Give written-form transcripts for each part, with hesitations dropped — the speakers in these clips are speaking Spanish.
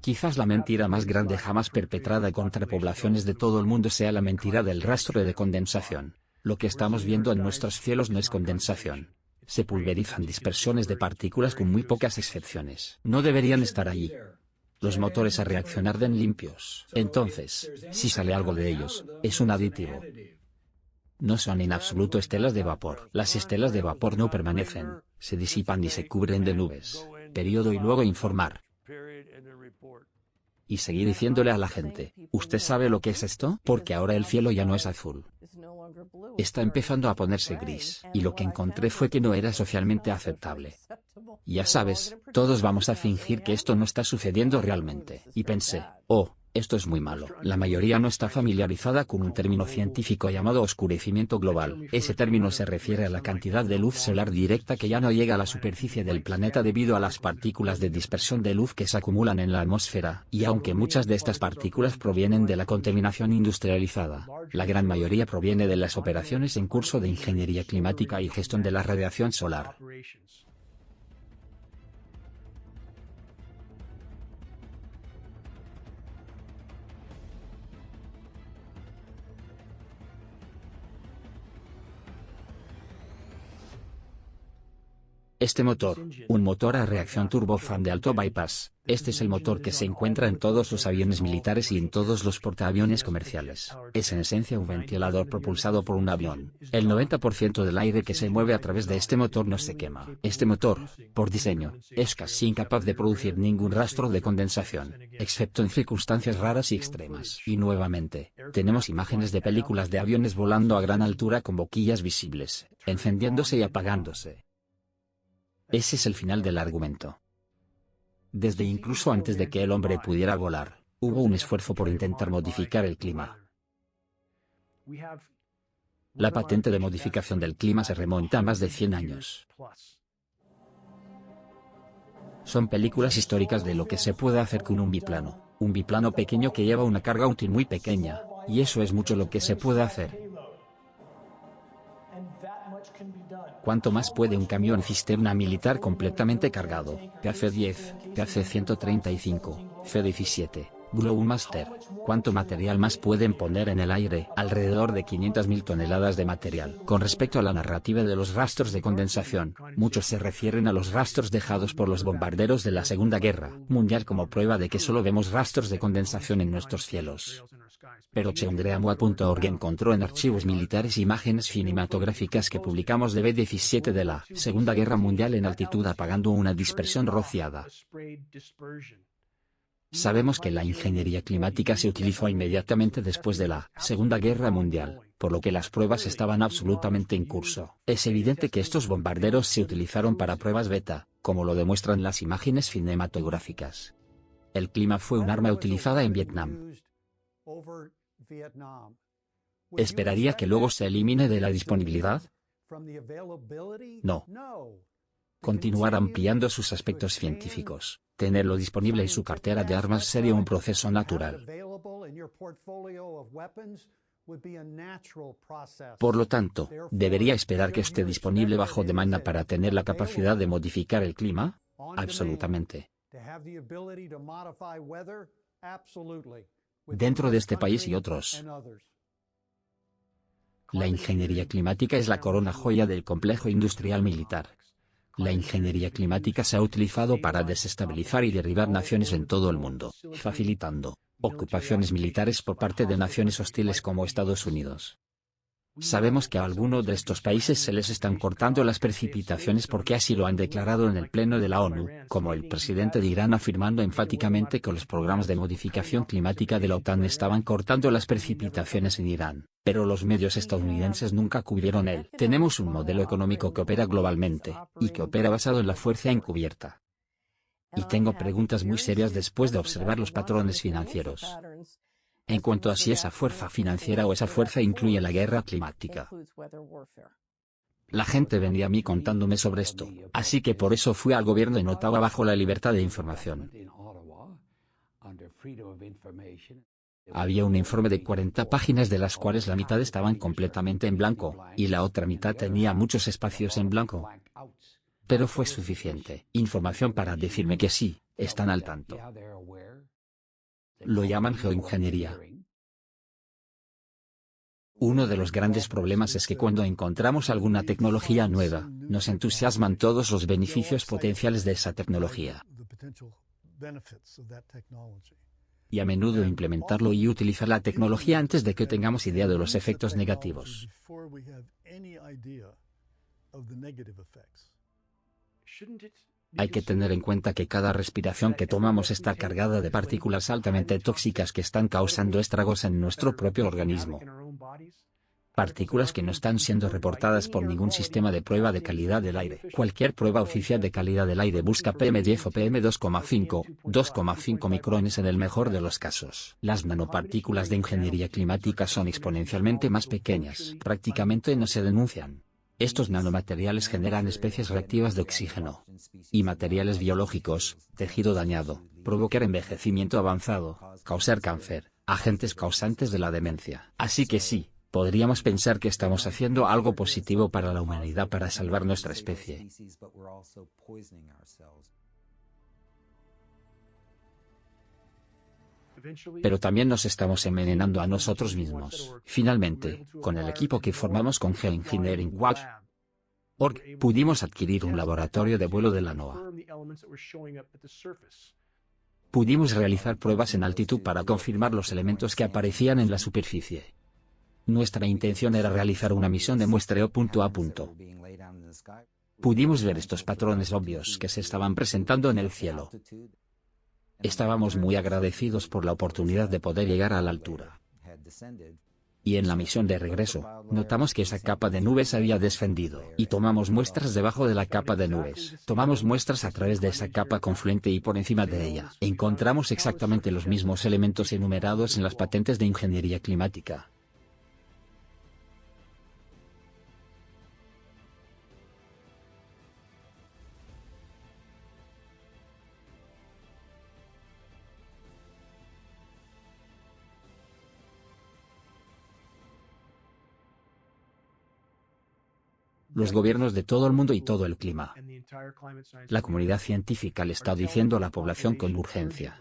Quizás la mentira más grande jamás perpetrada contra poblaciones de todo el mundo sea la mentira del rastro de condensación. Lo que estamos viendo en nuestros cielos no es condensación. Se pulverizan dispersiones de partículas con muy pocas excepciones. No deberían estar allí. Los motores a reacción arden limpios. Entonces, si sale algo de ellos, es un aditivo. No son en absoluto estelas de vapor. Las estelas de vapor no permanecen, se disipan y se cubren de nubes. Periodo y luego informar. Y seguir diciéndole a la gente, ¿usted sabe lo que es esto? Porque ahora el cielo ya no es azul. Está empezando a ponerse gris, y lo que encontré fue que no era socialmente aceptable. Ya sabes, todos vamos a fingir que esto no está sucediendo realmente. Y pensé, oh, esto es muy malo. La mayoría no está familiarizada con un término científico llamado oscurecimiento global. Ese término se refiere a la cantidad de luz solar directa que ya no llega a la superficie del planeta debido a las partículas de dispersión de luz que se acumulan en la atmósfera. Y aunque muchas de estas partículas provienen de la contaminación industrializada, la gran mayoría proviene de las operaciones en curso de ingeniería climática y gestión de la radiación solar. Este motor, un motor a reacción turbofan de alto bypass, este es el motor que se encuentra en todos los aviones militares y en todos los portaaviones comerciales. Es en esencia un ventilador propulsado por un avión. El 90% del aire que se mueve a través de este motor no se quema. Este motor, por diseño, es casi incapaz de producir ningún rastro de condensación, excepto en circunstancias raras y extremas. Y nuevamente, tenemos imágenes de películas de aviones volando a gran altura con boquillas visibles, encendiéndose y apagándose. Ese es el final del argumento. Desde incluso antes de que el hombre pudiera volar, hubo un esfuerzo por intentar modificar el clima. La patente de modificación del clima se remonta a más de 100 años. Son películas históricas de lo que se puede hacer con un biplano pequeño que lleva una carga útil muy pequeña, y eso es mucho lo que se puede hacer. ¿Cuánto más puede un camión cisterna militar completamente cargado? PAC-10, PAC-135, F-17, Glowmaster. ¿Cuánto material más pueden poner en el aire? Alrededor de 500.000 toneladas de material. Con respecto a la narrativa de los rastros de condensación, muchos se refieren a los rastros dejados por los bombarderos de la Segunda Guerra Mundial como prueba de que solo vemos rastros de condensación en nuestros cielos. Pero cheundreamua.org encontró en archivos militares imágenes cinematográficas que publicamos de B-17 de la Segunda Guerra Mundial en altitud apagando una dispersión rociada. Sabemos que la ingeniería climática se utilizó inmediatamente después de la Segunda Guerra Mundial, por lo que las pruebas estaban absolutamente en curso. Es evidente que estos bombarderos se utilizaron para pruebas beta, como lo demuestran las imágenes cinematográficas. El clima fue un arma utilizada en Vietnam. ¿Esperaría que luego se elimine de la disponibilidad? No. Continuar ampliando sus aspectos científicos, tenerlo disponible en su cartera de armas sería un proceso natural. Por lo tanto, ¿debería esperar que esté disponible bajo demanda para tener la capacidad de modificar el clima? Absolutamente. Dentro de este país y otros. La ingeniería climática es la corona joya del complejo industrial militar. La ingeniería climática se ha utilizado para desestabilizar y derribar naciones en todo el mundo, facilitando ocupaciones militares por parte de naciones hostiles como Estados Unidos. Sabemos que a algunos de estos países se les están cortando las precipitaciones porque así lo han declarado en el Pleno de la ONU, como el presidente de Irán afirmando enfáticamente que los programas de modificación climática de la OTAN estaban cortando las precipitaciones en Irán, pero los medios estadounidenses nunca cubrieron él. Tenemos un modelo económico que opera globalmente, y que opera basado en la fuerza encubierta. Y tengo preguntas muy serias después de observar los patrones financieros. En cuanto a si esa fuerza financiera o esa fuerza incluye la guerra climática. La gente venía a mí contándome sobre esto, así que por eso fui al gobierno en Ottawa bajo la libertad de información. Había un informe de 40 páginas de las cuales la mitad estaban completamente en blanco, y la otra mitad tenía muchos espacios en blanco. Pero fue suficiente información para decirme que sí, están al tanto. Lo llaman geoingeniería. Uno de los grandes problemas es que cuando encontramos alguna tecnología nueva, nos entusiasman todos los beneficios potenciales de esa tecnología. Y a menudo implementarlo y utilizar la tecnología antes de que tengamos idea de los efectos negativos. Hay que tener en cuenta que cada respiración que tomamos está cargada de partículas altamente tóxicas que están causando estragos en nuestro propio organismo. Partículas que no están siendo reportadas por ningún sistema de prueba de calidad del aire. Cualquier prueba oficial de calidad del aire busca PM10 o PM2,5, 2,5 micrones en el mejor de los casos. Las nanopartículas de ingeniería climática son exponencialmente más pequeñas. Prácticamente no se denuncian. Estos nanomateriales generan especies reactivas de oxígeno y materiales biológicos, tejido dañado, provocar envejecimiento avanzado, causar cáncer, agentes causantes de la demencia. Así que sí, podríamos pensar que estamos haciendo algo positivo para la humanidad para salvar nuestra especie. Pero también nos estamos envenenando a nosotros mismos. Finalmente, con el equipo que formamos con Geoengineering.org, pudimos adquirir un laboratorio de vuelo de la NOAA. Pudimos realizar pruebas en altitud para confirmar los elementos que aparecían en la superficie. Nuestra intención era realizar una misión de muestreo punto a punto. Pudimos ver estos patrones obvios que se estaban presentando en el cielo. Estábamos muy agradecidos por la oportunidad de poder llegar a la altura. Y en la misión de regreso, notamos que esa capa de nubes había descendido. Y tomamos muestras debajo de la capa de nubes. Tomamos muestras a través de esa capa confluente y por encima de ella. Encontramos exactamente los mismos elementos enumerados en las patentes de ingeniería climática. Los gobiernos de todo el mundo y todo el clima. La comunidad científica le está diciendo a la población con urgencia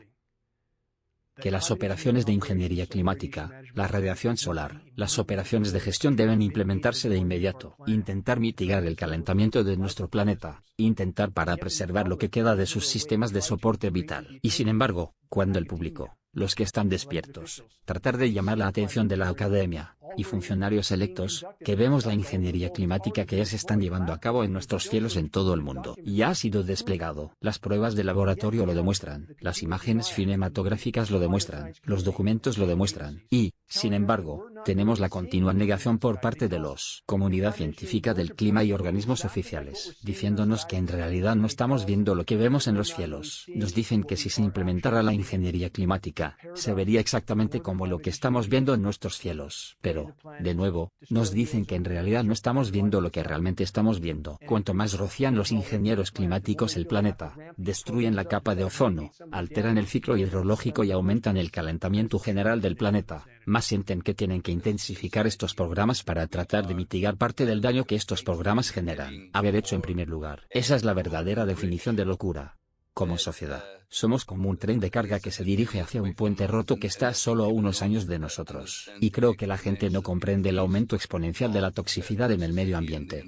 que las operaciones de ingeniería climática, la radiación solar, las operaciones de gestión deben implementarse de inmediato. Intentar mitigar el calentamiento de nuestro planeta, intentar para preservar lo que queda de sus sistemas de soporte vital. Y sin embargo, cuando el público, los que están despiertos, tratar de llamar la atención de la academia y funcionarios electos, que vemos la ingeniería climática que ya se están llevando a cabo en nuestros cielos en todo el mundo. Ya ha sido desplegado. Las pruebas de laboratorio lo demuestran, las imágenes cinematográficas lo demuestran, los documentos lo demuestran. Y, sin embargo, tenemos la continua negación por parte de los comunidad científica del clima y organismos oficiales, diciéndonos que en realidad no estamos viendo lo que vemos en los cielos. Nos dicen que si se implementara la ingeniería climática, se vería exactamente como lo que estamos viendo en nuestros cielos. Pero, de nuevo, nos dicen que en realidad no estamos viendo lo que realmente estamos viendo. Cuanto más rocían los ingenieros climáticos el planeta, destruyen la capa de ozono, alteran el ciclo hidrológico y aumentan el calentamiento general del planeta, más sienten que tienen que intensificar estos programas para tratar de mitigar parte del daño que estos programas generan. Haber hecho en primer lugar. Esa es la verdadera definición de locura. Como sociedad, somos como un tren de carga que se dirige hacia un puente roto que está a solo a unos años de nosotros. Y creo que la gente no comprende el aumento exponencial de la toxicidad en el medio ambiente.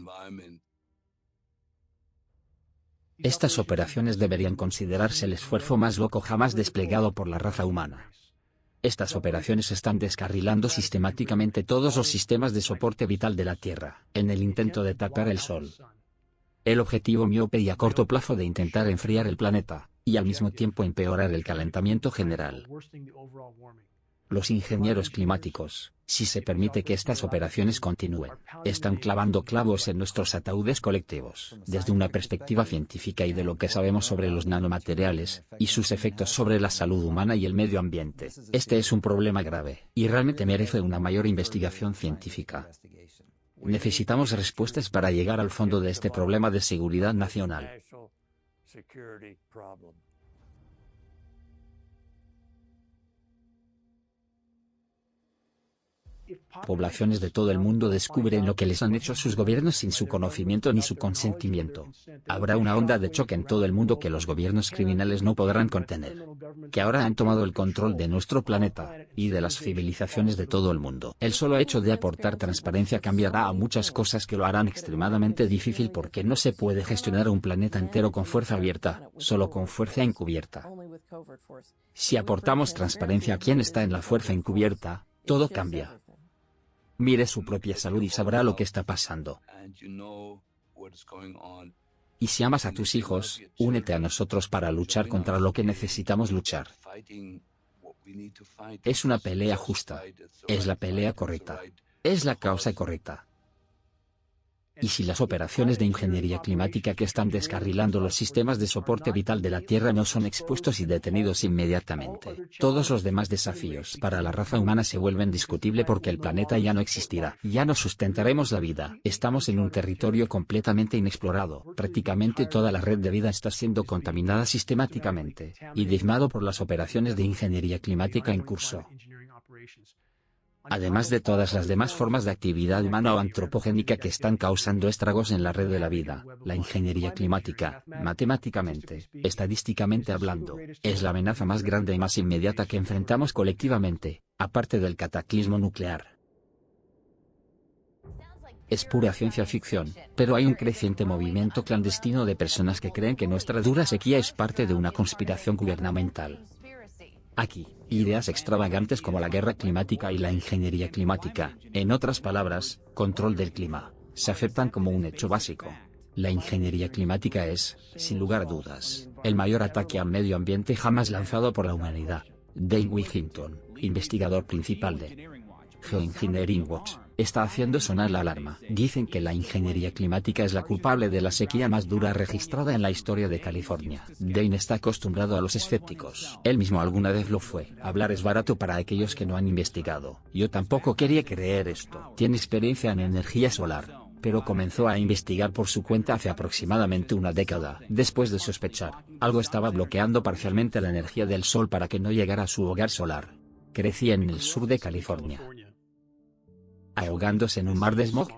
Estas operaciones deberían considerarse el esfuerzo más loco jamás desplegado por la raza humana. Estas operaciones están descarrilando sistemáticamente todos los sistemas de soporte vital de la Tierra, en el intento de tapar el Sol. El objetivo miope y a corto plazo de intentar enfriar el planeta, y al mismo tiempo empeorar el calentamiento general. Los ingenieros climáticos, si se permite que estas operaciones continúen, están clavando clavos en nuestros ataúdes colectivos. Desde una perspectiva científica y de lo que sabemos sobre los nanomateriales, y sus efectos sobre la salud humana y el medio ambiente, este es un problema grave, y realmente merece una mayor investigación científica. Necesitamos respuestas para llegar al fondo de este problema de seguridad nacional. poblaciones de todo el mundo descubren lo que les han hecho sus gobiernos sin su conocimiento ni su consentimiento. Habrá una onda de choque en todo el mundo que los gobiernos criminales no podrán contener. Que ahora han tomado el control de nuestro planeta, y de las civilizaciones de todo el mundo. El solo hecho de aportar transparencia cambiará a muchas cosas que lo harán extremadamente difícil porque no se puede gestionar un planeta entero con fuerza abierta, solo con fuerza encubierta. Si aportamos transparencia a quien está en la fuerza encubierta, todo cambia. Mire su propia salud y sabrá lo que está pasando. Y si amas a tus hijos, únete a nosotros para luchar contra lo que necesitamos luchar. Es una pelea justa. Es la pelea correcta. Es la causa correcta. Y si las operaciones de ingeniería climática que están descarrilando los sistemas de soporte vital de la Tierra no son expuestos y detenidos inmediatamente, todos los demás desafíos para la raza humana se vuelven discutibles porque el planeta ya no existirá. Ya no sustentaremos la vida. Estamos en un territorio completamente inexplorado. Prácticamente toda la red de vida está siendo contaminada sistemáticamente, y diezmado por las operaciones de ingeniería climática en curso. Además de todas las demás formas de actividad humana o antropogénica que están causando estragos en la red de la vida, la ingeniería climática, matemáticamente, estadísticamente hablando, es la amenaza más grande y más inmediata que enfrentamos colectivamente, aparte del cataclismo nuclear. Es pura ciencia ficción, pero hay un creciente movimiento clandestino de personas que creen que nuestra dura sequía es parte de una conspiración gubernamental. Aquí, ideas extravagantes como la guerra climática y la ingeniería climática, en otras palabras, control del clima, se aceptan como un hecho básico. La ingeniería climática es, sin lugar a dudas, el mayor ataque al medio ambiente jamás lanzado por la humanidad. Dane Wigington, investigador principal de Geoengineering Watch, está haciendo sonar la alarma. Dicen que la ingeniería climática es la culpable de la sequía más dura registrada en la historia de California. Dane está acostumbrado a los escépticos. Él mismo alguna vez lo fue. Hablar es barato para aquellos que no han investigado. Yo tampoco quería creer esto. Tiene experiencia en energía solar, pero comenzó a investigar por su cuenta hace aproximadamente una década. Después de sospechar, algo estaba bloqueando parcialmente la energía del sol para que no llegara a su hogar solar. Crecía en el sur de California, ahogándose en un mar de smog.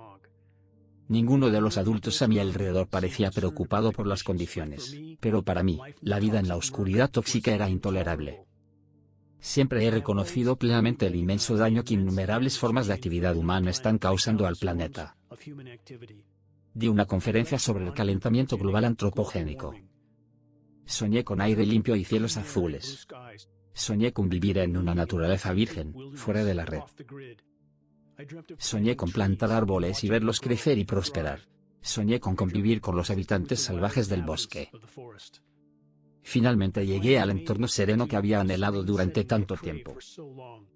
Ninguno de los adultos a mi alrededor parecía preocupado por las condiciones, pero para mí, la vida en la oscuridad tóxica era intolerable. Siempre he reconocido plenamente el inmenso daño que innumerables formas de actividad humana están causando al planeta. Di una conferencia sobre el calentamiento global antropogénico. Soñé con aire limpio y cielos azules. Soñé con vivir en una naturaleza virgen, fuera de la red. Soñé con plantar árboles y verlos crecer y prosperar. Soñé con convivir con los habitantes salvajes del bosque. Finalmente llegué al entorno sereno que había anhelado durante tanto tiempo.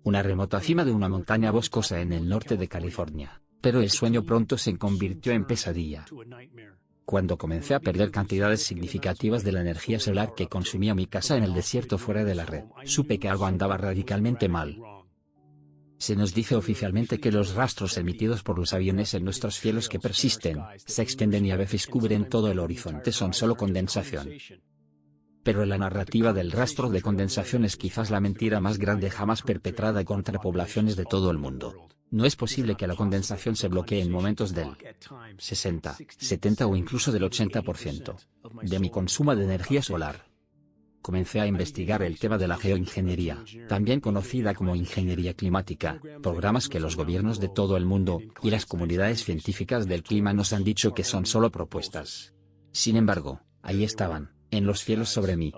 Una remota cima de una montaña boscosa en el norte de California, pero el sueño pronto se convirtió en pesadilla. Cuando comencé a perder cantidades significativas de la energía solar que consumía mi casa en el desierto fuera de la red, supe que algo andaba radicalmente mal. Se nos dice oficialmente que los rastros emitidos por los aviones en nuestros cielos que persisten, se extienden y a veces cubren todo el horizonte son solo condensación. Pero la narrativa del rastro de condensación es quizás la mentira más grande jamás perpetrada contra poblaciones de todo el mundo. No es posible que la condensación se bloquee en momentos del 60, 70 o incluso del 80% de mi consumo de energía solar. Comencé a investigar el tema de la geoingeniería, también conocida como ingeniería climática, programas que los gobiernos de todo el mundo, y las comunidades científicas del clima nos han dicho que son solo propuestas. Sin embargo, ahí estaban, en los cielos sobre mí.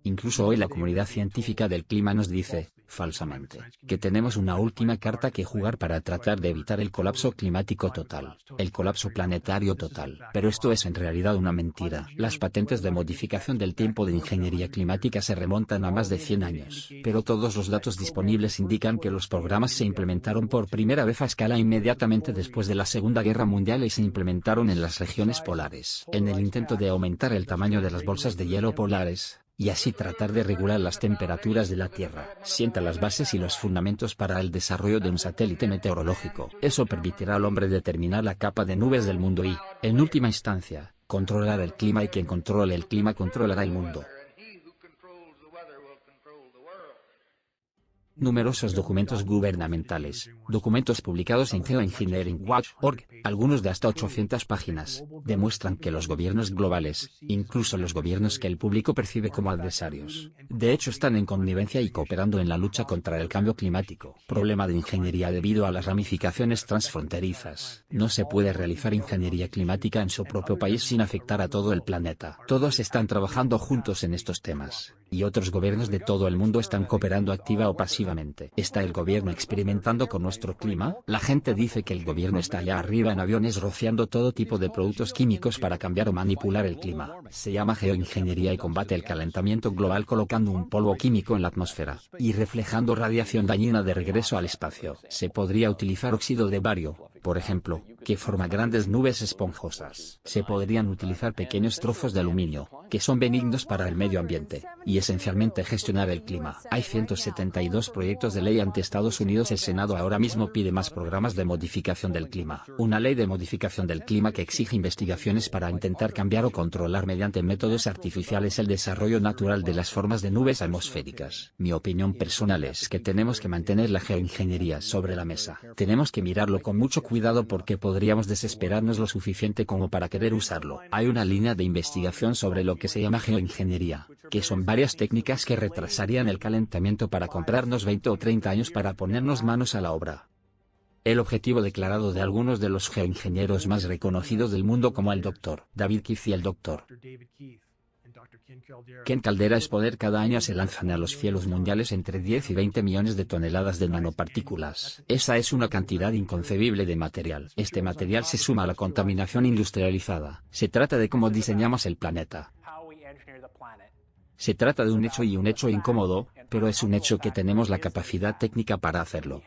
Incluso hoy la comunidad científica del clima nos dice, falsamente, que tenemos una última carta que jugar para tratar de evitar el colapso climático total, el colapso planetario total. Pero esto es en realidad una mentira. Las patentes de modificación del tiempo de ingeniería climática se remontan a más de 100 años, pero todos los datos disponibles indican que los programas se implementaron por primera vez a escala inmediatamente después de la Segunda Guerra Mundial y se implementaron en las regiones polares, en el intento de aumentar el tamaño de las bolsas de hielo polares, y así tratar de regular las temperaturas de la Tierra. Sienta las bases y los fundamentos para el desarrollo de un satélite meteorológico. Eso permitirá al hombre determinar la capa de nubes del mundo y, en última instancia, controlar el clima, y quien controle el clima controlará el mundo. Numerosos documentos gubernamentales, documentos publicados en geoengineeringwatch.org, algunos de hasta 800 páginas, demuestran que los gobiernos globales, incluso los gobiernos que el público percibe como adversarios, de hecho están en connivencia y cooperando en la lucha contra el cambio climático. Problema de ingeniería debido a las ramificaciones transfronterizas. No se puede realizar ingeniería climática en su propio país sin afectar a todo el planeta. Todos están trabajando juntos en estos temas, y otros gobiernos de todo el mundo están cooperando activa o pasivamente. ¿Está el gobierno experimentando con nuestro clima? La gente dice que el gobierno está allá arriba en aviones rociando todo tipo de productos químicos para cambiar o manipular el clima. Se llama geoingeniería y combate el calentamiento global colocando un polvo químico en la atmósfera, y reflejando radiación dañina de regreso al espacio. Se podría utilizar óxido de bario, por ejemplo, que forma grandes nubes esponjosas. Se podrían utilizar pequeños trozos de aluminio, que son benignos para el medio ambiente, y esencialmente gestionar el clima. Hay 172 proyectos de ley ante Estados Unidos. El Senado ahora mismo pide más programas de modificación del clima. Una ley de modificación del clima que exige investigaciones para intentar cambiar o controlar mediante métodos artificiales el desarrollo natural de las formas de nubes atmosféricas. Mi opinión personal es que tenemos que mantener la geoingeniería sobre la mesa. Tenemos que mirarlo con mucho cuidado porque podríamos desesperarnos lo suficiente como para querer usarlo. Hay una línea de investigación sobre lo que se llama geoingeniería, que son varias técnicas que retrasarían el calentamiento para comprarnos 20 o 30 años para ponernos manos a la obra. El objetivo declarado de algunos de los geoingenieros más reconocidos del mundo como el Dr. David Keith y el Dr. Ken Caldera es poder cada año se lanzan a los cielos mundiales entre 10 y 20 millones de toneladas de nanopartículas. Esa es una cantidad inconcebible de material. Este material se suma a la contaminación industrializada. Se trata de cómo diseñamos el planeta. Se trata de un hecho y un hecho incómodo, pero es un hecho que tenemos la capacidad técnica para hacerlo.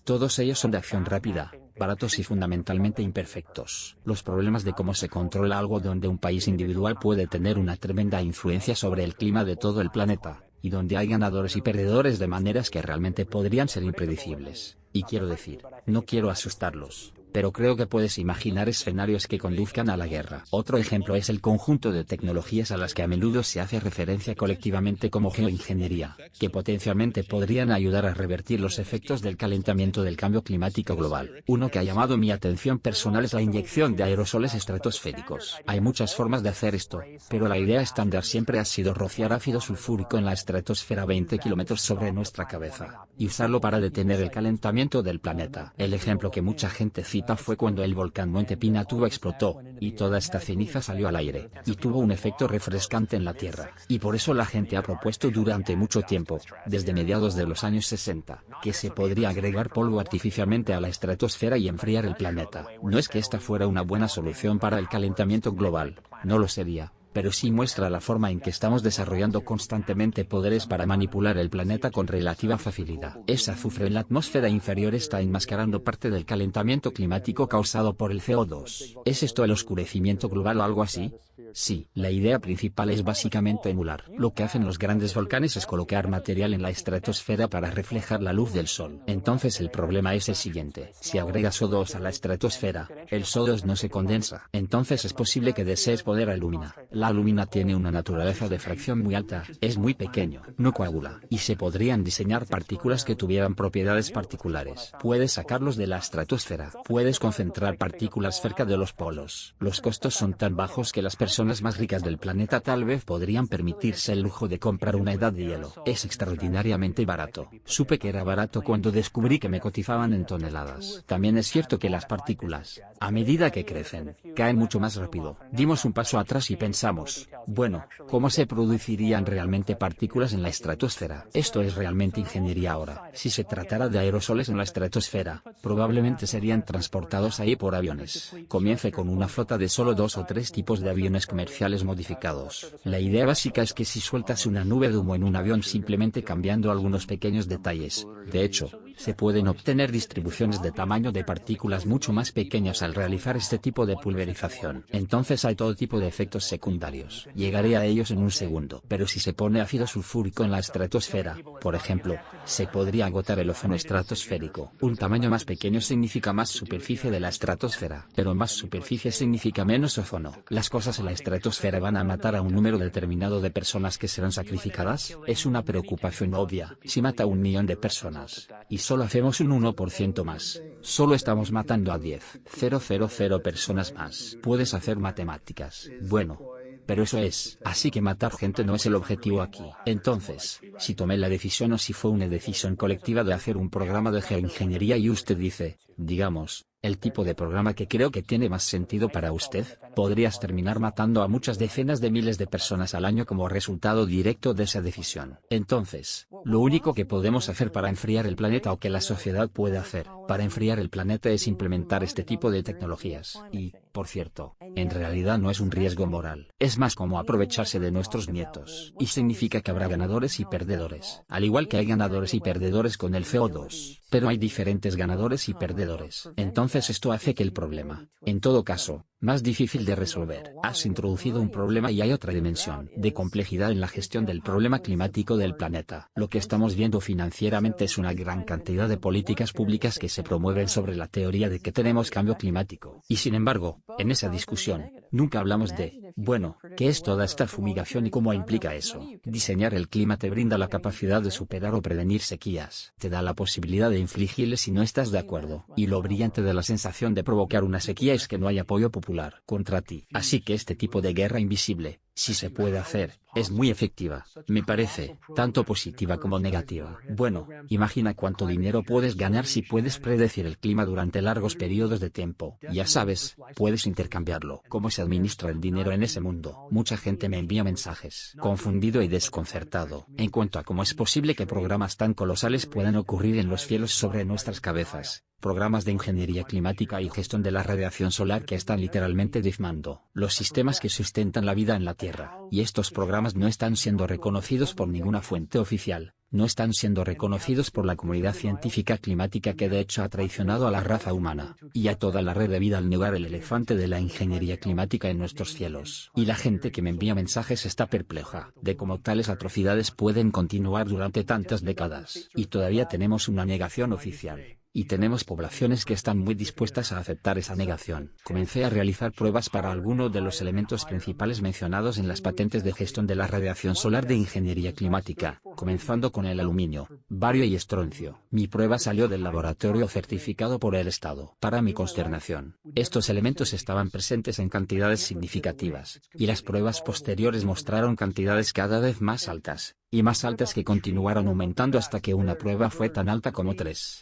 Todos ellos son de acción rápida, baratos y fundamentalmente imperfectos. Los problemas de cómo se controla algo donde un país individual puede tener una tremenda influencia sobre el clima de todo el planeta, y donde hay ganadores y perdedores de maneras que realmente podrían ser impredecibles. Y quiero decir, no quiero asustarlos, pero creo que puedes imaginar escenarios que conduzcan a la guerra. Otro ejemplo es el conjunto de tecnologías a las que a menudo se hace referencia colectivamente como geoingeniería, que potencialmente podrían ayudar a revertir los efectos del calentamiento del cambio climático global. Uno que ha llamado mi atención personal es la inyección de aerosoles estratosféricos. Hay muchas formas de hacer esto, pero la idea estándar siempre ha sido rociar ácido sulfúrico en la estratosfera 20 kilómetros sobre nuestra cabeza, y usarlo para detener el calentamiento del planeta. El ejemplo que mucha gente cita fue cuando el volcán Monte Pinatubo explotó, y toda esta ceniza salió al aire, y tuvo un efecto refrescante en la Tierra. Y por eso la gente ha propuesto durante mucho tiempo, desde mediados de los años 60, que se podría agregar polvo artificialmente a la estratosfera y enfriar el planeta. No es que esta fuera una buena solución para el calentamiento global, no lo sería, pero sí muestra la forma en que estamos desarrollando constantemente poderes para manipular el planeta con relativa facilidad. Ese azufre en la atmósfera inferior está enmascarando parte del calentamiento climático causado por el CO2. ¿Es esto el oscurecimiento global o algo así? Sí, la idea principal es básicamente emular. Lo que hacen los grandes volcanes es colocar material en la estratosfera para reflejar la luz del sol. Entonces el problema es el siguiente: si agregas O2 a la estratosfera, el CO2 no se condensa. Entonces es posible que desees poder alumina. La alumina tiene una naturaleza de fracción muy alta, es muy pequeño, no coagula, y se podrían diseñar partículas que tuvieran propiedades particulares. Puedes sacarlos de la estratosfera, puedes concentrar partículas cerca de los polos. Los costos son tan bajos que las personas más ricas del planeta tal vez podrían permitirse el lujo de comprar una edad de hielo. Es extraordinariamente barato. Supe que era barato cuando descubrí que me cotizaban en toneladas. También es cierto que las partículas, a medida que crecen, caen mucho más rápido. Dimos un paso atrás y pensamos, bueno, ¿cómo se producirían realmente partículas en la estratosfera? Esto es realmente ingeniería ahora. Si se tratara de aerosoles en la estratosfera, probablemente serían transportados ahí por aviones. Comience con una flota de solo 2 o 3 tipos de aviones comerciales modificados. La idea básica es que si sueltas una nube de humo en un avión simplemente cambiando algunos pequeños detalles, de hecho, Se pueden obtener distribuciones de tamaño de partículas mucho más pequeñas al realizar este tipo de pulverización. Entonces hay todo tipo de efectos secundarios. Llegaré a ellos en un segundo. Pero si se pone ácido sulfúrico en la estratosfera, por ejemplo, se podría agotar el ozono estratosférico. Un tamaño más pequeño significa más superficie de la estratosfera, pero más superficie significa menos ozono. Las cosas en la estratosfera van a matar a un número determinado de personas que serán sacrificadas. Es una preocupación obvia. Si mata a 1 millón de personas, y solo hacemos un 1% más, solo estamos matando a 10,000 personas más. Puedes hacer matemáticas. Bueno, pero eso es. Así que matar gente no es el objetivo aquí. Entonces, si tomé la decisión o si fue una decisión colectiva de hacer un programa de geoingeniería y usted dice, digamos, el tipo de programa que creo que tiene más sentido para usted, podrías terminar matando a muchas decenas de miles de personas al año como resultado directo de esa decisión. Entonces, lo único que podemos hacer para enfriar el planeta o que la sociedad puede hacer para enfriar el planeta es implementar este tipo de tecnologías. Y, por cierto, en realidad no es un riesgo moral. Es más como aprovecharse de nuestros nietos. Y significa que habrá ganadores y perdedores. Al igual que hay ganadores y perdedores con el CO2. Pero hay diferentes ganadores y perdedores. Entonces esto hace que el problema, en todo caso, más difícil de resolver. Has introducido un problema y hay otra dimensión de complejidad en la gestión del problema climático del planeta. Lo que estamos viendo financieramente es una gran cantidad de políticas públicas que se promueven sobre la teoría de que tenemos cambio climático. Y sin embargo, en esa discusión, nunca hablamos de, bueno, ¿qué es toda esta fumigación y cómo implica eso? Diseñar el clima te brinda la capacidad de superar o prevenir sequías. Te da la posibilidad de infligirles si no estás de acuerdo. Y lo brillante de la sensación de provocar una sequía es que no hay apoyo popular contra ti. Así que este tipo de guerra invisible, si se puede hacer, es muy efectiva, me parece, tanto positiva como negativa. Bueno, imagina cuánto dinero puedes ganar si puedes predecir el clima durante largos periodos de tiempo. Ya sabes, puedes intercambiarlo. ¿Cómo se administra el dinero en ese mundo? Mucha gente me envía mensajes, confundido y desconcertado, en cuanto a cómo es posible que programas tan colosales puedan ocurrir en los cielos sobre nuestras cabezas. Programas de ingeniería climática y gestión de la radiación solar que están literalmente diezmando los sistemas que sustentan la vida en la Tierra. Y estos programas no están siendo reconocidos por ninguna fuente oficial, no están siendo reconocidos por la comunidad científica climática que de hecho ha traicionado a la raza humana, y a toda la red de vida al negar el elefante de la ingeniería climática en nuestros cielos. Y la gente que me envía mensajes está perpleja de cómo tales atrocidades pueden continuar durante tantas décadas. Y todavía tenemos una negación oficial. Y tenemos poblaciones que están muy dispuestas a aceptar esa negación. Comencé a realizar pruebas para algunos de los elementos principales mencionados en las patentes de gestión de la radiación solar de ingeniería climática, comenzando con el aluminio, bario y estroncio. Mi prueba salió del laboratorio certificado por el Estado. Para mi consternación, estos elementos estaban presentes en cantidades significativas, y las pruebas posteriores mostraron cantidades cada vez más altas, y más altas que continuaron aumentando hasta que una prueba fue tan alta como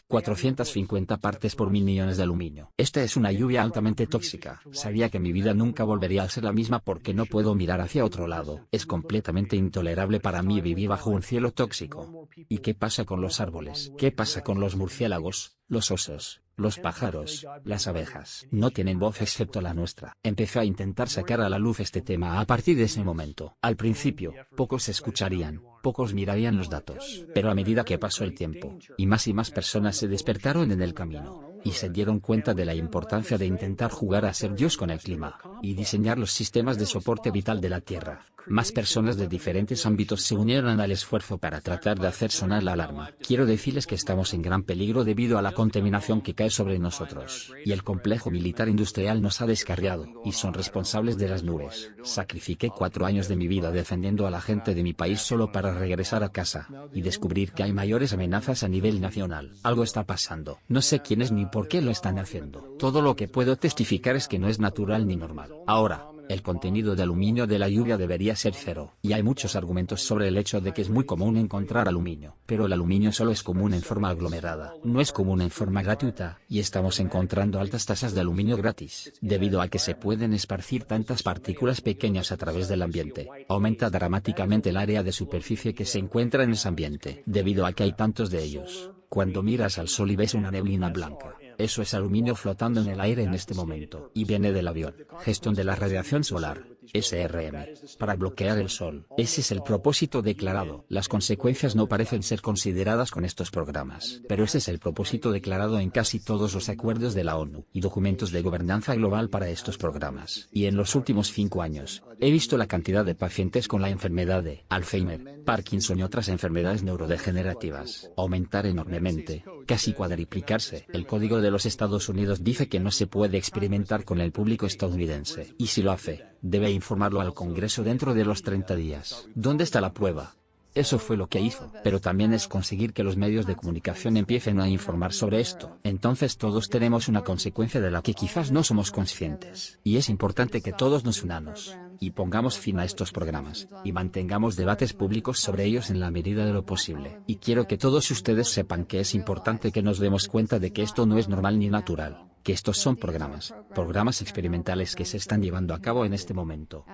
450 partes por 1000 millones de aluminio. Esta es una lluvia altamente tóxica. Sabía que mi vida nunca volvería a ser la misma porque no puedo mirar hacia otro lado. Es completamente intolerable para mí vivir bajo un cielo tóxico. ¿Y qué pasa con los árboles? ¿Qué pasa con los murciélagos, los osos, los pájaros, las abejas? No tienen voz excepto la nuestra. Empecé a intentar sacar a la luz este tema a partir de ese momento. Al principio, pocos escucharían, pocos mirarían los datos. Pero a medida que pasó el tiempo, y más personas se despertaron en el camino, y se dieron cuenta de la importancia de intentar jugar a ser Dios con el clima, y diseñar los sistemas de soporte vital de la Tierra. Más personas de diferentes ámbitos se unieron al esfuerzo para tratar de hacer sonar la alarma. Quiero decirles que estamos en gran peligro debido a la contaminación que cae sobre nosotros, y el complejo militar industrial nos ha descarriado, y son responsables de las nubes. Sacrifiqué 4 años de mi vida defendiendo a la gente de mi país solo para regresar a casa, y descubrir que hay mayores amenazas a nivel nacional. Algo está pasando. No sé quiénes ni por qué lo están haciendo. Todo lo que puedo testificar es que no es natural ni normal. Ahora, el contenido de aluminio de la lluvia debería ser 0. Y hay muchos argumentos sobre el hecho de que es muy común encontrar aluminio. Pero el aluminio solo es común en forma aglomerada. No es común en forma gratuita. Y estamos encontrando altas tasas de aluminio gratis. Debido a que se pueden esparcir tantas partículas pequeñas a través del ambiente, aumenta dramáticamente el área de superficie que se encuentra en ese ambiente. Debido a que hay tantos de ellos. Cuando miras al sol y ves una neblina blanca, eso es aluminio flotando en el aire en este momento. Y viene del avión. Gestión de la radiación solar. SRM, para bloquear el sol. Ese es el propósito declarado. Las consecuencias no parecen ser consideradas con estos programas, pero ese es el propósito declarado en casi todos los acuerdos de la ONU y documentos de gobernanza global para estos programas. Y en los últimos 5 años, he visto la cantidad de pacientes con la enfermedad de Alzheimer, Parkinson y otras enfermedades neurodegenerativas aumentar enormemente, casi cuadriplicarse. El Código de los Estados Unidos dice que no se puede experimentar con el público estadounidense, y si lo hace, debe informarlo al Congreso dentro de los 30 días. ¿Dónde está la prueba? Eso fue lo que hizo, pero también es conseguir que los medios de comunicación empiecen a informar sobre esto. Entonces todos tenemos una consecuencia de la que quizás no somos conscientes. Y es importante que todos nos unamos, y pongamos fin a estos programas, y mantengamos debates públicos sobre ellos en la medida de lo posible. Y quiero que todos ustedes sepan que es importante que nos demos cuenta de que esto no es normal ni natural, que estos son programas experimentales que se están llevando a cabo en este momento.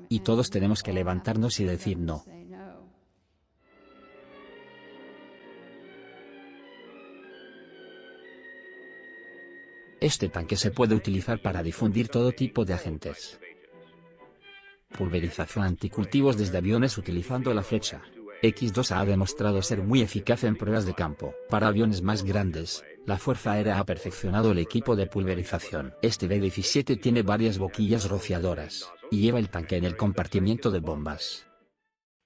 Y todos tenemos que levantarnos y decir no. Este tanque se puede utilizar para difundir todo tipo de agentes. Pulverización anticultivos desde aviones utilizando la flecha X2A ha demostrado ser muy eficaz en pruebas de campo. Para aviones más grandes, la Fuerza Aérea ha perfeccionado el equipo de pulverización. Este B-17 tiene varias boquillas rociadoras, y lleva el tanque en el compartimiento de bombas.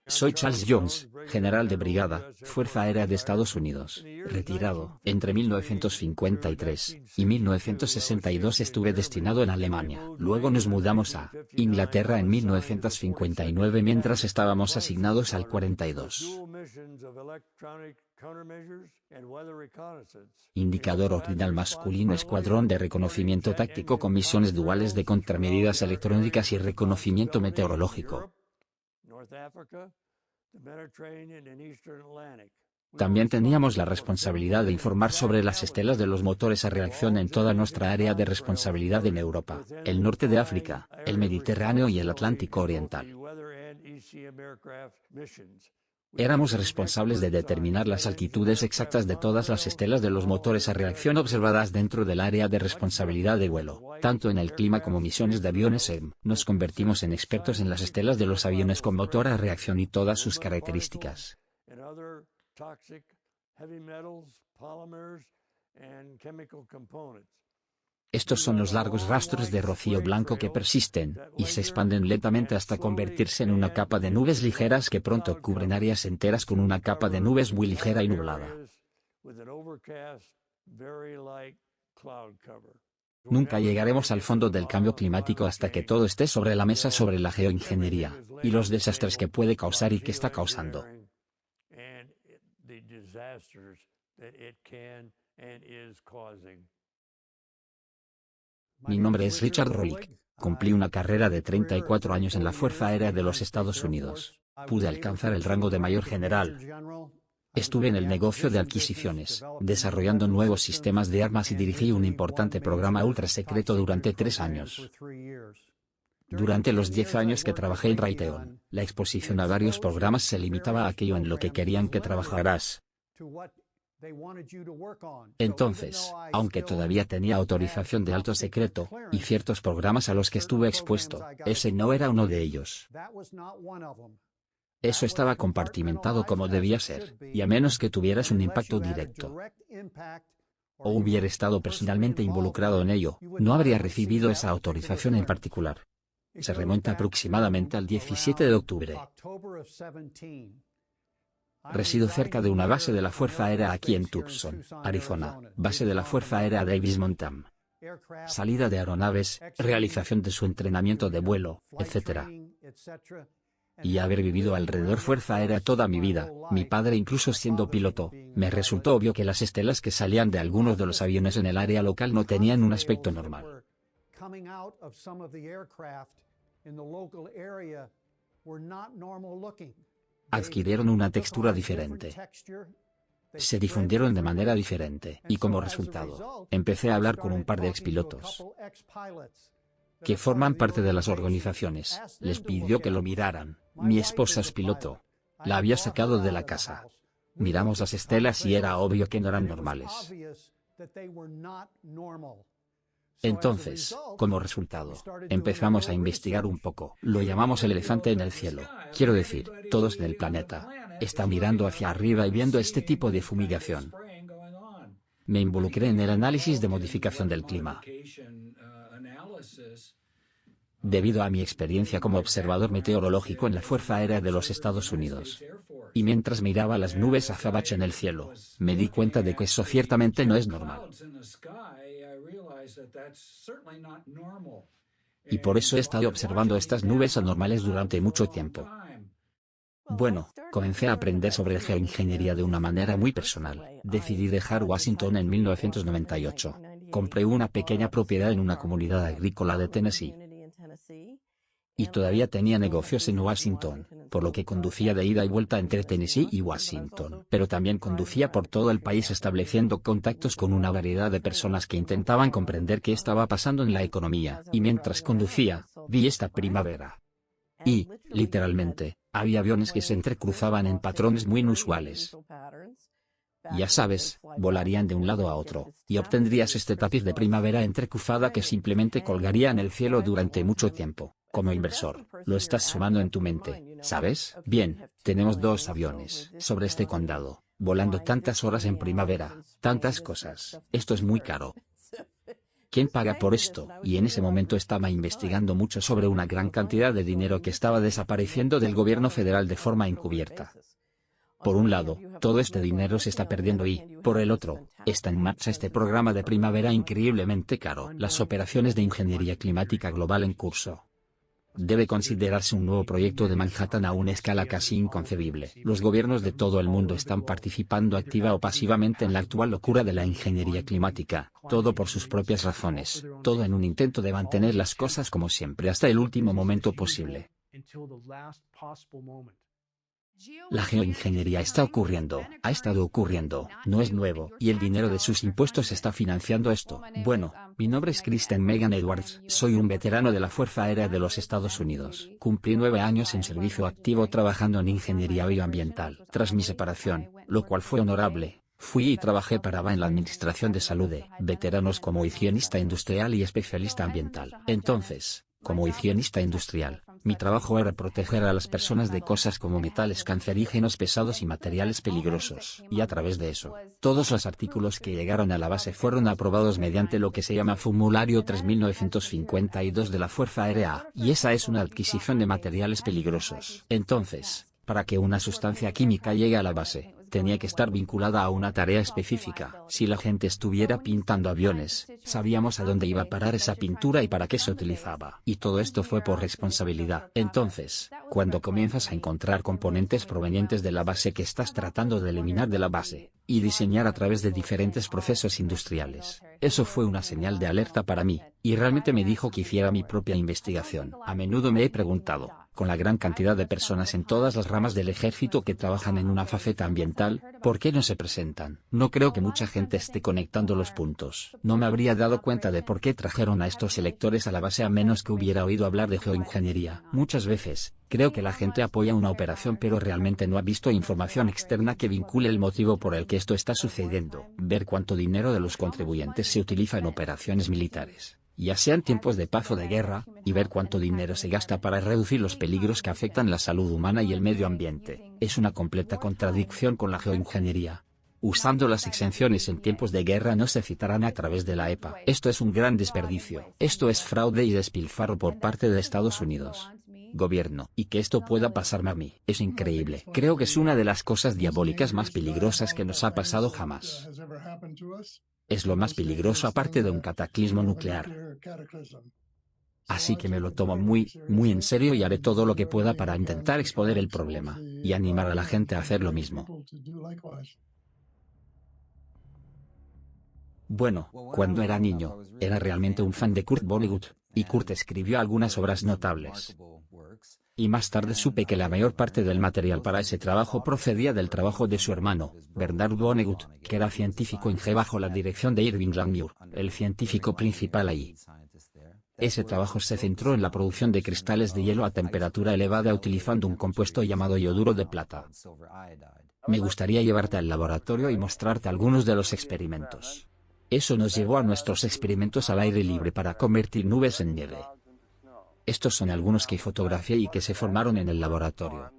Soy Charles Jones, general de brigada, Fuerza Aérea de Estados Unidos, retirado. Entre 1953 y 1962 estuve destinado en Alemania. Luego nos mudamos a Inglaterra en 1959 mientras estábamos asignados al 42. Indicador ordinal masculino, escuadrón de reconocimiento táctico con misiones duales de contramedidas electrónicas y reconocimiento meteorológico. También teníamos la responsabilidad de informar sobre las estelas de los motores a reacción en toda nuestra área de responsabilidad en Europa, el norte de África, el Mediterráneo y el Atlántico Oriental. Éramos responsables de determinar las altitudes exactas de todas las estelas de los motores a reacción observadas dentro del área de responsabilidad de vuelo, tanto en el clima como misiones de aviones EM. Nos convertimos en expertos en las estelas de los aviones con motor a reacción y todas sus características. Estos son los largos rastros de rocío blanco que persisten, y se expanden lentamente hasta convertirse en una capa de nubes ligeras que pronto cubren áreas enteras con una capa de nubes muy ligera y nublada. Nunca llegaremos al fondo del cambio climático hasta que todo esté sobre la mesa sobre la geoingeniería, y los desastres que puede causar y que está causando. Mi nombre es Richard Rolick. Cumplí una carrera de 34 años en la Fuerza Aérea de los Estados Unidos. Pude alcanzar el rango de mayor general. Estuve en el negocio de adquisiciones, desarrollando nuevos sistemas de armas y dirigí un importante programa ultra secreto durante 3 años. Durante los 10 años que trabajé en Raytheon, la exposición a varios programas se limitaba a aquello en lo que querían que trabajaras. Entonces, aunque todavía tenía autorización de alto secreto, y ciertos programas a los que estuve expuesto, ese no era uno de ellos. Eso estaba compartimentado como debía ser, y a menos que tuvieras un impacto directo, o hubiera estado personalmente involucrado en ello, no habría recibido esa autorización en particular. Se remonta aproximadamente al 17 de octubre. Resido cerca de una base de la Fuerza Aérea aquí en Tucson, Arizona, base de la Fuerza Aérea Davis Monthan. Salida de aeronaves, realización de su entrenamiento de vuelo, etc. Y haber vivido alrededor Fuerza Aérea toda mi vida, mi padre incluso siendo piloto, me resultó obvio que las estelas que salían de algunos de los aviones en el área local no tenían un aspecto normal. Adquirieron una textura diferente. Se difundieron de manera diferente, y como resultado, empecé a hablar con un par de expilotos que forman parte de las organizaciones. Les pidió que lo miraran. Mi esposa es piloto. La había sacado de la casa. Miramos las estelas y era obvio que no eran normales. Entonces, como resultado, empezamos a investigar un poco. Lo llamamos el elefante en el cielo. Quiero decir, todos en el planeta están mirando hacia arriba y viendo este tipo de fumigación. Me involucré en el análisis de modificación del clima. Debido a mi experiencia como observador meteorológico en la Fuerza Aérea de los Estados Unidos. Y mientras miraba las nubes azabache en el cielo, me di cuenta de que eso ciertamente no es normal. Y por eso he estado observando estas nubes anormales durante mucho tiempo. Bueno, comencé a aprender sobre geoingeniería de una manera muy personal. Decidí dejar Washington en 1998. Compré una pequeña propiedad en una comunidad agrícola de Tennessee. Y todavía tenía negocios en Washington, por lo que conducía de ida y vuelta entre Tennessee y Washington. Pero también conducía por todo el país estableciendo contactos con una variedad de personas que intentaban comprender qué estaba pasando en la economía. Y mientras conducía, vi esta primavera. Y, literalmente, había aviones que se entrecruzaban en patrones muy inusuales. Ya sabes, volarían de un lado a otro, y obtendrías este tapiz de primavera entrecruzada que simplemente colgaría en el cielo durante mucho tiempo. Como inversor, lo estás sumando en tu mente, ¿sabes? Bien, tenemos 2 aviones sobre este condado, volando tantas horas en primavera, tantas cosas. Esto es muy caro. ¿Quién paga por esto? Y en ese momento estaba investigando mucho sobre una gran cantidad de dinero que estaba desapareciendo del gobierno federal de forma encubierta. Por un lado, todo este dinero se está perdiendo y, por el otro, está en marcha este programa de primavera increíblemente caro. Las operaciones de ingeniería climática global en curso. Debe considerarse un nuevo proyecto de Manhattan a una escala casi inconcebible. Los gobiernos de todo el mundo están participando activa o pasivamente en la actual locura de la ingeniería climática, todo por sus propias razones, todo en un intento de mantener las cosas como siempre hasta el último momento posible. La geoingeniería está ocurriendo, ha estado ocurriendo, no es nuevo, y el dinero de sus impuestos está financiando esto. Bueno, mi nombre es Kristen Megan Edwards, soy un veterano de la Fuerza Aérea de los Estados Unidos. Cumplí 9 años en servicio activo trabajando en ingeniería bioambiental. Tras mi separación, lo cual fue honorable, fui y trabajé para en la Administración de Salud de veteranos como higienista industrial y especialista ambiental. Entonces, como higienista industrial, mi trabajo era proteger a las personas de cosas como metales cancerígenos pesados y materiales peligrosos. Y a través de eso, todos los artículos que llegaron a la base fueron aprobados mediante lo que se llama Formulario 3952 de la Fuerza Aérea, y esa es una adquisición de materiales peligrosos. Entonces, para que una sustancia química llegue a la base, tenía que estar vinculada a una tarea específica. Si la gente estuviera pintando aviones, sabíamos a dónde iba a parar esa pintura y para qué se utilizaba. Y todo esto fue por responsabilidad. Entonces, cuando comienzas a encontrar componentes provenientes de la base que estás tratando de eliminar de la base, y diseñar a través de diferentes procesos industriales, eso fue una señal de alerta para mí, y realmente me dijo que hiciera mi propia investigación. A menudo me he preguntado, con la gran cantidad de personas en todas las ramas del ejército que trabajan en una faceta ambiental, ¿por qué no se presentan? No creo que mucha gente esté conectando los puntos. No me habría dado cuenta de por qué trajeron a estos electores a la base a menos que hubiera oído hablar de geoingeniería. Muchas veces, creo que la gente apoya una operación pero realmente no ha visto información externa que vincule el motivo por el que esto está sucediendo. Ver cuánto dinero de los contribuyentes se utiliza en operaciones militares, ya sean tiempos de paz o de guerra, y ver cuánto dinero se gasta para reducir los peligros que afectan la salud humana y el medio ambiente, es una completa contradicción con la geoingeniería. Usando las exenciones en tiempos de guerra no se citarán a través de la EPA. Esto es un gran desperdicio. Esto es fraude y despilfarro por parte de Estados Unidos. Gobierno. Y que esto pueda pasarme a mí. Es increíble. Creo que es una de las cosas diabólicas más peligrosas que nos ha pasado jamás. Es lo más peligroso aparte de un cataclismo nuclear. Así que me lo tomo muy en serio y haré todo lo que pueda para intentar exponer el problema, y animar a la gente a hacer lo mismo. Bueno, cuando era niño, era realmente un fan de Kurt Vonnegut, y Kurt escribió algunas obras notables. Y más tarde supe que la mayor parte del material para ese trabajo procedía del trabajo de su hermano, Bernard Vonnegut, que era científico en G bajo la dirección de Irving Langmuir, el científico principal allí. Ese trabajo se centró en la producción de cristales de hielo a temperatura elevada utilizando un compuesto llamado yoduro de plata. Me gustaría llevarte al laboratorio y mostrarte algunos de los experimentos. Eso nos llevó a nuestros experimentos al aire libre para convertir nubes en nieve. Estos son algunos que fotografié y que se formaron en el laboratorio.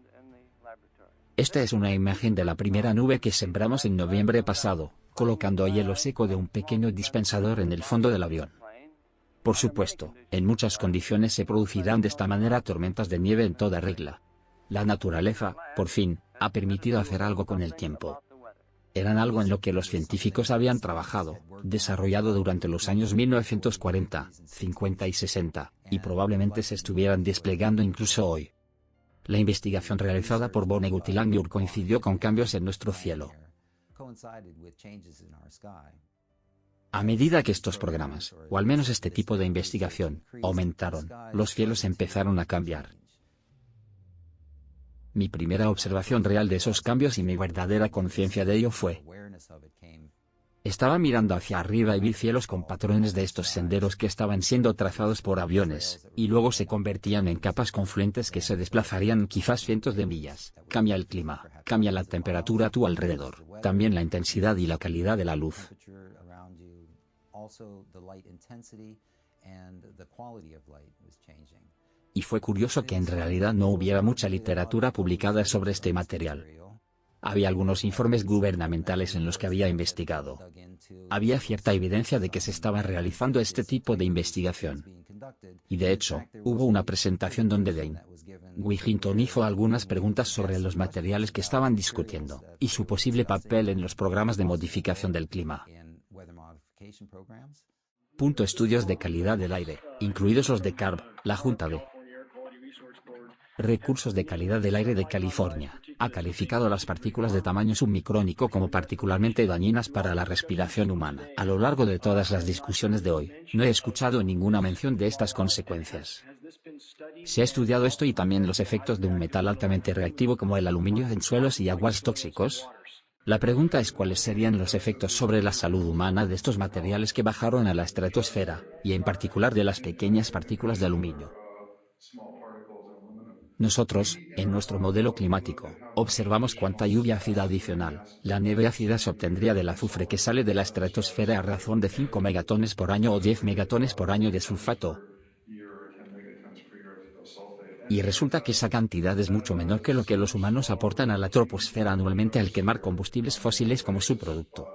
Esta es una imagen de la primera nube que sembramos en noviembre pasado, colocando hielo seco de un pequeño dispensador en el fondo del avión. Por supuesto, en muchas condiciones se producirán de esta manera tormentas de nieve en toda regla. La naturaleza, por fin, ha permitido hacer algo con el tiempo. Eran algo en lo que los científicos habían trabajado, desarrollado durante los años 1940, 50 y 60, y probablemente se estuvieran desplegando incluso hoy. La investigación realizada por Vonnegut y Langmuir coincidió con cambios en nuestro cielo. A medida que estos programas, o al menos este tipo de investigación, aumentaron, los cielos empezaron a cambiar. Mi primera observación real de esos cambios y mi verdadera conciencia de ello fue: estaba mirando hacia arriba y vi cielos con patrones de estos senderos que estaban siendo trazados por aviones, y luego se convertían en capas confluentes que se desplazarían quizás cientos de millas. Cambia el clima, cambia la temperatura a tu alrededor, también la intensidad y la calidad de la luz. Y fue curioso que en realidad no hubiera mucha literatura publicada sobre este material. Había algunos informes gubernamentales en los que había investigado. Había cierta evidencia de que se estaba realizando este tipo de investigación. Y de hecho, hubo una presentación donde Dane Wigington hizo algunas preguntas sobre los materiales que estaban discutiendo, y su posible papel en los programas de modificación del clima. Estudios de calidad del aire, incluidos los de CARB, la Junta de Recursos de Calidad del Aire de California, ha calificado las partículas de tamaño submicrónico como particularmente dañinas para la respiración humana. A lo largo de todas las discusiones de hoy, no he escuchado ninguna mención de estas consecuencias. Se ha estudiado esto y también los efectos de un metal altamente reactivo como el aluminio en suelos y aguas tóxicos. La pregunta es cuáles serían los efectos sobre la salud humana de estos materiales que bajaron a la estratosfera, y en particular de las pequeñas partículas de aluminio. Nosotros, en nuestro modelo climático, observamos cuánta lluvia ácida adicional, la nieve ácida se obtendría del azufre que sale de la estratosfera a razón de 5 megatones por año o 10 megatones por año de sulfato. Y resulta que esa cantidad es mucho menor que lo que los humanos aportan a la troposfera anualmente al quemar combustibles fósiles como subproducto.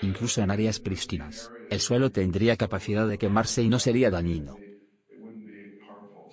Incluso en áreas prístinas, el suelo tendría capacidad de quemarse y no sería dañino.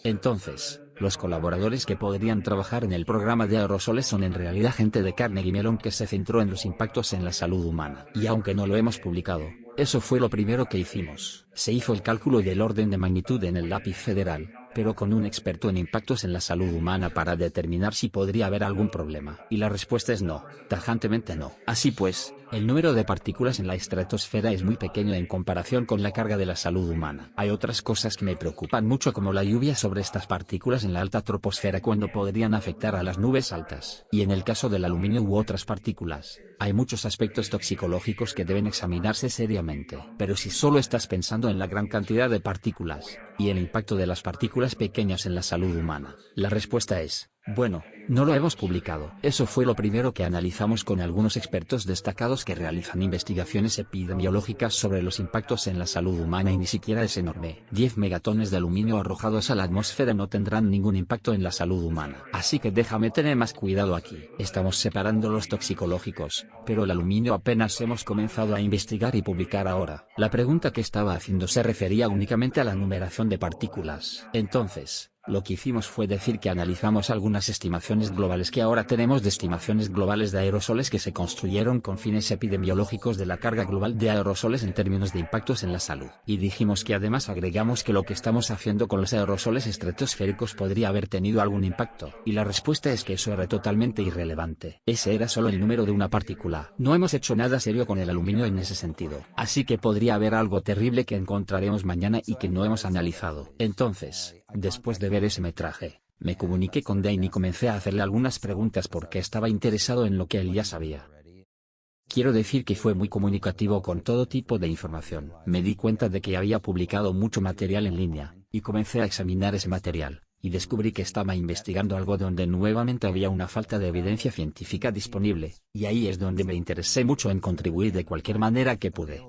Entonces, los colaboradores que podrían trabajar en el programa de aerosoles son en realidad gente de Carnegie Mellon que se centró en los impactos en la salud humana. Y aunque no lo hemos publicado, eso fue lo primero que hicimos. Se hizo el cálculo del orden de magnitud en el lápiz federal, pero con un experto en impactos en la salud humana para determinar si podría haber algún problema. Y la respuesta es no, tajantemente no. Así pues, el número de partículas en la estratosfera es muy pequeño en comparación con la carga de la salud humana. Hay otras cosas que me preocupan mucho como la lluvia sobre estas partículas en la alta troposfera cuando podrían afectar a las nubes altas. Y en el caso del aluminio u otras partículas, hay muchos aspectos toxicológicos que deben examinarse seriamente. Pero si solo estás pensando en la gran cantidad de partículas, y el impacto de las partículas pequeñas en la salud humana, la respuesta es: bueno, no lo hemos publicado. Eso fue lo primero que analizamos con algunos expertos destacados que realizan investigaciones epidemiológicas sobre los impactos en la salud humana y ni siquiera es enorme. 10 megatones de aluminio arrojados a la atmósfera no tendrán ningún impacto en la salud humana. Así que déjame tener más cuidado aquí. Estamos separando los toxicológicos, pero el aluminio apenas hemos comenzado a investigar y publicar ahora. La pregunta que estaba haciendo se refería únicamente a la numeración de partículas. Entonces, lo que hicimos fue decir que analizamos algunas estimaciones globales que ahora tenemos de estimaciones globales de aerosoles que se construyeron con fines epidemiológicos de la carga global de aerosoles en términos de impactos en la salud. Y dijimos que además agregamos que lo que estamos haciendo con los aerosoles estratosféricos podría haber tenido algún impacto. Y la respuesta es que eso era totalmente irrelevante. Ese era solo el número de una partícula. No hemos hecho nada serio con el aluminio en ese sentido. Así que podría haber algo terrible que encontraremos mañana y que no hemos analizado. Entonces, después de ver ese metraje, me comuniqué con Dane y comencé a hacerle algunas preguntas porque estaba interesado en lo que él ya sabía. Quiero decir que fue muy comunicativo con todo tipo de información. Me di cuenta de que había publicado mucho material en línea, y comencé a examinar ese material. y descubrí que estaba investigando algo donde nuevamente había una falta de evidencia científica disponible, y ahí es donde me interesé mucho en contribuir de cualquier manera que pude.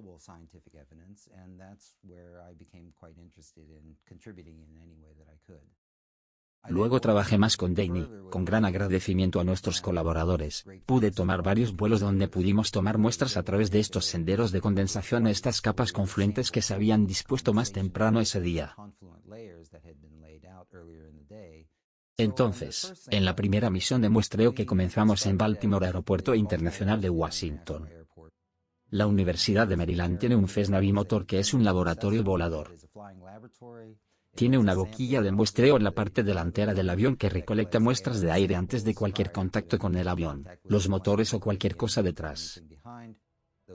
Luego trabajé más con Danny, con gran agradecimiento a nuestros colaboradores. Pude tomar varios vuelos donde pudimos tomar muestras a través de estos senderos de condensación a estas capas confluentes que se habían dispuesto más temprano ese día. Entonces, en la primera misión de muestreo que comenzamos en Baltimore Aeropuerto Internacional de Washington, la Universidad de Maryland tiene un Cessna bimotor que es un laboratorio volador. Tiene una boquilla de muestreo en la parte delantera del avión que recolecta muestras de aire antes de cualquier contacto con el avión, los motores o cualquier cosa detrás.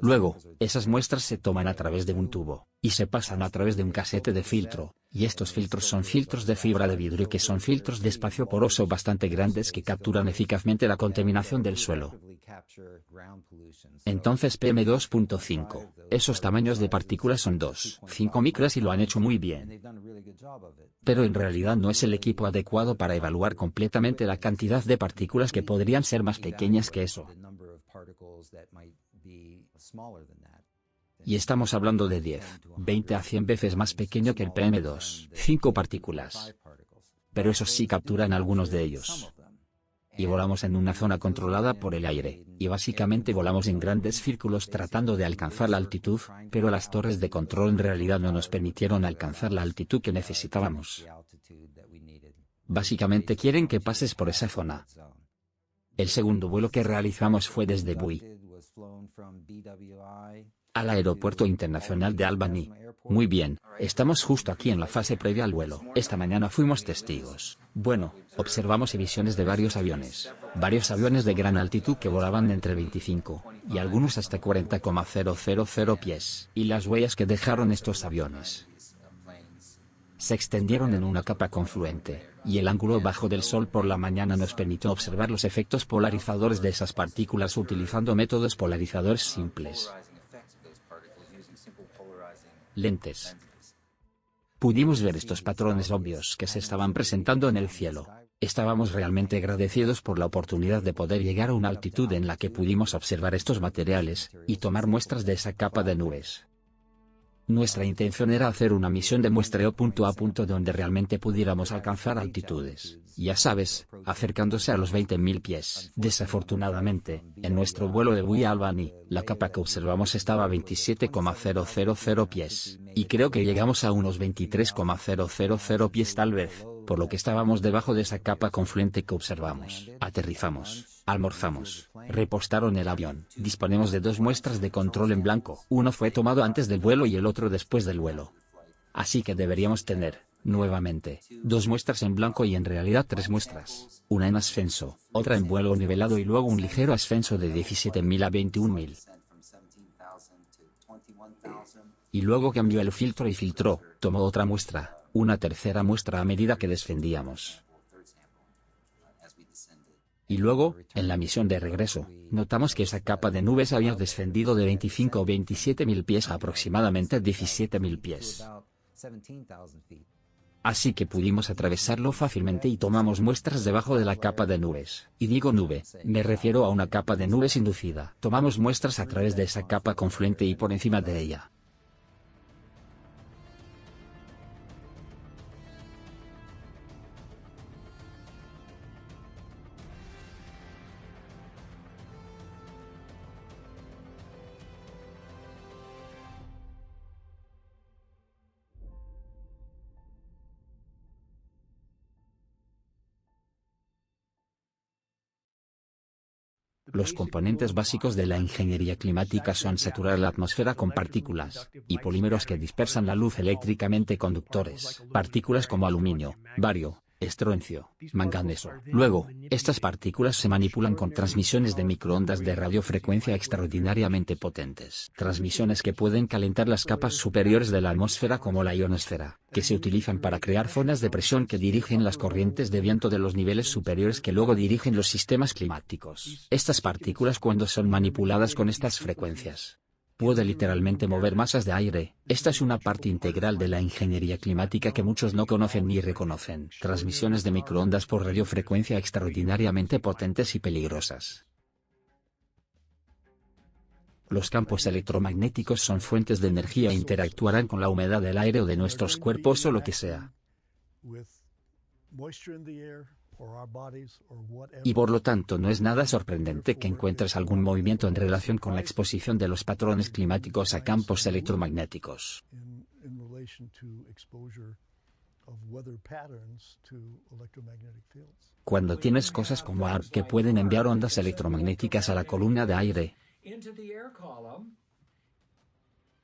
Luego, esas muestras se toman a través de un tubo, y se pasan a través de un casete de filtro, y estos filtros son filtros de fibra de vidrio que son filtros de espacio poroso bastante grandes que capturan eficazmente la contaminación del suelo. Entonces PM2.5, esos tamaños de partículas son 2,5 micras y lo han hecho muy bien. Pero en realidad no es el equipo adecuado para evaluar completamente la cantidad de partículas que podrían ser más pequeñas que eso. Y estamos hablando de 10, 20 a 100 veces más pequeño que el PM2,5 partículas. Pero esos sí capturan algunos de ellos. Y volamos en una zona controlada por el aire, y básicamente volamos en grandes círculos tratando de alcanzar la altitud, pero las torres de control en realidad no nos permitieron alcanzar la altitud que necesitábamos. Básicamente quieren que pases por esa zona. El segundo vuelo que realizamos fue desde Bowie al Aeropuerto Internacional de Albany. Muy bien, estamos justo aquí en la fase previa al vuelo. Esta mañana fuimos testigos. Bueno, observamos emisiones de varios aviones de gran altitud que volaban entre 25, y algunos hasta 40,000 pies. Y las huellas que dejaron estos aviones se extendieron en una capa confluente, y el ángulo bajo del sol por la mañana nos permitió observar los efectos polarizadores de esas partículas utilizando métodos polarizadores simples. Lentes. Pudimos ver estos patrones obvios que se estaban presentando en el cielo. Estábamos realmente agradecidos por la oportunidad de poder llegar a una altitud en la que pudimos observar estos materiales, y tomar muestras de esa capa de nubes. Nuestra intención era hacer una misión de muestreo punto a punto donde realmente pudiéramos alcanzar altitudes, ya sabes, acercándose a los 20.000 pies. Desafortunadamente, en nuestro vuelo de Bowie a Albany, la capa que observamos estaba a 27,000 pies, y creo que llegamos a unos 23,000 pies tal vez, por lo que estábamos debajo de esa capa confluente que observamos. Aterrizamos. Almorzamos, repostaron el avión. Disponemos de 2 muestras de control en blanco. Uno fue tomado antes del vuelo y el otro después del vuelo. Así que deberíamos tener, nuevamente, 2 muestras en blanco y en realidad 3 muestras. Una en ascenso, otra en vuelo nivelado y luego un ligero ascenso de 17.000 a 21.000. Y luego cambió el filtro y filtró, tomó otra muestra, una tercera muestra a medida que descendíamos. Y luego, en la misión de regreso, notamos que esa capa de nubes había descendido de 25 o 27.000 pies a aproximadamente 17.000 pies. Así que pudimos atravesarlo fácilmente y tomamos muestras debajo de la capa de nubes. Y digo nube, me refiero a una capa de nubes inducida. Tomamos muestras a través de esa capa confluente y por encima de ella. Los componentes básicos de la ingeniería climática son saturar la atmósfera con partículas y polímeros que dispersan la luz eléctricamente conductores, partículas como aluminio, bario, estroncio, manganeso. Luego, estas partículas se manipulan con transmisiones de microondas de radiofrecuencia extraordinariamente potentes. Transmisiones que pueden calentar las capas superiores de la atmósfera como la ionosfera, que se utilizan para crear zonas de presión que dirigen las corrientes de viento de los niveles superiores que luego dirigen los sistemas climáticos. Estas partículas cuando son manipuladas con estas frecuencias Puede literalmente mover masas de aire. Esta es una parte integral de la ingeniería climática que muchos no conocen ni reconocen. Transmisiones de microondas por radiofrecuencia extraordinariamente potentes y peligrosas. Los campos electromagnéticos son fuentes de energía e interactuarán con la humedad del aire o de nuestros cuerpos o lo que sea. Y por lo tanto no es nada sorprendente que encuentres algún movimiento en relación con la exposición de los patrones climáticos a campos electromagnéticos. Cuando tienes cosas como ARP que pueden enviar ondas electromagnéticas a la columna de aire,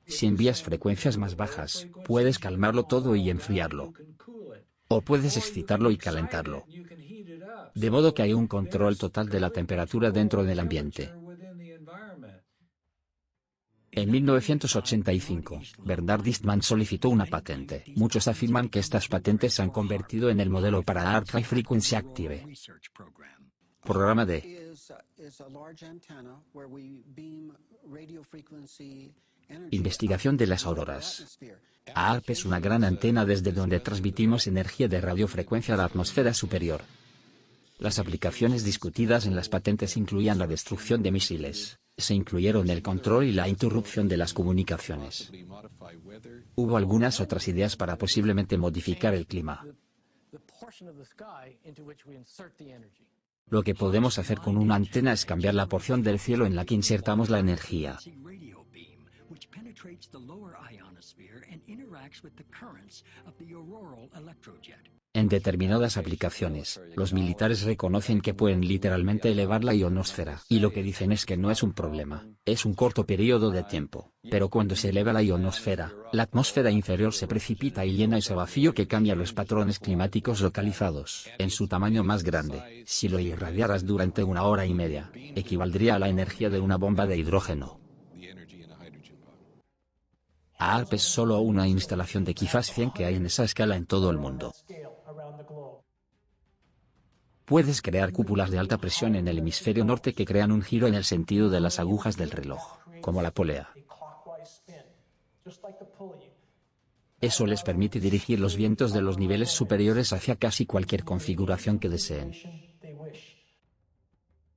si envías frecuencias más bajas, puedes calmarlo todo y enfriarlo. O puedes excitarlo y calentarlo. De modo que hay un control total de la temperatura dentro del ambiente. En 1985, Bernard Eastman solicitó una patente. Muchos afirman que estas patentes se han convertido en el modelo para ARP High Frequency Active. Programa de investigación de las auroras. ARP es una gran antena desde donde transmitimos energía de radiofrecuencia a la atmósfera superior. Las aplicaciones discutidas en las patentes incluían la destrucción de misiles, se incluyeron el control y la interrupción de las comunicaciones. Hubo algunas otras ideas para posiblemente modificar el clima. Lo que podemos hacer con una antena es cambiar la porción del cielo en la que insertamos la energía. En determinadas aplicaciones, los militares reconocen que pueden literalmente elevar la ionosfera, y lo que dicen es que no es un problema, es un corto periodo de tiempo, pero cuando se eleva la ionosfera, la atmósfera inferior se precipita y llena ese vacío que cambia los patrones climáticos localizados. En su tamaño más grande, si lo irradiaras durante 1 hora y media, equivaldría a la energía de una bomba de hidrógeno. ARP es solo una instalación de quizás 100 que hay en esa escala en todo el mundo. Puedes crear cúpulas de alta presión en el hemisferio norte que crean un giro en el sentido de las agujas del reloj, como la polea. Eso les permite dirigir los vientos de los niveles superiores hacia casi cualquier configuración que deseen.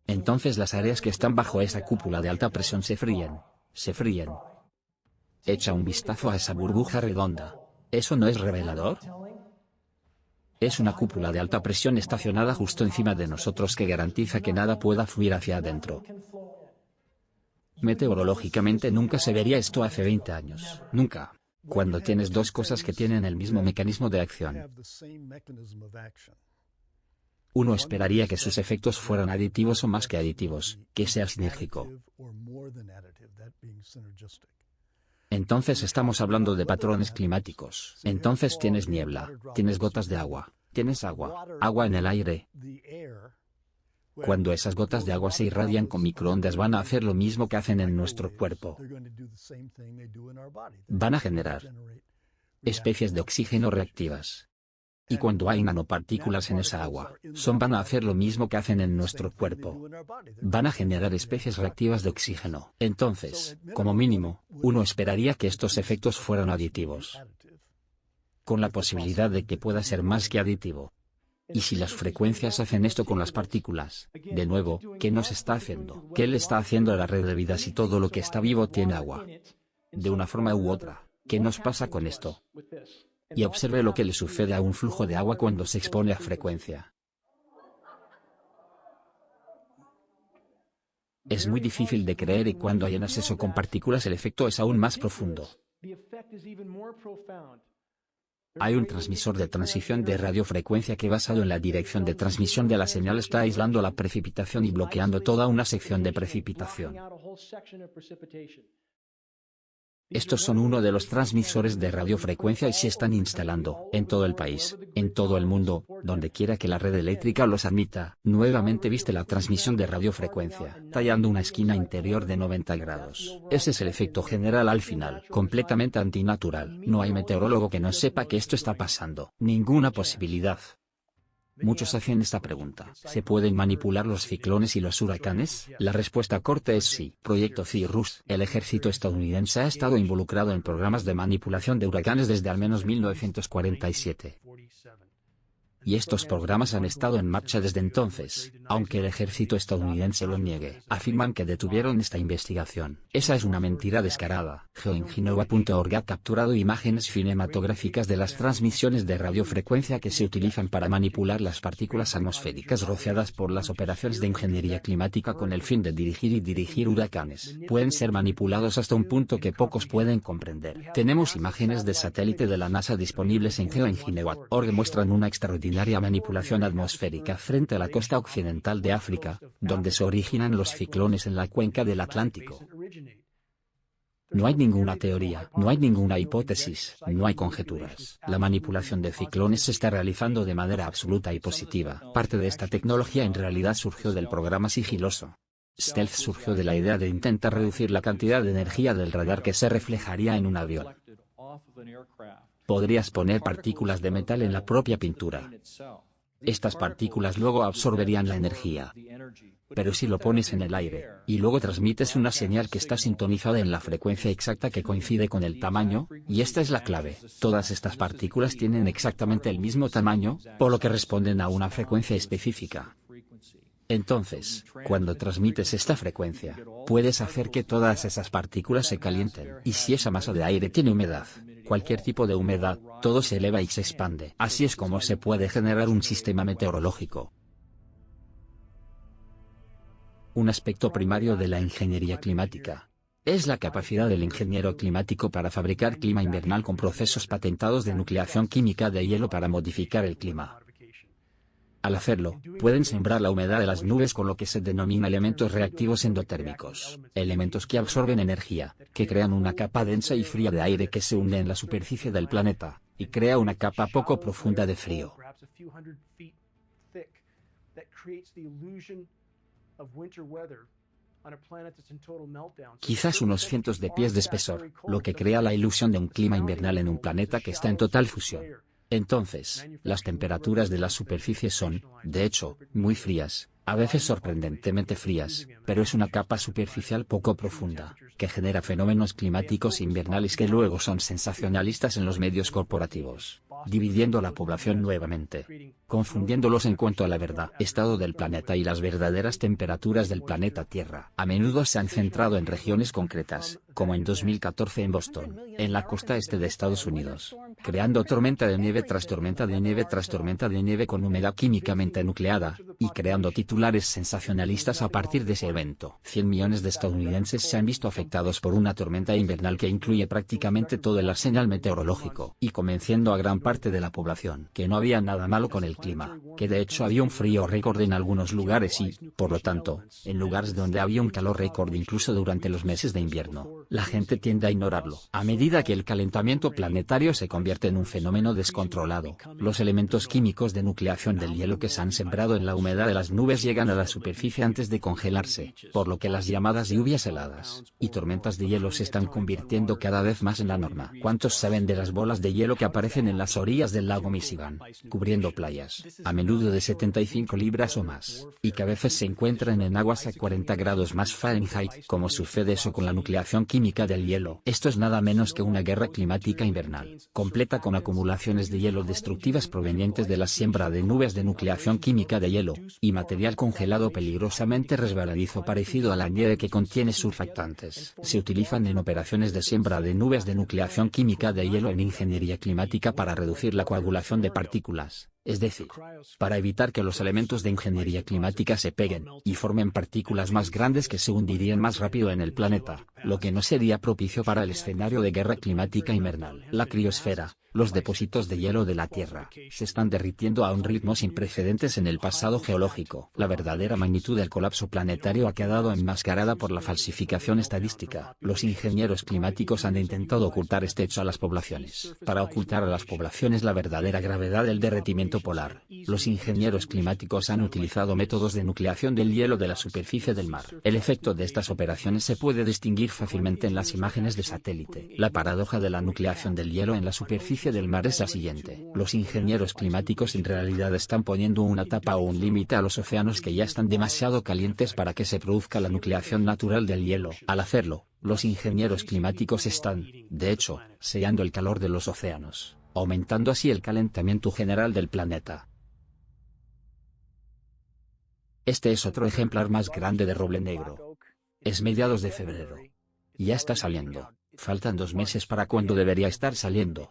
Entonces las áreas que están bajo esa cúpula de alta presión se fríen. Echa un vistazo a esa burbuja redonda. ¿Eso no es revelador? Es una cúpula de alta presión estacionada justo encima de nosotros que garantiza que nada pueda fluir hacia adentro. Meteorológicamente nunca se vería esto hace 20 años. Nunca. Cuando tienes dos cosas que tienen el mismo mecanismo de acción. Uno esperaría que sus efectos fueran aditivos o más que aditivos, que sea sinérgico. Entonces estamos hablando de patrones climáticos. Entonces tienes niebla, tienes gotas de agua, tienes agua en el aire. Cuando esas gotas de agua se irradian con microondas van a hacer lo mismo que hacen en nuestro cuerpo. Van a generar especies de oxígeno reactivas. Y cuando hay nanopartículas en esa agua, van a hacer lo mismo que hacen en nuestro cuerpo. Van a generar especies reactivas de oxígeno. Entonces, como mínimo, uno esperaría que estos efectos fueran aditivos. Con la posibilidad de que pueda ser más que aditivo. Y si las frecuencias hacen esto con las partículas, de nuevo, ¿qué nos está haciendo? ¿Qué le está haciendo a la red de vida si todo lo que está vivo tiene agua? De una forma u otra, ¿qué nos pasa con esto? Y observe lo que le sucede a un flujo de agua cuando se expone a frecuencia. Es muy difícil de creer y cuando hay en exceso con partículas el efecto es aún más profundo. Hay un transmisor de transición de radiofrecuencia que basado en la dirección de transmisión de la señal está aislando la precipitación y bloqueando toda una sección de precipitación. Estos son uno de los transmisores de radiofrecuencia y se están instalando en todo el país, en todo el mundo, donde quiera que la red eléctrica los admita. Nuevamente viste la transmisión de radiofrecuencia, tallando una esquina interior de 90 grados. Ese es el efecto general al final, completamente antinatural. No hay meteorólogo que no sepa que esto está pasando. Ninguna posibilidad. Muchos hacen esta pregunta: ¿se pueden manipular los ciclones y los huracanes? La respuesta corta es sí. Proyecto Cirrus. El ejército estadounidense ha estado involucrado en programas de manipulación de huracanes desde al menos 1947. Y estos programas han estado en marcha desde entonces, aunque el ejército estadounidense lo niegue. Afirman que detuvieron esta investigación. Esa es una mentira descarada. Geoingenuova.org ha capturado imágenes cinematográficas de las transmisiones de radiofrecuencia que se utilizan para manipular las partículas atmosféricas rociadas por las operaciones de ingeniería climática con el fin de dirigir huracanes. Pueden ser manipulados hasta un punto que pocos pueden comprender. Tenemos imágenes de satélite de la NASA disponibles en geoingenuova.org que muestran una extraordinaria manipulación atmosférica frente a la costa occidental de África, donde se originan los ciclones en la cuenca del Atlántico. No hay ninguna teoría, no hay ninguna hipótesis, no hay conjeturas. La manipulación de ciclones se está realizando de manera absoluta y positiva. Parte de esta tecnología en realidad surgió del programa sigiloso. Stealth surgió de la idea de intentar reducir la cantidad de energía del radar que se reflejaría en un avión. Podrías poner partículas de metal en la propia pintura. Estas partículas luego absorberían la energía. Pero si lo pones en el aire, y luego transmites una señal que está sintonizada en la frecuencia exacta que coincide con el tamaño, y esta es la clave, todas estas partículas tienen exactamente el mismo tamaño, por lo que responden a una frecuencia específica. Entonces, cuando transmites esta frecuencia, puedes hacer que todas esas partículas se calienten, y si esa masa de aire tiene humedad, cualquier tipo de humedad, todo se eleva y se expande. Así es como se puede generar un sistema meteorológico. Un aspecto primario de la ingeniería climática es la capacidad del ingeniero climático para fabricar clima invernal con procesos patentados de nucleación química de hielo para modificar el clima. Al hacerlo, pueden sembrar la humedad de las nubes con lo que se denomina elementos reactivos endotérmicos, elementos que absorben energía, que crean una capa densa y fría de aire que se hunde en la superficie del planeta, y crea una capa poco profunda de frío. Quizás unos cientos de pies de espesor, lo que crea la ilusión de un clima invernal en un planeta que está en total fusión. Entonces, las temperaturas de la superficie son, de hecho, muy frías, a veces sorprendentemente frías, pero es una capa superficial poco profunda, que genera fenómenos climáticos invernales que luego son sensacionalistas en los medios corporativos, dividiendo a la población nuevamente, confundiéndolos en cuanto a la verdad, estado del planeta y las verdaderas temperaturas del planeta Tierra. A menudo se han centrado en regiones concretas, como en 2014 en Boston, en la costa este de Estados Unidos, creando tormenta de nieve tras tormenta de nieve tras tormenta de nieve con humedad químicamente nucleada, y creando titulares sensacionalistas a partir de ese evento. 100 millones de estadounidenses se han visto afectados por una tormenta invernal que incluye prácticamente todo el arsenal meteorológico, y convenciendo a gran parte de la población que no había nada malo con el clima, que de hecho había un frío récord en algunos lugares y, por lo tanto, en lugares donde había un calor récord incluso durante los meses de invierno, la gente tiende a ignorarlo. A medida que el calentamiento planetario se convierte en un fenómeno descontrolado, los elementos químicos de nucleación del hielo que se han sembrado en la humedad de las nubes llegan a la superficie antes de congelarse, por lo que las llamadas lluvias heladas y tormentas de hielo se están convirtiendo cada vez más en la norma. ¿Cuántos saben de las bolas de hielo que aparecen en las orillas del lago Michigan, cubriendo playas, a menudo de 75 libras o más, y que a veces se encuentran en aguas a 40 grados más Fahrenheit? ¿Cómo sucede eso con la nucleación química del hielo? Esto es nada menos que una guerra climática invernal, completa con acumulaciones de hielo destructivas provenientes de la siembra de nubes de nucleación química de hielo, y material congelado peligrosamente resbaladizo parecido a la nieve que contiene surfactantes. Se utilizan en operaciones de siembra de nubes de nucleación química de hielo en ingeniería climática para reducir la coagulación de partículas, es decir, para evitar que los elementos de ingeniería climática se peguen y formen partículas más grandes que se hundirían más rápido en el planeta, lo que no sería propicio para el escenario de guerra climática invernal. La criosfera, los depósitos de hielo de la Tierra, se están derritiendo a un ritmo sin precedentes en el pasado geológico. La verdadera magnitud del colapso planetario ha quedado enmascarada por la falsificación estadística. Los ingenieros climáticos han intentado ocultar este hecho a las poblaciones. Para ocultar a las poblaciones la verdadera gravedad del derretimiento polar, los ingenieros climáticos han utilizado métodos de nucleación del hielo de la superficie del mar. El efecto de estas operaciones se puede distinguir fácilmente en las imágenes de satélite. La paradoja de la nucleación del hielo en la superficie superficie del mar es la siguiente. Los ingenieros climáticos en realidad están poniendo una tapa o un límite a los océanos que ya están demasiado calientes para que se produzca la nucleación natural del hielo. Al hacerlo, los ingenieros climáticos están, de hecho, sellando el calor de los océanos, aumentando así el calentamiento general del planeta. Este es otro ejemplar más grande de roble negro. Es mediados de febrero. Ya está saliendo. Faltan 2 meses para cuando debería estar saliendo.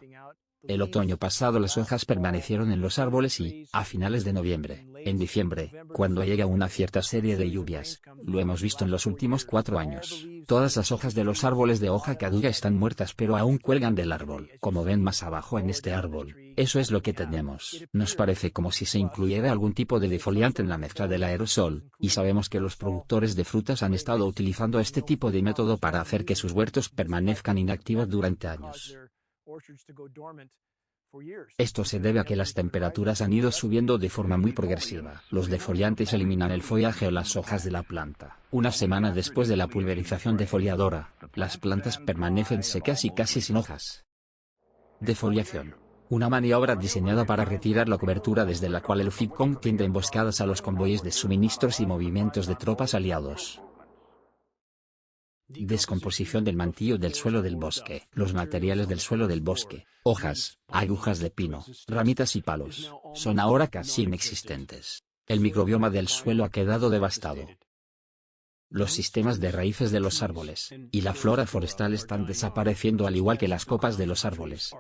El otoño pasado las hojas permanecieron en los árboles y, a finales de noviembre, en diciembre, cuando llega una cierta serie de lluvias, lo hemos visto en los últimos 4 años, todas las hojas de los árboles de hoja caduca están muertas pero aún cuelgan del árbol. Como ven más abajo en este árbol, eso es lo que tenemos. Nos parece como si se incluyera algún tipo de defoliante en la mezcla del aerosol, y sabemos que los productores de frutas han estado utilizando este tipo de método para hacer que sus huertos permanezcan inactivos durante años. Esto se debe a que las temperaturas han ido subiendo de forma muy progresiva. Los defoliantes eliminan el follaje o las hojas de la planta. Una semana después de la pulverización defoliadora, las plantas permanecen secas y casi sin hojas. Defoliación. Una maniobra diseñada para retirar la cobertura desde la cual el Vietcong tiende emboscadas a los convoyes de suministros y movimientos de tropas aliados. Descomposición del mantillo del suelo del bosque. Los materiales del suelo del bosque, hojas, agujas de pino, ramitas y palos, son ahora casi inexistentes. El microbioma del suelo ha quedado devastado. Los sistemas de raíces de los árboles y la flora forestal están desapareciendo al igual que las copas de los árboles.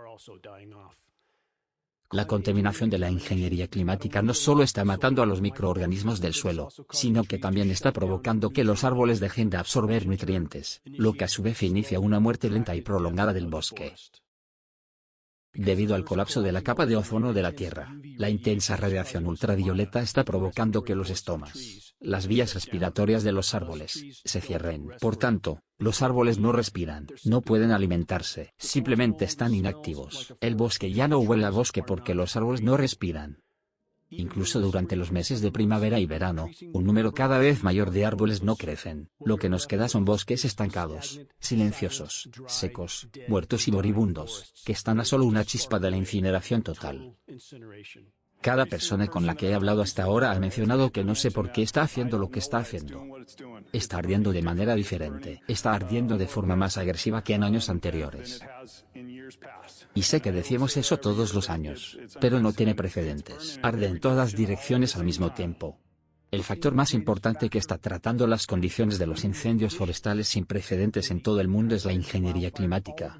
La contaminación de la ingeniería climática no solo está matando a los microorganismos del suelo, sino que también está provocando que los árboles dejen de absorber nutrientes, lo que a su vez inicia una muerte lenta y prolongada del bosque. Debido al colapso de la capa de ozono de la Tierra, la intensa radiación ultravioleta está provocando que los estomas, las vías respiratorias de los árboles, se cierren. Por tanto, los árboles no respiran, no pueden alimentarse, simplemente están inactivos. El bosque ya no huele a bosque porque los árboles no respiran. Incluso durante los meses de primavera y verano, un número cada vez mayor de árboles no crecen. Lo que nos queda son bosques estancados, silenciosos, secos, muertos y moribundos, que están a solo una chispa de la incineración total. Cada persona con la que he hablado hasta ahora ha mencionado que no sé por qué está haciendo lo que está haciendo. Está ardiendo de manera diferente. Está ardiendo de forma más agresiva que en años anteriores. Y sé que decimos eso todos los años, pero no tiene precedentes. Arde en todas direcciones al mismo tiempo. El factor más importante que está tratando las condiciones de los incendios forestales sin precedentes en todo el mundo es la ingeniería climática.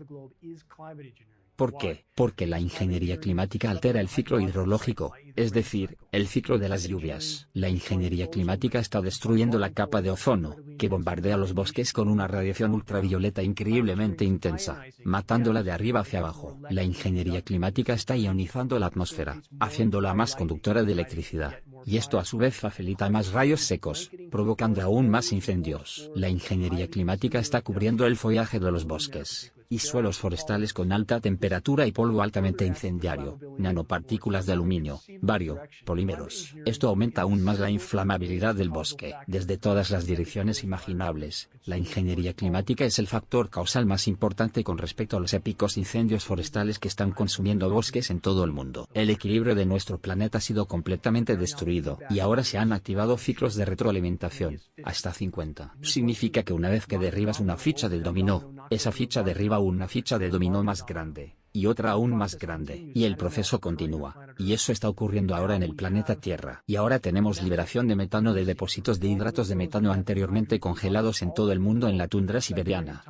¿Por qué? Porque la ingeniería climática altera el ciclo hidrológico, es decir, el ciclo de las lluvias. La ingeniería climática está destruyendo la capa de ozono, que bombardea los bosques con una radiación ultravioleta increíblemente intensa, matándola de arriba hacia abajo. La ingeniería climática está ionizando la atmósfera, haciéndola más conductora de electricidad, y esto a su vez facilita más rayos secos, provocando aún más incendios. La ingeniería climática está cubriendo el follaje de los bosques y suelos forestales con alta temperatura y polvo altamente incendiario, nanopartículas de aluminio, bario, polímeros. Esto aumenta aún más la inflamabilidad del bosque. Desde todas las direcciones imaginables, la ingeniería climática es el factor causal más importante con respecto a los épicos incendios forestales que están consumiendo bosques en todo el mundo. El equilibrio de nuestro planeta ha sido completamente destruido, y ahora se han activado ciclos de retroalimentación, hasta 50. Significa que una vez que derribas una ficha del dominó, esa ficha derriba una ficha de dominó más grande, y otra aún más grande, y el proceso continúa, y eso está ocurriendo ahora en el planeta Tierra. Y ahora tenemos liberación de metano de depósitos de hidratos de metano anteriormente congelados en todo el mundo en la tundra siberiana.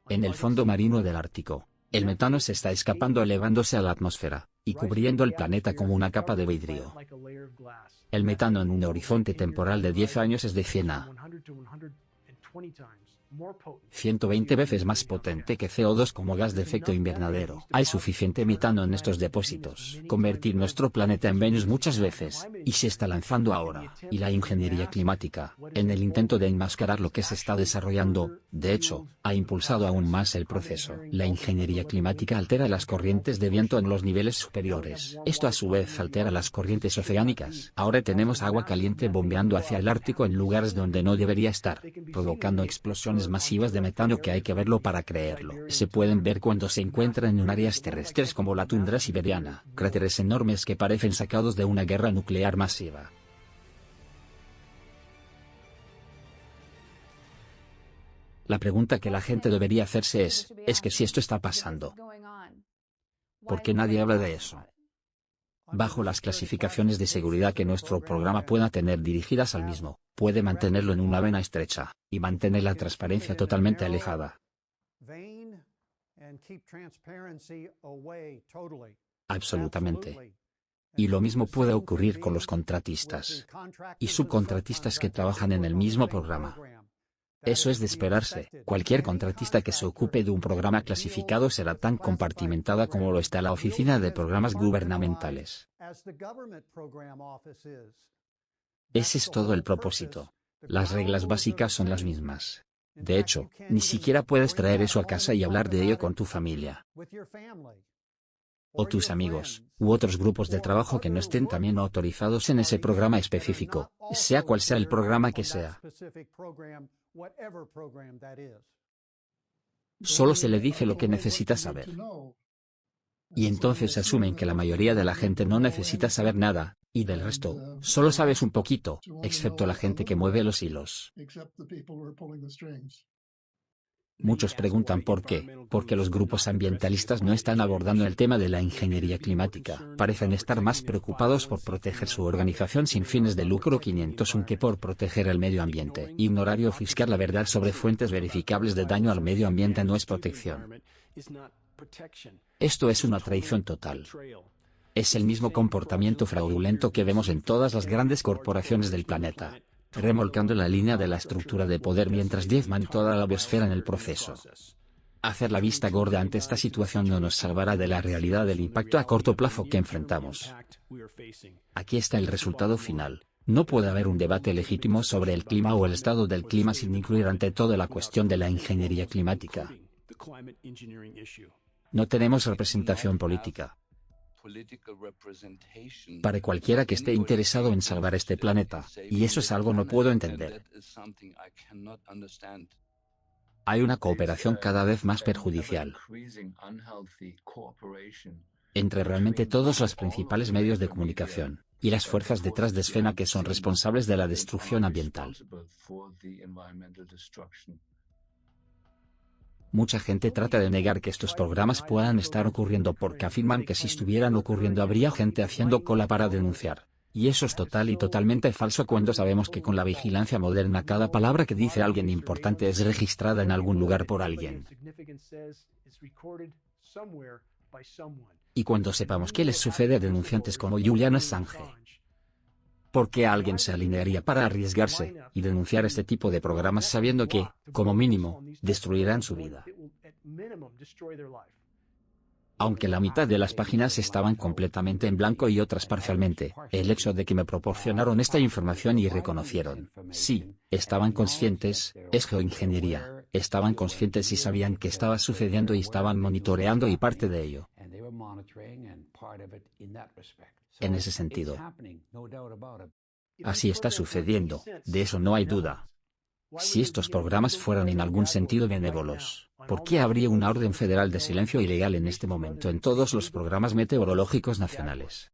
En el fondo marino del Ártico, el metano se está escapando elevándose a la atmósfera, y cubriendo el planeta como una capa de vidrio. El metano en un horizonte temporal de 10 años es de 100 a 120 veces más potente que CO2 como gas de efecto invernadero. Hay suficiente metano en estos depósitos. Convertir nuestro planeta en Venus muchas veces, y se está lanzando ahora. Y la ingeniería climática, en el intento de enmascarar lo que se está desarrollando, de hecho, ha impulsado aún más el proceso. La ingeniería climática altera las corrientes de viento en los niveles superiores. Esto a su vez altera las corrientes oceánicas. Ahora tenemos agua caliente bombeando hacia el Ártico en lugares donde no debería estar, provocando explosiones emisiones masivas de metano que hay que verlo para creerlo. Se pueden ver cuando se encuentran en áreas terrestres como la tundra siberiana, cráteres enormes que parecen sacados de una guerra nuclear masiva. La pregunta que la gente debería hacerse es que si esto está pasando, ¿por qué nadie habla de eso? Bajo las clasificaciones de seguridad que nuestro programa pueda tener dirigidas al mismo, puede mantenerlo en una vena estrecha, y mantener la transparencia totalmente alejada. Absolutamente. Y lo mismo puede ocurrir con los contratistas y subcontratistas que trabajan en el mismo programa. Eso es de esperarse. Cualquier contratista que se ocupe de un programa clasificado será tan compartimentada como lo está la Oficina de Programas Gubernamentales. Ese es todo el propósito. Las reglas básicas son las mismas. De hecho, ni siquiera puedes traer eso a casa y hablar de ello con tu familia, o tus amigos, u otros grupos de trabajo que no estén también autorizados en ese programa específico, sea cual sea el programa que sea. Solo se le dice lo que necesita saber. Y entonces asumen que la mayoría de la gente no necesita saber nada, y del resto, solo sabes un poquito, excepto la gente que mueve los hilos. Muchos preguntan por qué, porque los grupos ambientalistas no están abordando el tema de la ingeniería climática. Parecen estar más preocupados por proteger su organización sin fines de lucro 501 que por proteger el medio ambiente. Ignorar y ofuscar la verdad sobre fuentes verificables de daño al medio ambiente no es protección. Esto es una traición total. Es el mismo comportamiento fraudulento que vemos en todas las grandes corporaciones del planeta, remolcando la línea de la estructura de poder mientras diezman toda la biosfera en el proceso. Hacer la vista gorda ante esta situación no nos salvará de la realidad del impacto a corto plazo que enfrentamos. Aquí está el resultado final. No puede haber un debate legítimo sobre el clima o el estado del clima sin incluir ante todo la cuestión de la ingeniería climática. No tenemos representación política para cualquiera que esté interesado en salvar este planeta, y eso es algo no puedo entender. Hay una cooperación cada vez más perjudicial entre realmente todos los principales medios de comunicación, y las fuerzas detrás de escena que son responsables de la destrucción ambiental. Mucha gente trata de negar que estos programas puedan estar ocurriendo porque afirman que si estuvieran ocurriendo habría gente haciendo cola para denunciar. Y eso es total y totalmente falso cuando sabemos que con la vigilancia moderna cada palabra que dice alguien importante es registrada en algún lugar por alguien. Y cuando sepamos qué les sucede a denunciantes como Julian Assange, ¿por qué alguien se alinearía para arriesgarse y denunciar este tipo de programas sabiendo que, como mínimo, destruirán su vida? Aunque la mitad de las páginas estaban completamente en blanco y otras parcialmente, el hecho de que me proporcionaron esta información y reconocieron, sí, estaban conscientes, es geoingeniería, estaban conscientes y sabían que estaba sucediendo y estaban monitoreando y parte de ello. En ese sentido, así está sucediendo, de eso no hay duda. Si estos programas fueran en algún sentido benévolos, ¿por qué habría una orden federal de silencio ilegal en este momento en todos los programas meteorológicos nacionales?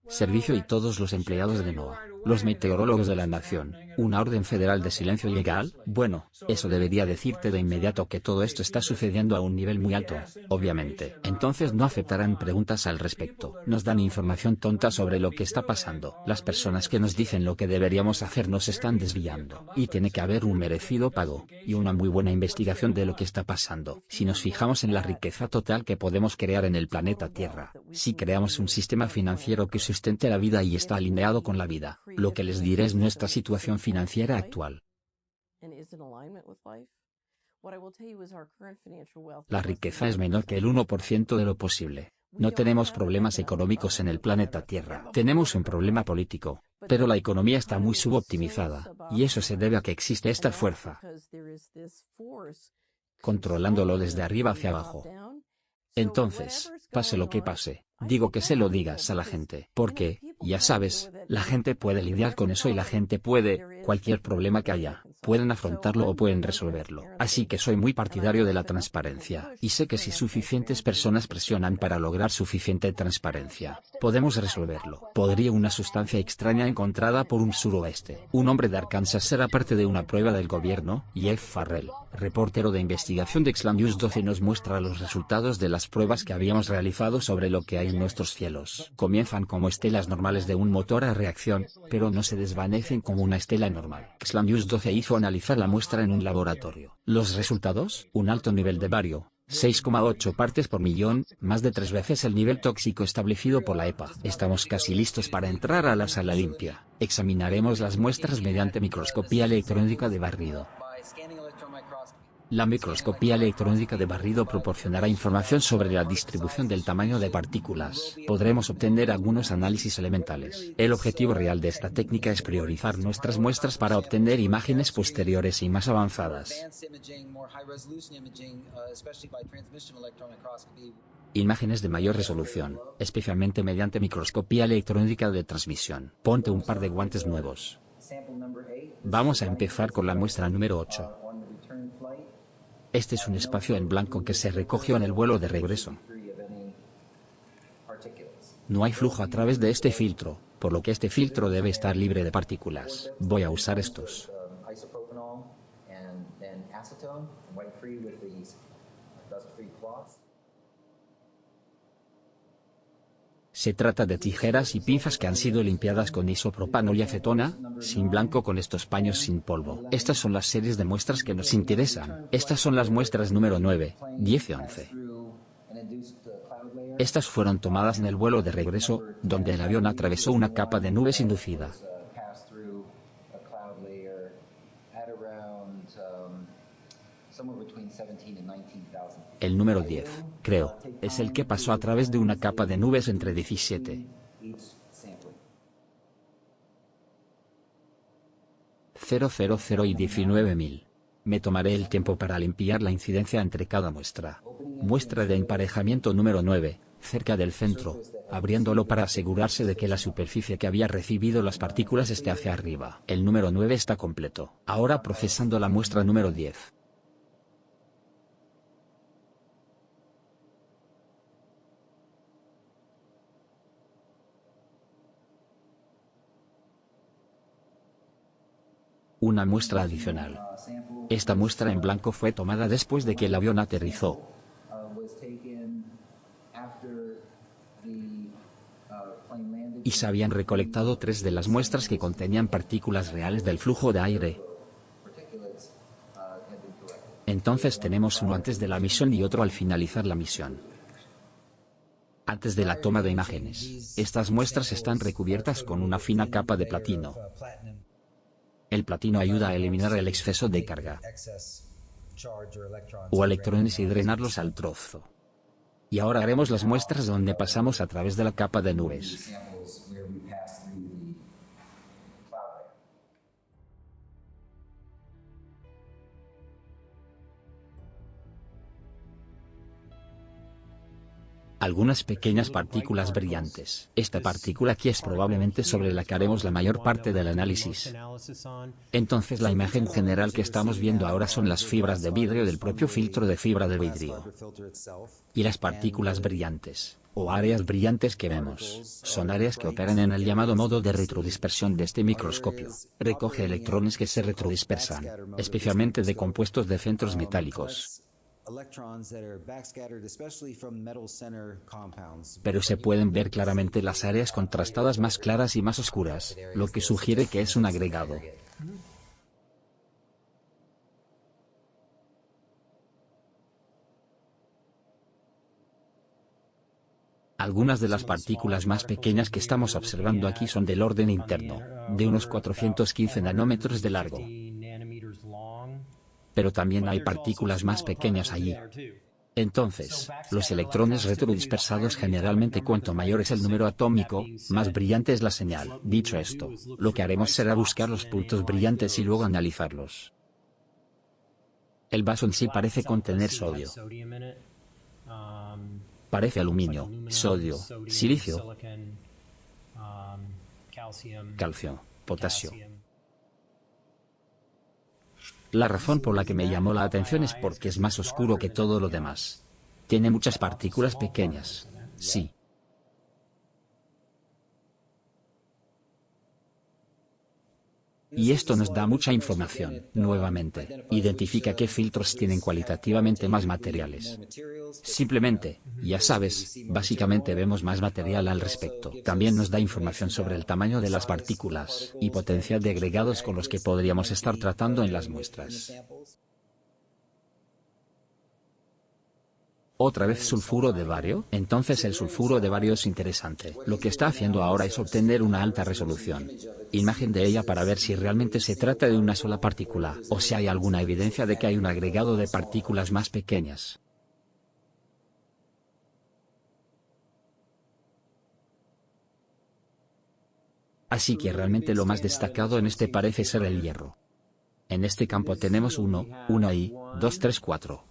Servicio y todos los empleados de NOAA, los meteorólogos de la nación, ¿una orden federal de silencio ilegal? Bueno, eso debería decirte de inmediato que todo esto está sucediendo a un nivel muy alto, obviamente. Entonces no aceptarán preguntas al respecto. Nos dan información tonta sobre lo que está pasando. Las personas que nos dicen lo que deberíamos hacer nos están desviando. Y tiene que haber un merecido pago, y una muy buena investigación de lo que está pasando. Si nos fijamos en la riqueza total que podemos crear en el planeta Tierra, si creamos un sistema financiero que sustente la vida y está alineado con la vida, lo que les diré es nuestra situación financiera actual. La riqueza es menor que el 1% de lo posible. No tenemos problemas económicos en el planeta Tierra. Tenemos un problema político, pero la economía está muy suboptimizada, y eso se debe a que existe esta fuerza controlándolo desde arriba hacia abajo. Entonces, pase lo que pase, digo que se lo digas a la gente, porque, ya sabes, la gente puede lidiar con eso y la gente puede, cualquier problema que haya, pueden afrontarlo o pueden resolverlo. Así que soy muy partidario de la transparencia, y sé que si suficientes personas presionan para lograr suficiente transparencia, podemos resolverlo. ¿Podría una sustancia extraña encontrada por un suroeste, un hombre de Arkansas, ser parte de una prueba del gobierno? Jeff Farrell, reportero de investigación de Xlam News 12, nos muestra los resultados de las pruebas que habíamos realizado sobre lo que hay en nuestros cielos. Comienzan como estelas normales de un motor a reacción, pero no se desvanecen como una estela normal. Xlam News 12 hizo analizar la muestra en un laboratorio. ¿Los resultados? Un alto nivel de bario, 6,8 partes por millón, más de 3 veces el nivel tóxico establecido por la EPA. Estamos casi listos para entrar a la sala limpia. Examinaremos las muestras mediante microscopía electrónica de barrido. La microscopía electrónica de barrido proporcionará información sobre la distribución del tamaño de partículas. Podremos obtener algunos análisis elementales. El objetivo real de esta técnica es priorizar nuestras muestras para obtener imágenes posteriores y más avanzadas. Imágenes de mayor resolución, especialmente mediante microscopía electrónica de transmisión. Ponte un par de guantes nuevos. Vamos a empezar con la muestra número 8. Este es un espacio en blanco que se recogió en el vuelo de regreso. No hay flujo a través de este filtro, por lo que este filtro debe estar libre de partículas. Voy a usar estos. Se trata de tijeras y pinzas que han sido limpiadas con isopropano y acetona, sin blanco, con estos paños sin polvo. Estas son las series de muestras que nos interesan. Estas son las muestras número 9, 10 y 11. Estas fueron tomadas en el vuelo de regreso, donde el avión atravesó una capa de nubes inducida. El número 10, creo, es el que pasó a través de una capa de nubes entre 17. 000 y 19.000. Me tomaré el tiempo para limpiar la incidencia entre cada muestra. Muestra de emparejamiento número 9, cerca del centro, abriéndolo para asegurarse de que la superficie que había recibido las partículas esté hacia arriba. El número 9 está completo. Ahora procesando la muestra número 10. Una muestra adicional. Esta muestra en blanco fue tomada después de que el avión aterrizó. Y se habían recolectado 3 de las muestras que contenían partículas reales del flujo de aire. Entonces tenemos uno antes de la misión y otro al finalizar la misión. Antes de la toma de imágenes, estas muestras están recubiertas con una fina capa de platino. El platino ayuda a eliminar el exceso de carga o electrones y drenarlos al trozo. Y ahora haremos las muestras donde pasamos a través de la capa de nubes. Algunas pequeñas partículas brillantes. Esta partícula aquí es probablemente sobre la que haremos la mayor parte del análisis. Entonces la imagen general que estamos viendo ahora son las fibras de vidrio del propio filtro de fibra de vidrio. Y las partículas brillantes, o áreas brillantes que vemos, son áreas que operan en el llamado modo de retrodispersión de este microscopio. Recoge electrones que se retrodispersan, especialmente de compuestos de centros metálicos. Pero se pueden ver claramente las áreas contrastadas más claras y más oscuras, lo que sugiere que es un agregado. Algunas de las partículas más pequeñas que estamos observando aquí son del orden interno, de unos 415 nanómetros de largo. Pero también hay partículas más pequeñas allí. Entonces, los electrones retrodispersados, generalmente cuanto mayor es el número atómico, más brillante es la señal. Dicho esto, lo que haremos será buscar los puntos brillantes y luego analizarlos. El vaso en sí parece contener sodio. Parece aluminio, sodio, silicio, calcio, potasio. La razón por la que me llamó la atención es porque es más oscuro que todo lo demás. Tiene muchas partículas pequeñas. Sí. Y esto nos da mucha información. Nuevamente, identifica qué filtros tienen cualitativamente más materiales. Simplemente, ya sabes, básicamente vemos más material al respecto. También nos da información sobre el tamaño de las partículas y potencial de agregados con los que podríamos estar tratando en las muestras. ¿Otra vez sulfuro de bario? Entonces el sulfuro de bario es interesante. Lo que está haciendo ahora es obtener una alta resolución imagen de ella para ver si realmente se trata de una sola partícula, o si hay alguna evidencia de que hay un agregado de partículas más pequeñas. Así que realmente lo más destacado en este parece ser el hierro. En este campo tenemos 1 ahí, 2, 3, 4.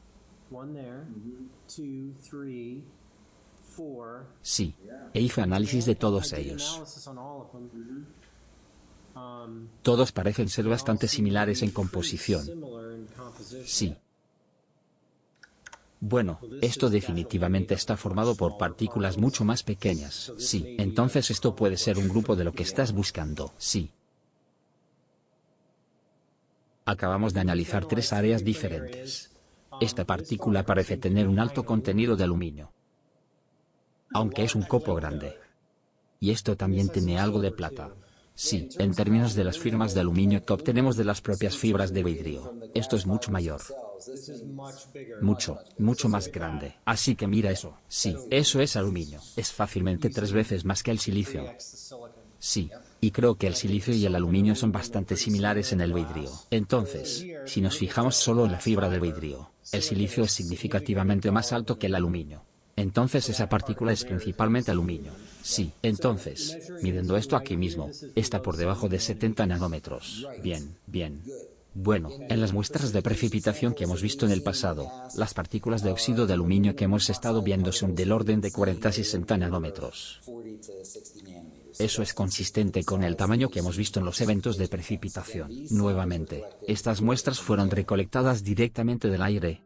Sí, e hice análisis de todos ellos. Todos parecen ser bastante similares en composición. Sí. Bueno, esto definitivamente está formado por partículas mucho más pequeñas. Sí, entonces esto puede ser un grupo de lo que estás buscando. Sí. Acabamos de analizar 3 áreas diferentes. Esta partícula parece tener un alto contenido de aluminio, aunque es un copo grande. Y esto también tiene algo de plata. Sí, en términos de las firmas de aluminio que obtenemos de las propias fibras de vidrio, esto es mucho mayor. Mucho más grande. Así que mira eso. Sí, eso es aluminio. Es fácilmente 3 veces más que el silicio. Sí, y creo que el silicio y el aluminio son bastante similares en el vidrio. Entonces, si nos fijamos solo en la fibra de vidrio, el silicio es significativamente más alto que el aluminio. Entonces esa partícula es principalmente aluminio. Sí, entonces, midiendo esto aquí mismo, está por debajo de 70 nanómetros. Bien. Bueno, en las muestras de precipitación que hemos visto en el pasado, las partículas de óxido de aluminio que hemos estado viendo son del orden de 40 a 60 nanómetros. Eso es consistente con el tamaño que hemos visto en los eventos de precipitación. Nuevamente, estas muestras fueron recolectadas directamente del aire.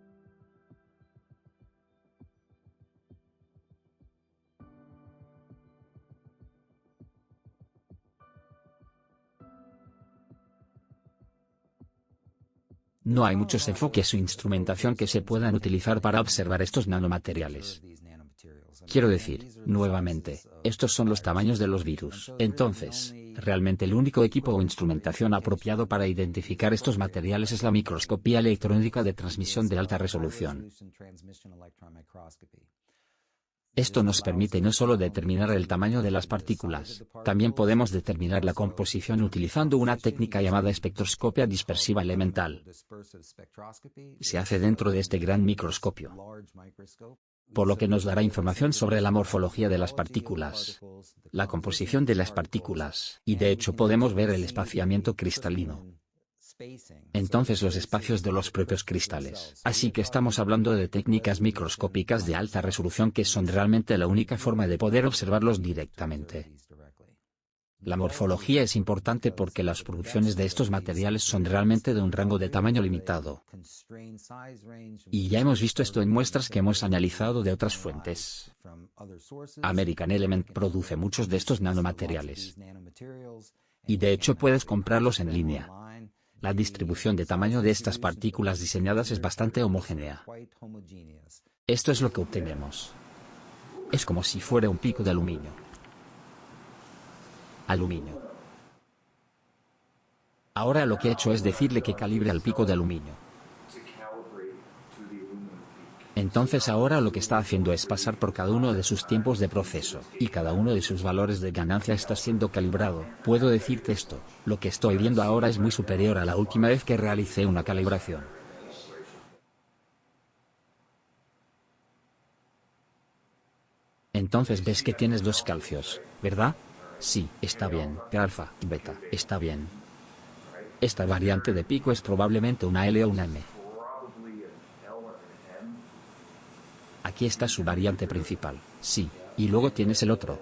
No hay muchos enfoques o instrumentación que se puedan utilizar para observar estos nanomateriales. Quiero decir, nuevamente, estos son los tamaños de los virus. Entonces, realmente el único equipo o instrumentación apropiado para identificar estos materiales es la microscopía electrónica de transmisión de alta resolución. Esto nos permite no solo determinar el tamaño de las partículas, también podemos determinar la composición utilizando una técnica llamada espectroscopia dispersiva elemental. Se hace dentro de este gran microscopio, por lo que nos dará información sobre la morfología de las partículas, la composición de las partículas, y de hecho podemos ver el espaciamiento cristalino. Entonces los espacios de los propios cristales. Así que estamos hablando de técnicas microscópicas de alta resolución que son realmente la única forma de poder observarlos directamente. La morfología es importante porque las producciones de estos materiales son realmente de un rango de tamaño limitado. Y ya hemos visto esto en muestras que hemos analizado de otras fuentes. American Element produce muchos de estos nanomateriales. Y de hecho puedes comprarlos en línea. La distribución de tamaño de estas partículas diseñadas es bastante homogénea. Esto es lo que obtenemos. Es como si fuera un pico de aluminio. Ahora lo que he hecho es decirle que calibre al pico de aluminio. Entonces ahora lo que está haciendo es pasar por cada uno de sus tiempos de proceso, y cada uno de sus valores de ganancia está siendo calibrado. Puedo decirte esto, lo que estoy viendo ahora es muy superior a la última vez que realicé una calibración. Entonces ves que tienes 2 calcios, ¿verdad? Sí, está bien. Alfa, beta, está bien. Esta variante de pico es probablemente una L o una M. Aquí está su variante principal, sí, y luego tienes el otro.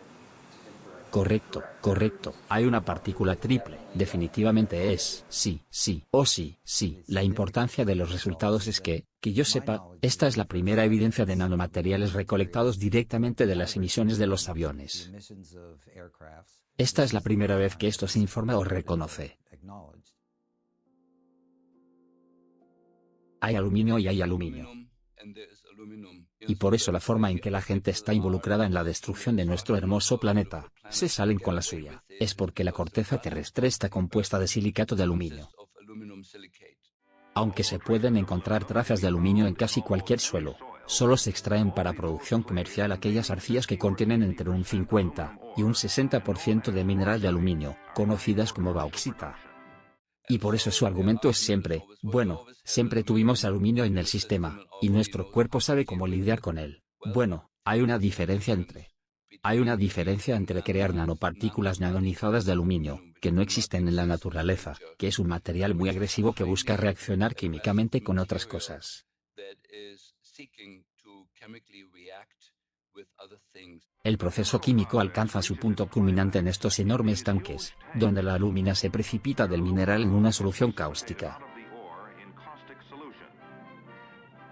Correcto, correcto. Hay una partícula triple. Definitivamente es sí, sí, o sí, sí. La importancia de los resultados es que yo sepa, esta es la primera evidencia de nanomateriales recolectados directamente de las emisiones de los aviones. Esta es la primera vez que esto se informa o reconoce. Hay aluminio y hay aluminio. Y por eso la forma en que la gente está involucrada en la destrucción de nuestro hermoso planeta, se salen con la suya, es porque la corteza terrestre está compuesta de silicato de aluminio. Aunque se pueden encontrar trazas de aluminio en casi cualquier suelo, solo se extraen para producción comercial aquellas arcillas que contienen entre un 50 y un 60% de mineral de aluminio, conocidas como bauxita. Y por eso su argumento es siempre, bueno, siempre tuvimos aluminio en el sistema, y nuestro cuerpo sabe cómo lidiar con él. Bueno, hay una diferencia entre crear nanopartículas nanonizadas de aluminio, que no existen en la naturaleza, que es un material muy agresivo que busca reaccionar químicamente con otras cosas. El proceso químico alcanza su punto culminante en estos enormes tanques, donde la alúmina se precipita del mineral en una solución cáustica.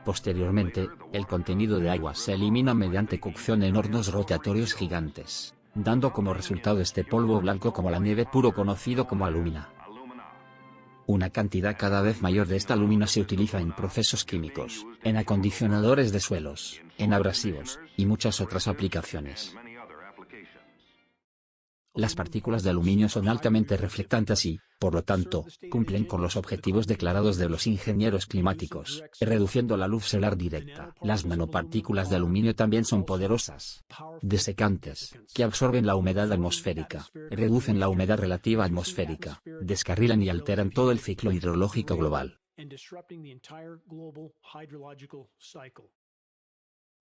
Posteriormente, el contenido de agua se elimina mediante cocción en hornos rotatorios gigantes, dando como resultado este polvo blanco como la nieve puro conocido como alúmina. Una cantidad cada vez mayor de esta alúmina se utiliza en procesos químicos, en acondicionadores de suelos, en abrasivos, y muchas otras aplicaciones. Las partículas de aluminio son altamente reflectantes y, por lo tanto, cumplen con los objetivos declarados de los ingenieros climáticos, reduciendo la luz solar directa. Las nanopartículas de aluminio también son poderosas desecantes, que absorben la humedad atmosférica, reducen la humedad relativa atmosférica, descarrilan y alteran todo el ciclo hidrológico global.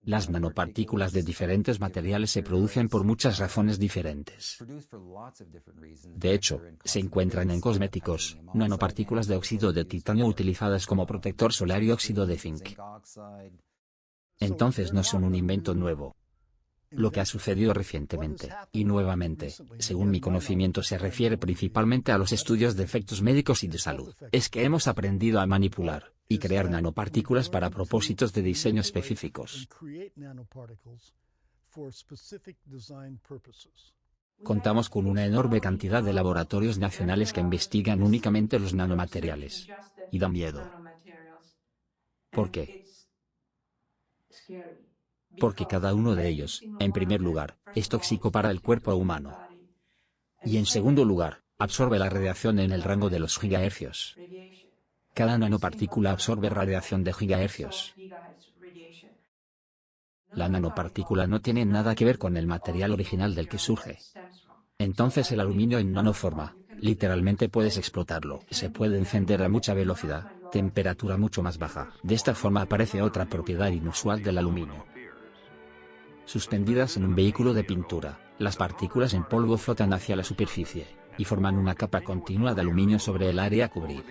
Las nanopartículas de diferentes materiales se producen por muchas razones diferentes. De hecho, se encuentran en cosméticos, nanopartículas de óxido de titanio utilizadas como protector solar y óxido de zinc. Entonces no son un invento nuevo. Lo que ha sucedido recientemente, y nuevamente, según mi conocimiento se refiere principalmente a los estudios de efectos médicos y de salud, es que hemos aprendido a manipular y crear nanopartículas para propósitos de diseño específicos. Contamos con una enorme cantidad de laboratorios nacionales que investigan únicamente los nanomateriales. Y da miedo. ¿Por qué? Porque cada uno de ellos, en primer lugar, es tóxico para el cuerpo humano. Y en segundo lugar, absorbe la radiación en el rango de los gigahercios. Cada nanopartícula absorbe radiación de gigahercios. La nanopartícula no tiene nada que ver con el material original del que surge. Entonces el aluminio en nanoforma, literalmente puedes explotarlo. Se puede encender a mucha velocidad, temperatura mucho más baja. De esta forma aparece otra propiedad inusual del aluminio. Suspendidas en un vehículo de pintura, las partículas en polvo flotan hacia la superficie, y forman una capa continua de aluminio sobre el área a cubrir.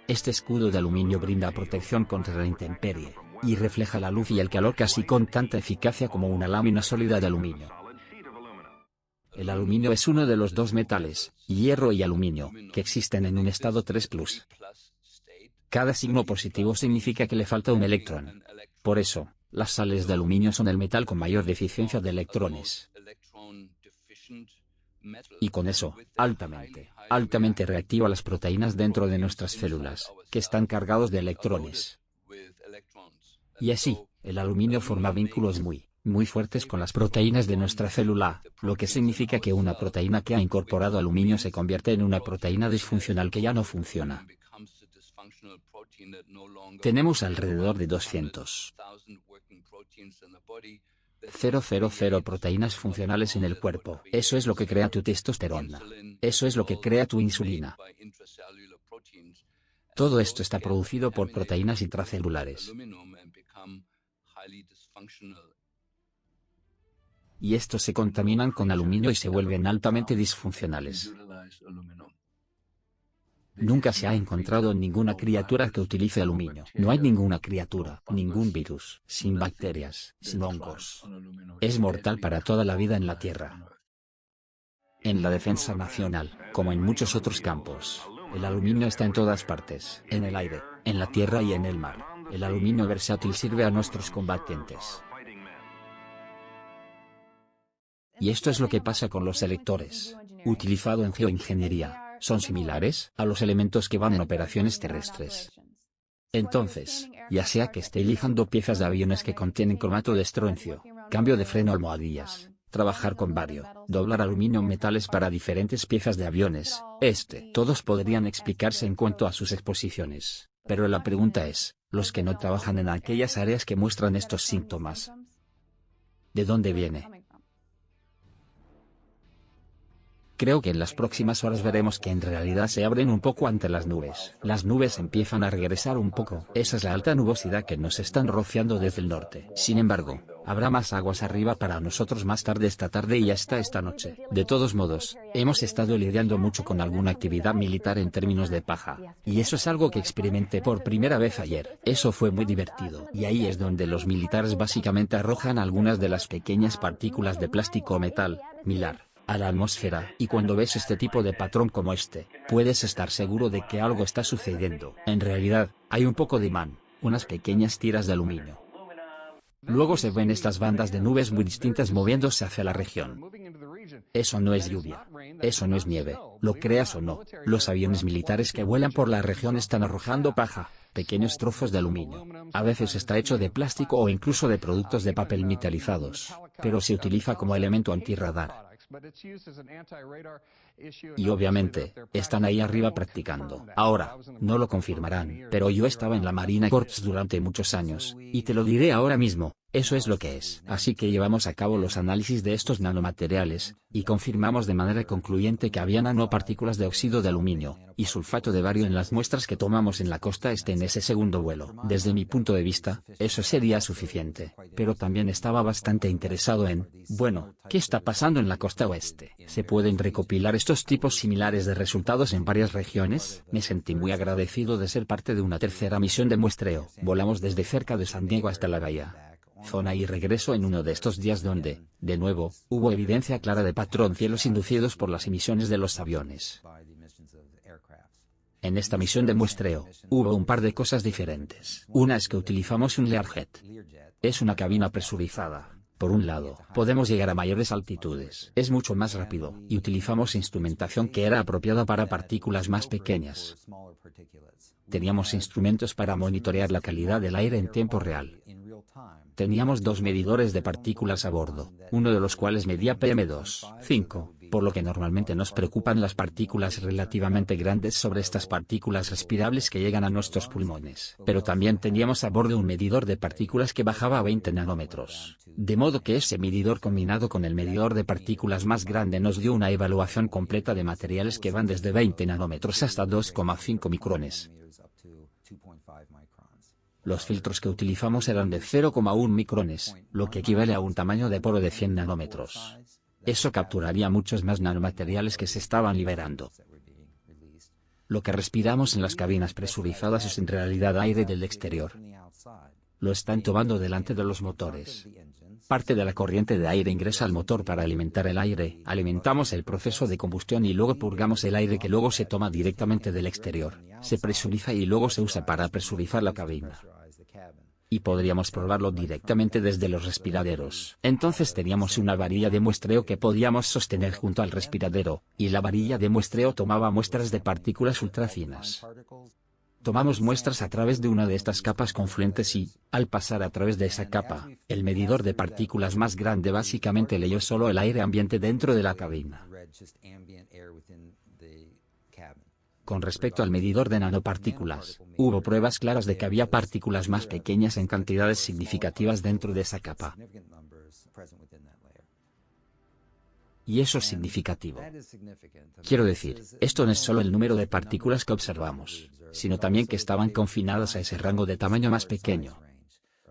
Este escudo de aluminio brinda protección contra la intemperie, y refleja la luz y el calor casi con tanta eficacia como una lámina sólida de aluminio. El aluminio es uno de los dos metales, hierro y aluminio, que existen en un estado 3+. Cada signo positivo significa que le falta un electrón. Por eso, las sales de aluminio son el metal con mayor deficiencia de electrones. Y con eso, altamente reactiva las proteínas dentro de nuestras células, que están cargados de electrones. Y así, el aluminio forma vínculos muy fuertes con las proteínas de nuestra célula, lo que significa que una proteína que ha incorporado aluminio se convierte en una proteína disfuncional que ya no funciona. Tenemos alrededor de 200.000 proteínas funcionales en el cuerpo. Eso es lo que crea tu testosterona. Eso es lo que crea tu insulina. Todo esto está producido por proteínas intracelulares. Y estos se contaminan con aluminio y se vuelven altamente disfuncionales. Nunca se ha encontrado ninguna criatura que utilice aluminio. No hay ninguna criatura, ningún virus, sin bacterias, sin hongos. Es mortal para toda la vida en la Tierra. En la defensa nacional, como en muchos otros campos, el aluminio está en todas partes, en el aire, en la tierra y en el mar. El aluminio versátil sirve a nuestros combatientes. Y esto es lo que pasa con los selectores, utilizado en geoingeniería. Son similares a los elementos que van en operaciones terrestres. Entonces, ya sea que esté lijando piezas de aviones que contienen cromato de estroncio, cambio de freno almohadillas, trabajar con bario, doblar aluminio metales para diferentes piezas de aviones, todos podrían explicarse en cuanto a sus exposiciones. Pero la pregunta es, los que no trabajan en aquellas áreas que muestran estos síntomas, ¿de dónde viene? Creo que en las próximas horas veremos que en realidad se abren un poco ante las nubes. Las nubes empiezan a regresar un poco. Esa es la alta nubosidad que nos están rociando desde el norte. Sin embargo, habrá más aguas arriba para nosotros más tarde esta tarde y hasta esta noche. De todos modos, hemos estado lidiando mucho con alguna actividad militar en términos de paja. Y eso es algo que experimenté por primera vez ayer. Eso fue muy divertido. Y ahí es donde los militares básicamente arrojan algunas de las pequeñas partículas de plástico o metal, milar, a la atmósfera. Y cuando ves este tipo de patrón como este, puedes estar seguro de que algo está sucediendo. En realidad, hay un poco de imán, unas pequeñas tiras de aluminio. Luego se ven estas bandas de nubes muy distintas moviéndose hacia la región. Eso no es lluvia. Eso no es nieve, lo creas o no. Los aviones militares que vuelan por la región están arrojando paja, pequeños trozos de aluminio. A veces está hecho de plástico o incluso de productos de papel metalizados, pero se utiliza como elemento antirradar. Y obviamente, están ahí arriba practicando. Ahora, no lo confirmarán, pero yo estaba en la Marine Corps durante muchos años, y te lo diré ahora mismo, eso es lo que es. Así que llevamos a cabo los análisis de estos nanomateriales, y confirmamos de manera concluyente que había nanopartículas de óxido de aluminio, y sulfato de bario en las muestras que tomamos en la costa este en ese segundo vuelo. Desde mi punto de vista, eso sería suficiente, pero también estaba bastante interesado en, bueno, ¿qué está pasando en la costa oeste? ¿Se pueden recopilar estos tipos similares de resultados en varias regiones? Me sentí muy agradecido de ser parte de una tercera misión de muestreo. Volamos desde cerca de San Diego hasta la bahía zona y regreso en uno de estos días donde, de nuevo, hubo evidencia clara de patrón cielos inducidos por las emisiones de los aviones. En esta misión de muestreo, hubo un par de cosas diferentes. Una es que utilizamos un Learjet. Es una cabina presurizada. Por un lado, podemos llegar a mayores altitudes. Es mucho más rápido, y utilizamos instrumentación que era apropiada para partículas más pequeñas. Teníamos instrumentos para monitorear la calidad del aire en tiempo real. Teníamos dos medidores de partículas a bordo, uno de los cuales medía PM2,5, por lo que normalmente nos preocupan las partículas relativamente grandes sobre estas partículas respirables que llegan a nuestros pulmones. Pero también teníamos a bordo un medidor de partículas que bajaba a 20 nanómetros. De modo que ese medidor combinado con el medidor de partículas más grande nos dio una evaluación completa de materiales que van desde 20 nanómetros hasta 2,5 micrones. Los filtros que utilizamos eran de 0,1 micrones, lo que equivale a un tamaño de poro de 100 nanómetros. Eso capturaría muchos más nanomateriales que se estaban liberando. Lo que respiramos en las cabinas presurizadas es en realidad aire del exterior. Lo están tomando delante de los motores. Parte de la corriente de aire ingresa al motor para alimentar el aire, alimentamos el proceso de combustión y luego purgamos el aire que luego se toma directamente del exterior, se presuriza y luego se usa para presurizar la cabina. Y podríamos probarlo directamente desde los respiraderos. Entonces teníamos una varilla de muestreo que podíamos sostener junto al respiradero, y la varilla de muestreo tomaba muestras de partículas ultrafinas. Tomamos muestras a través de una de estas capas confluentes y, al pasar a través de esa capa, el medidor de partículas más grande básicamente leyó solo el aire ambiente dentro de la cabina. Con respecto al medidor de nanopartículas, hubo pruebas claras de que había partículas más pequeñas en cantidades significativas dentro de esa capa. Y eso es significativo. Quiero decir, esto no es solo el número de partículas que observamos, sino también que estaban confinadas a ese rango de tamaño más pequeño.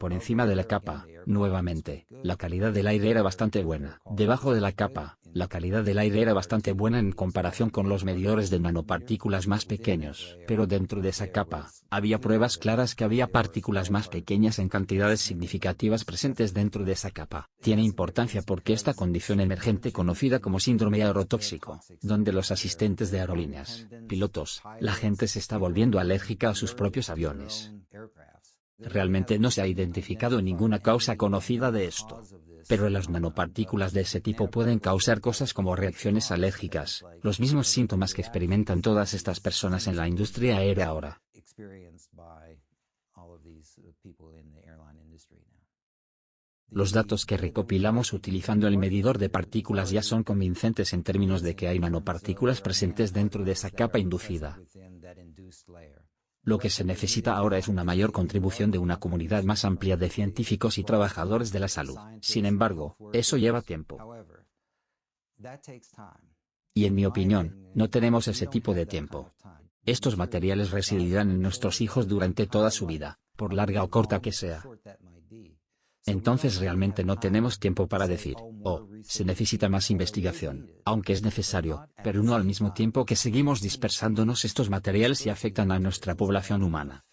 Por encima de la capa, nuevamente, la calidad del aire era bastante buena. Debajo de la capa, la calidad del aire era bastante buena en comparación con los medidores de nanopartículas más pequeños. Pero dentro de esa capa, había pruebas claras que había partículas más pequeñas en cantidades significativas presentes dentro de esa capa. Tiene importancia porque esta condición emergente conocida como síndrome aerotóxico, donde los asistentes de aerolíneas, pilotos, la gente se está volviendo alérgica a sus propios aviones. Realmente no se ha identificado ninguna causa conocida de esto. Pero las nanopartículas de ese tipo pueden causar cosas como reacciones alérgicas, los mismos síntomas que experimentan todas estas personas en la industria aérea ahora. Los datos que recopilamos utilizando el medidor de partículas ya son convincentes en términos de que hay nanopartículas presentes dentro de esa capa inducida. Lo que se necesita ahora es una mayor contribución de una comunidad más amplia de científicos y trabajadores de la salud. Sin embargo, eso lleva tiempo. Y en mi opinión, no tenemos ese tipo de tiempo. Estos materiales residirán en nuestros hijos durante toda su vida, por larga o corta que sea. Entonces realmente no tenemos tiempo para decir, oh, se necesita más investigación, aunque es necesario, pero no al mismo tiempo que seguimos dispersándonos estos materiales y afectan a nuestra población humana.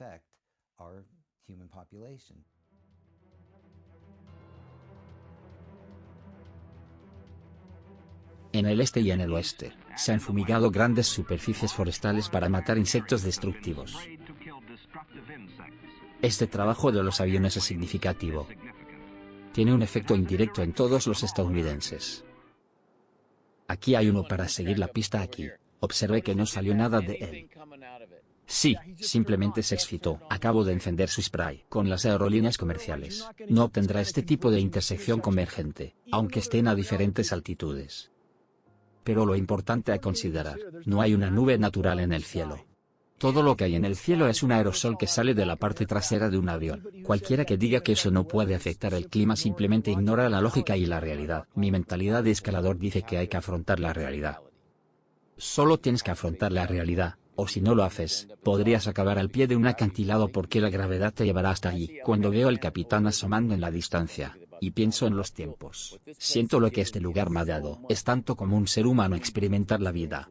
En el este y en el oeste, se han fumigado grandes superficies forestales para matar insectos destructivos. Este trabajo de los aviones es significativo. Tiene un efecto indirecto en todos los estadounidenses. Aquí hay uno para seguir la pista aquí. Observé que no salió nada de él. Sí, simplemente se excitó. Acabo de encender su spray. Con las aerolíneas comerciales, no obtendrá este tipo de intersección convergente, aunque estén a diferentes altitudes. Pero lo importante a considerar, no hay una nube natural en el cielo. Todo lo que hay en el cielo es un aerosol que sale de la parte trasera de un avión. Cualquiera que diga que eso no puede afectar el clima simplemente ignora la lógica y la realidad. Mi mentalidad de escalador dice que hay que afrontar la realidad. Solo tienes que afrontar la realidad, o si no lo haces, podrías acabar al pie de un acantilado porque la gravedad te llevará hasta allí. Cuando veo al capitán asomando en la distancia, y pienso en los tiempos, siento lo que este lugar me ha dado. Es tanto como un ser humano experimentar la vida.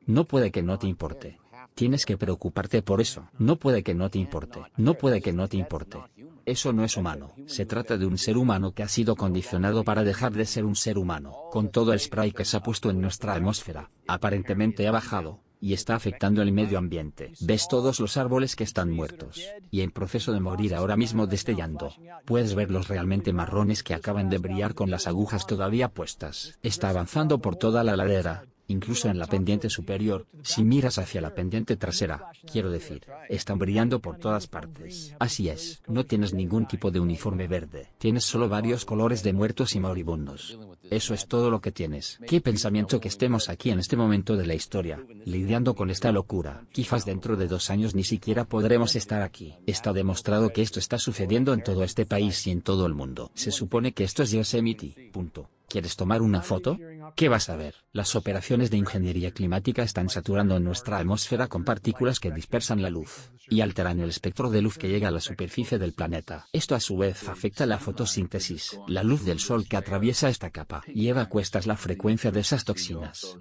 No puede que no te importe. Tienes que preocuparte por eso. No puede que no te importe. No puede que no te importe. Eso no es humano. Se trata de un ser humano que ha sido condicionado para dejar de ser un ser humano. Con todo el spray que se ha puesto en nuestra atmósfera, aparentemente ha bajado, y está afectando el medio ambiente. Ves todos los árboles que están muertos, y en proceso de morir ahora mismo destellando. Puedes ver los realmente marrones que acaban de brillar con las agujas todavía puestas. Está avanzando por toda la ladera. Incluso en la pendiente superior, si miras hacia la pendiente trasera, quiero decir, están brillando por todas partes. Así es, no tienes ningún tipo de uniforme verde, tienes solo varios colores de muertos y moribundos. Eso es todo lo que tienes. Qué pensamiento que estemos aquí en este momento de la historia, lidiando con esta locura. Quizás dentro de 2 años ni siquiera podremos estar aquí. Está demostrado que esto está sucediendo en todo este país y en todo el mundo. Se supone que esto es Yosemite. Punto. ¿Quieres tomar una foto? ¿Qué vas a ver? Las operaciones de ingeniería climática están saturando nuestra atmósfera con partículas que dispersan la luz, y alteran el espectro de luz que llega a la superficie del planeta. Esto a su vez afecta la fotosíntesis. La luz del sol que atraviesa esta capa lleva a cuestas la frecuencia de esas toxinas.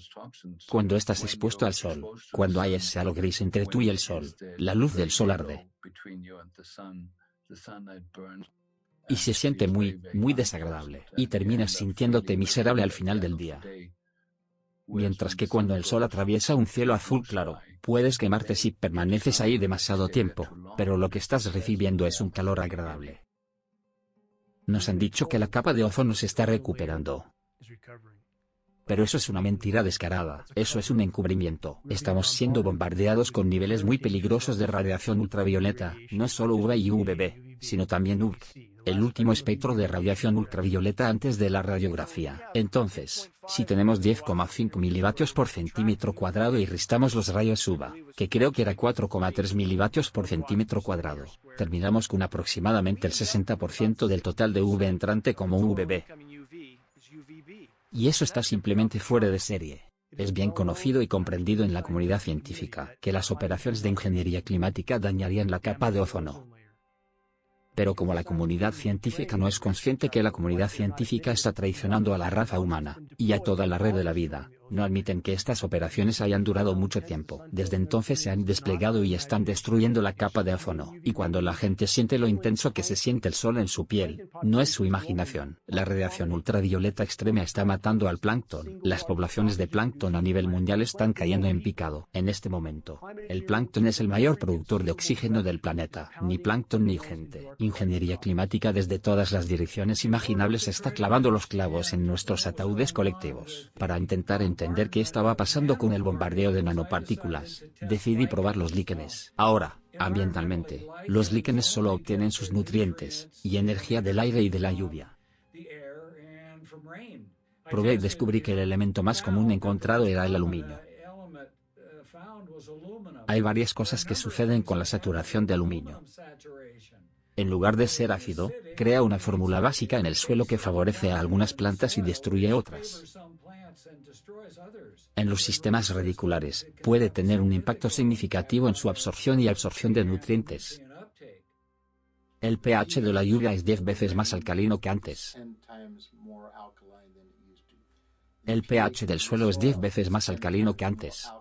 Cuando estás expuesto al sol, cuando hay ese halo gris entre tú y el sol, la luz del sol arde. Y se siente muy, muy desagradable, y terminas sintiéndote miserable al final del día. Mientras que cuando el sol atraviesa un cielo azul claro, puedes quemarte si permaneces ahí demasiado tiempo, pero lo que estás recibiendo es un calor agradable. Nos han dicho que la capa de ozono se está recuperando. Pero eso es una mentira descarada, eso es un encubrimiento. Estamos siendo bombardeados con niveles muy peligrosos de radiación ultravioleta, no solo UV y UVB, sino también UV. El último espectro de radiación ultravioleta antes de la radiografía. Entonces, si tenemos 10,5 milivatios por centímetro cuadrado y restamos los rayos UVA, que creo que era 4,3 milivatios por centímetro cuadrado, terminamos con aproximadamente el 60% del total de UV entrante como UVB. Y eso está simplemente fuera de serie. Es bien conocido y comprendido en la comunidad científica que las operaciones de ingeniería climática dañarían la capa de ozono. Pero como la comunidad científica no es consciente que la comunidad científica está traicionando a la raza humana, y a toda la red de la vida, no admiten que estas operaciones hayan durado mucho tiempo. Desde entonces se han desplegado y están destruyendo la capa de ozono. Y cuando la gente siente lo intenso que se siente el sol en su piel, no es su imaginación. La radiación ultravioleta extrema está matando al plancton. Las poblaciones de plancton a nivel mundial están cayendo en picado. En este momento, el plancton es el mayor productor de oxígeno del planeta. Ni plancton ni gente. Ingeniería climática desde todas las direcciones imaginables está clavando los clavos en nuestros ataúdes colectivos. Para intentar entender qué estaba pasando con el bombardeo de nanopartículas, decidí probar los líquenes. Ahora, ambientalmente, los líquenes solo obtienen sus nutrientes y energía del aire y de la lluvia. Probé y descubrí que el elemento más común encontrado era el aluminio. Hay varias cosas que suceden con la saturación de aluminio. En lugar de ser ácido, crea una fórmula básica en el suelo que favorece a algunas plantas y destruye otras. En los sistemas radiculares, puede tener un impacto significativo en su absorción y absorción de nutrientes. El pH de la lluvia es 10 veces más alcalino que antes. El pH del suelo es 10 veces más alcalino que antes.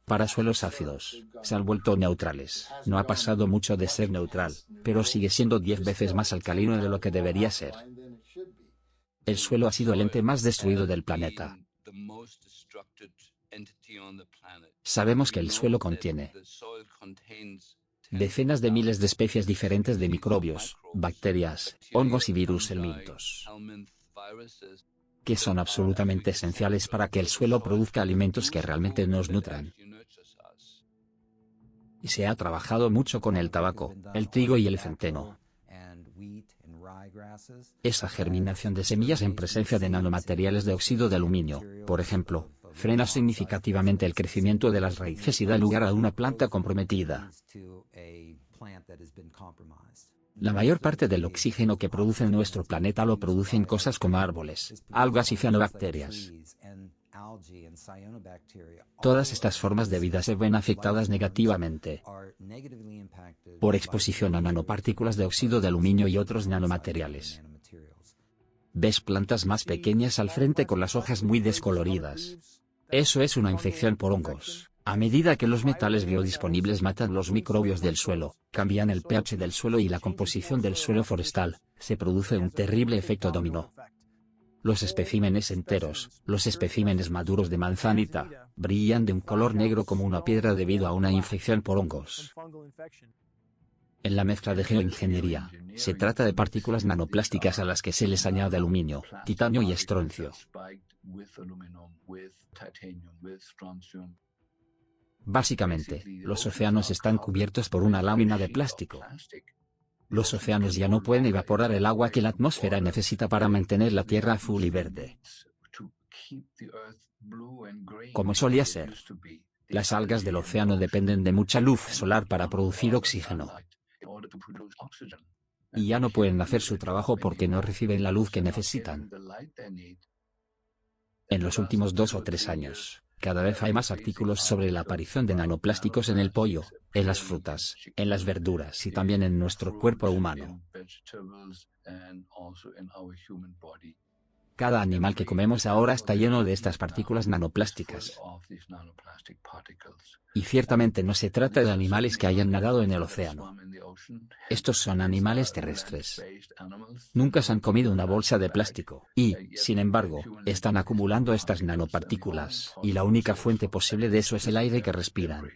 Para suelos ácidos, se han vuelto neutrales. No ha pasado mucho de ser neutral, pero sigue siendo 10 veces más alcalino de lo que debería ser. El suelo ha sido el ente más destruido del planeta. Sabemos que el suelo contiene decenas de miles de especies diferentes de microbios, bacterias, hongos y virus helmintos, que son absolutamente esenciales para que el suelo produzca alimentos que realmente nos nutran. Y se ha trabajado mucho con el tabaco, el trigo y el centeno. Esa germinación de semillas en presencia de nanomateriales de óxido de aluminio, por ejemplo, frena significativamente el crecimiento de las raíces y da lugar a una planta comprometida. La mayor parte del oxígeno que produce nuestro planeta lo producen cosas como árboles, algas y cianobacterias. Todas estas formas de vida se ven afectadas negativamente por exposición a nanopartículas de óxido de aluminio y otros nanomateriales. Ves plantas más pequeñas al frente con las hojas muy descoloridas. Eso es una infección por hongos. A medida que los metales biodisponibles matan los microbios del suelo, cambian el pH del suelo y la composición del suelo forestal, se produce un terrible efecto dominó. Los especímenes enteros, los especímenes maduros de manzanita, brillan de un color negro como una piedra debido a una infección por hongos. En la mezcla de geoingeniería, se trata de partículas nanoplásticas a las que se les añade aluminio, titanio y estroncio. Básicamente, los océanos están cubiertos por una lámina de plástico. Los océanos ya no pueden evaporar el agua que la atmósfera necesita para mantener la Tierra azul y verde, como solía ser. Las algas del océano dependen de mucha luz solar para producir oxígeno. Y ya no pueden hacer su trabajo porque no reciben la luz que necesitan. En los últimos 2 o 3 años, cada vez hay más artículos sobre la aparición de nanoplásticos en el pollo, en las frutas, en las verduras y también en nuestro cuerpo humano. Cada animal que comemos ahora está lleno de estas partículas nanoplásticas. Y ciertamente no se trata de animales que hayan nadado en el océano. Estos son animales terrestres. Nunca se han comido una bolsa de plástico, y, sin embargo, están acumulando estas nanopartículas, y la única fuente posible de eso es el aire que respiran.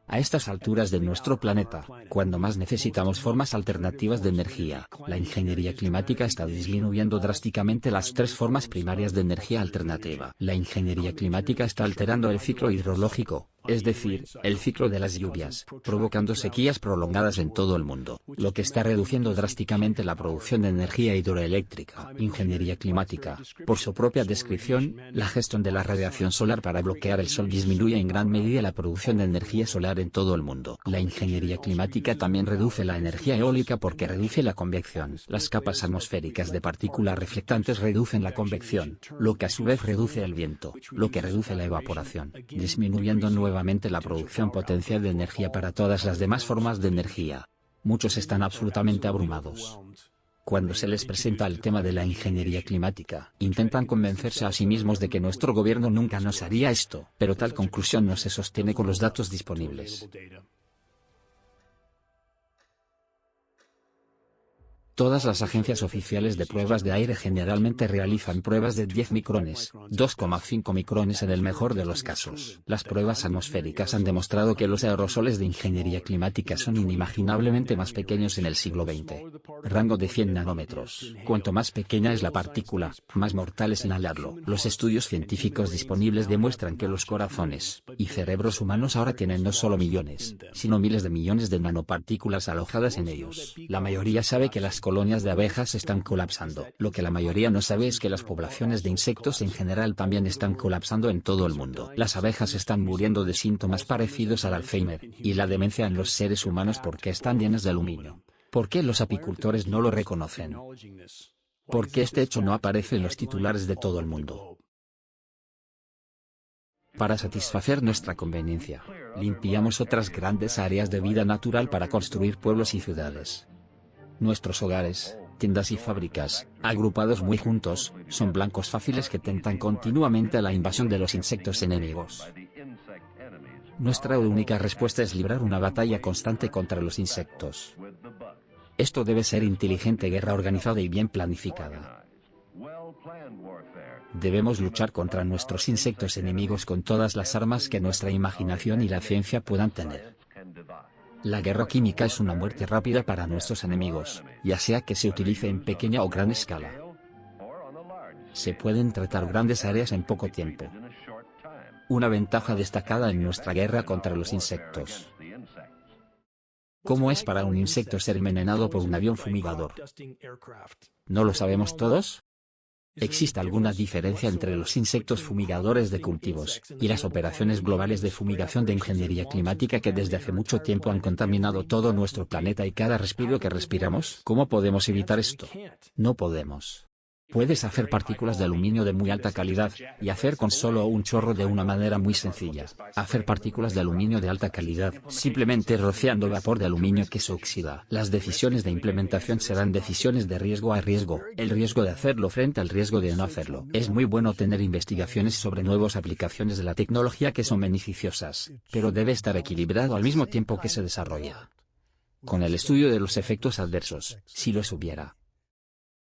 A estas alturas de nuestro planeta, cuando más necesitamos formas alternativas de energía, la ingeniería climática está disminuyendo drásticamente las 3 formas primarias de energía alternativa. La ingeniería climática está alterando el ciclo hidrológico, es decir, el ciclo de las lluvias, provocando sequías prolongadas en todo el mundo, lo que está reduciendo drásticamente la producción de energía hidroeléctrica. Ingeniería climática, por su propia descripción, la gestión de la radiación solar para bloquear el sol disminuye en gran medida la producción de energía solar en todo el mundo. La ingeniería climática también reduce la energía eólica porque reduce la convección. Las capas atmosféricas de partículas reflectantes reducen la convección, lo que a su vez reduce el viento, lo que reduce la evaporación, disminuyendo nuevamente nuevamente la producción potencial de energía para todas las demás formas de energía. Muchos están absolutamente abrumados. Cuando se les presenta el tema de la ingeniería climática, intentan convencerse a sí mismos de que nuestro gobierno nunca nos haría esto, pero tal conclusión no se sostiene con los datos disponibles. Todas las agencias oficiales de pruebas de aire generalmente realizan pruebas de 10 micrones, 2,5 micrones en el mejor de los casos. Las pruebas atmosféricas han demostrado que los aerosoles de ingeniería climática son inimaginablemente más pequeños en el siglo XX. Rango de 100 nanómetros. Cuanto más pequeña es la partícula, más mortal es inhalarlo. Los estudios científicos disponibles demuestran que los corazones y cerebros humanos ahora tienen no solo millones, sino miles de millones de nanopartículas alojadas en ellos. La mayoría sabe que las colonias de abejas están colapsando. Lo que la mayoría no sabe es que las poblaciones de insectos en general también están colapsando en todo el mundo. Las abejas están muriendo de síntomas parecidos al Alzheimer y la demencia en los seres humanos porque están llenas de aluminio. ¿Por qué los apicultores no lo reconocen? ¿Por qué este hecho no aparece en los titulares de todo el mundo? Para satisfacer nuestra conveniencia, limpiamos otras grandes áreas de vida natural para construir pueblos y ciudades. Nuestros hogares, tiendas y fábricas, agrupados muy juntos, son blancos fáciles que tentan continuamente a la invasión de los insectos enemigos. Nuestra única respuesta es librar una batalla constante contra los insectos. Esto debe ser inteligente guerra organizada y bien planificada. Debemos luchar contra nuestros insectos enemigos con todas las armas que nuestra imaginación y la ciencia puedan tener. La guerra química es una muerte rápida para nuestros enemigos, ya sea que se utilice en pequeña o gran escala. Se pueden tratar grandes áreas en poco tiempo. Una ventaja destacada en nuestra guerra contra los insectos. ¿Cómo es para un insecto ser envenenado por un avión fumigador? ¿No lo sabemos todos? ¿Existe alguna diferencia entre los insectos fumigadores de cultivos y las operaciones globales de fumigación de ingeniería climática que desde hace mucho tiempo han contaminado todo nuestro planeta y cada respiro que respiramos? ¿Cómo podemos evitar esto? No podemos. Puedes hacer partículas de aluminio de muy alta calidad, y hacer con solo un chorro de una manera muy sencilla. Hacer partículas de aluminio de alta calidad, simplemente rociando vapor de aluminio que se oxida. Las decisiones de implementación serán decisiones de riesgo a riesgo, el riesgo de hacerlo frente al riesgo de no hacerlo. Es muy bueno tener investigaciones sobre nuevas aplicaciones de la tecnología que son beneficiosas, pero debe estar equilibrado al mismo tiempo que se desarrolla. Con el estudio de los efectos adversos, si los hubiera.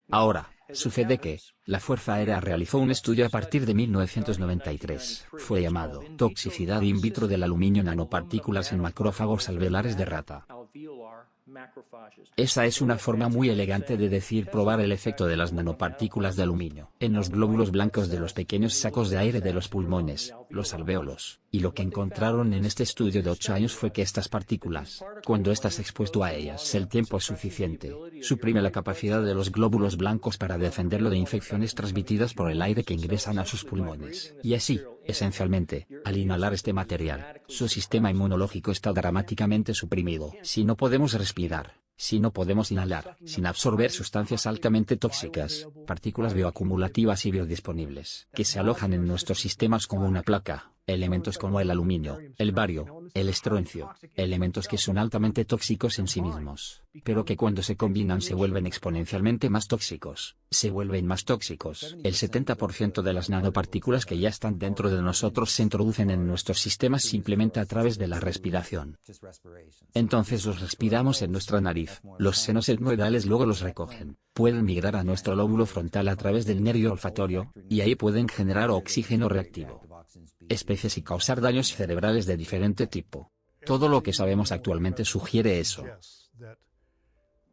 Ahora, sucede que, la Fuerza Aérea realizó un estudio a partir de 1993, fue llamado Toxicidad in vitro del aluminio en nanopartículas en macrófagos alveolares de rata. Esa es una forma muy elegante de decir probar el efecto de las nanopartículas de aluminio en los glóbulos blancos de los pequeños sacos de aire de los pulmones, los alvéolos, y lo que encontraron en este estudio de 8 años fue que estas partículas, cuando estás expuesto a ellas el tiempo suficiente, suprime la capacidad de los glóbulos blancos para defenderlo de infecciones transmitidas por el aire que ingresan a sus pulmones. Y así, esencialmente, al inhalar este material, su sistema inmunológico está dramáticamente suprimido. Si no podemos respirar, si no podemos inhalar, sin absorber sustancias altamente tóxicas, partículas bioacumulativas y biodisponibles, que se alojan en nuestros sistemas como una placa, elementos como el aluminio, el bario, el estroncio, elementos que son altamente tóxicos en sí mismos, pero que cuando se combinan se vuelven exponencialmente más tóxicos, se vuelven más tóxicos. El 70% de las nanopartículas que ya están dentro de nosotros se introducen en nuestros sistemas simplemente a través de la respiración. Entonces los respiramos en nuestra nariz, los senos etmoidales luego los recogen, pueden migrar a nuestro lóbulo frontal a través del nervio olfatorio, y ahí pueden generar oxígeno reactivo, especies y causar daños cerebrales de diferente tipo. Todo lo que sabemos actualmente sugiere eso.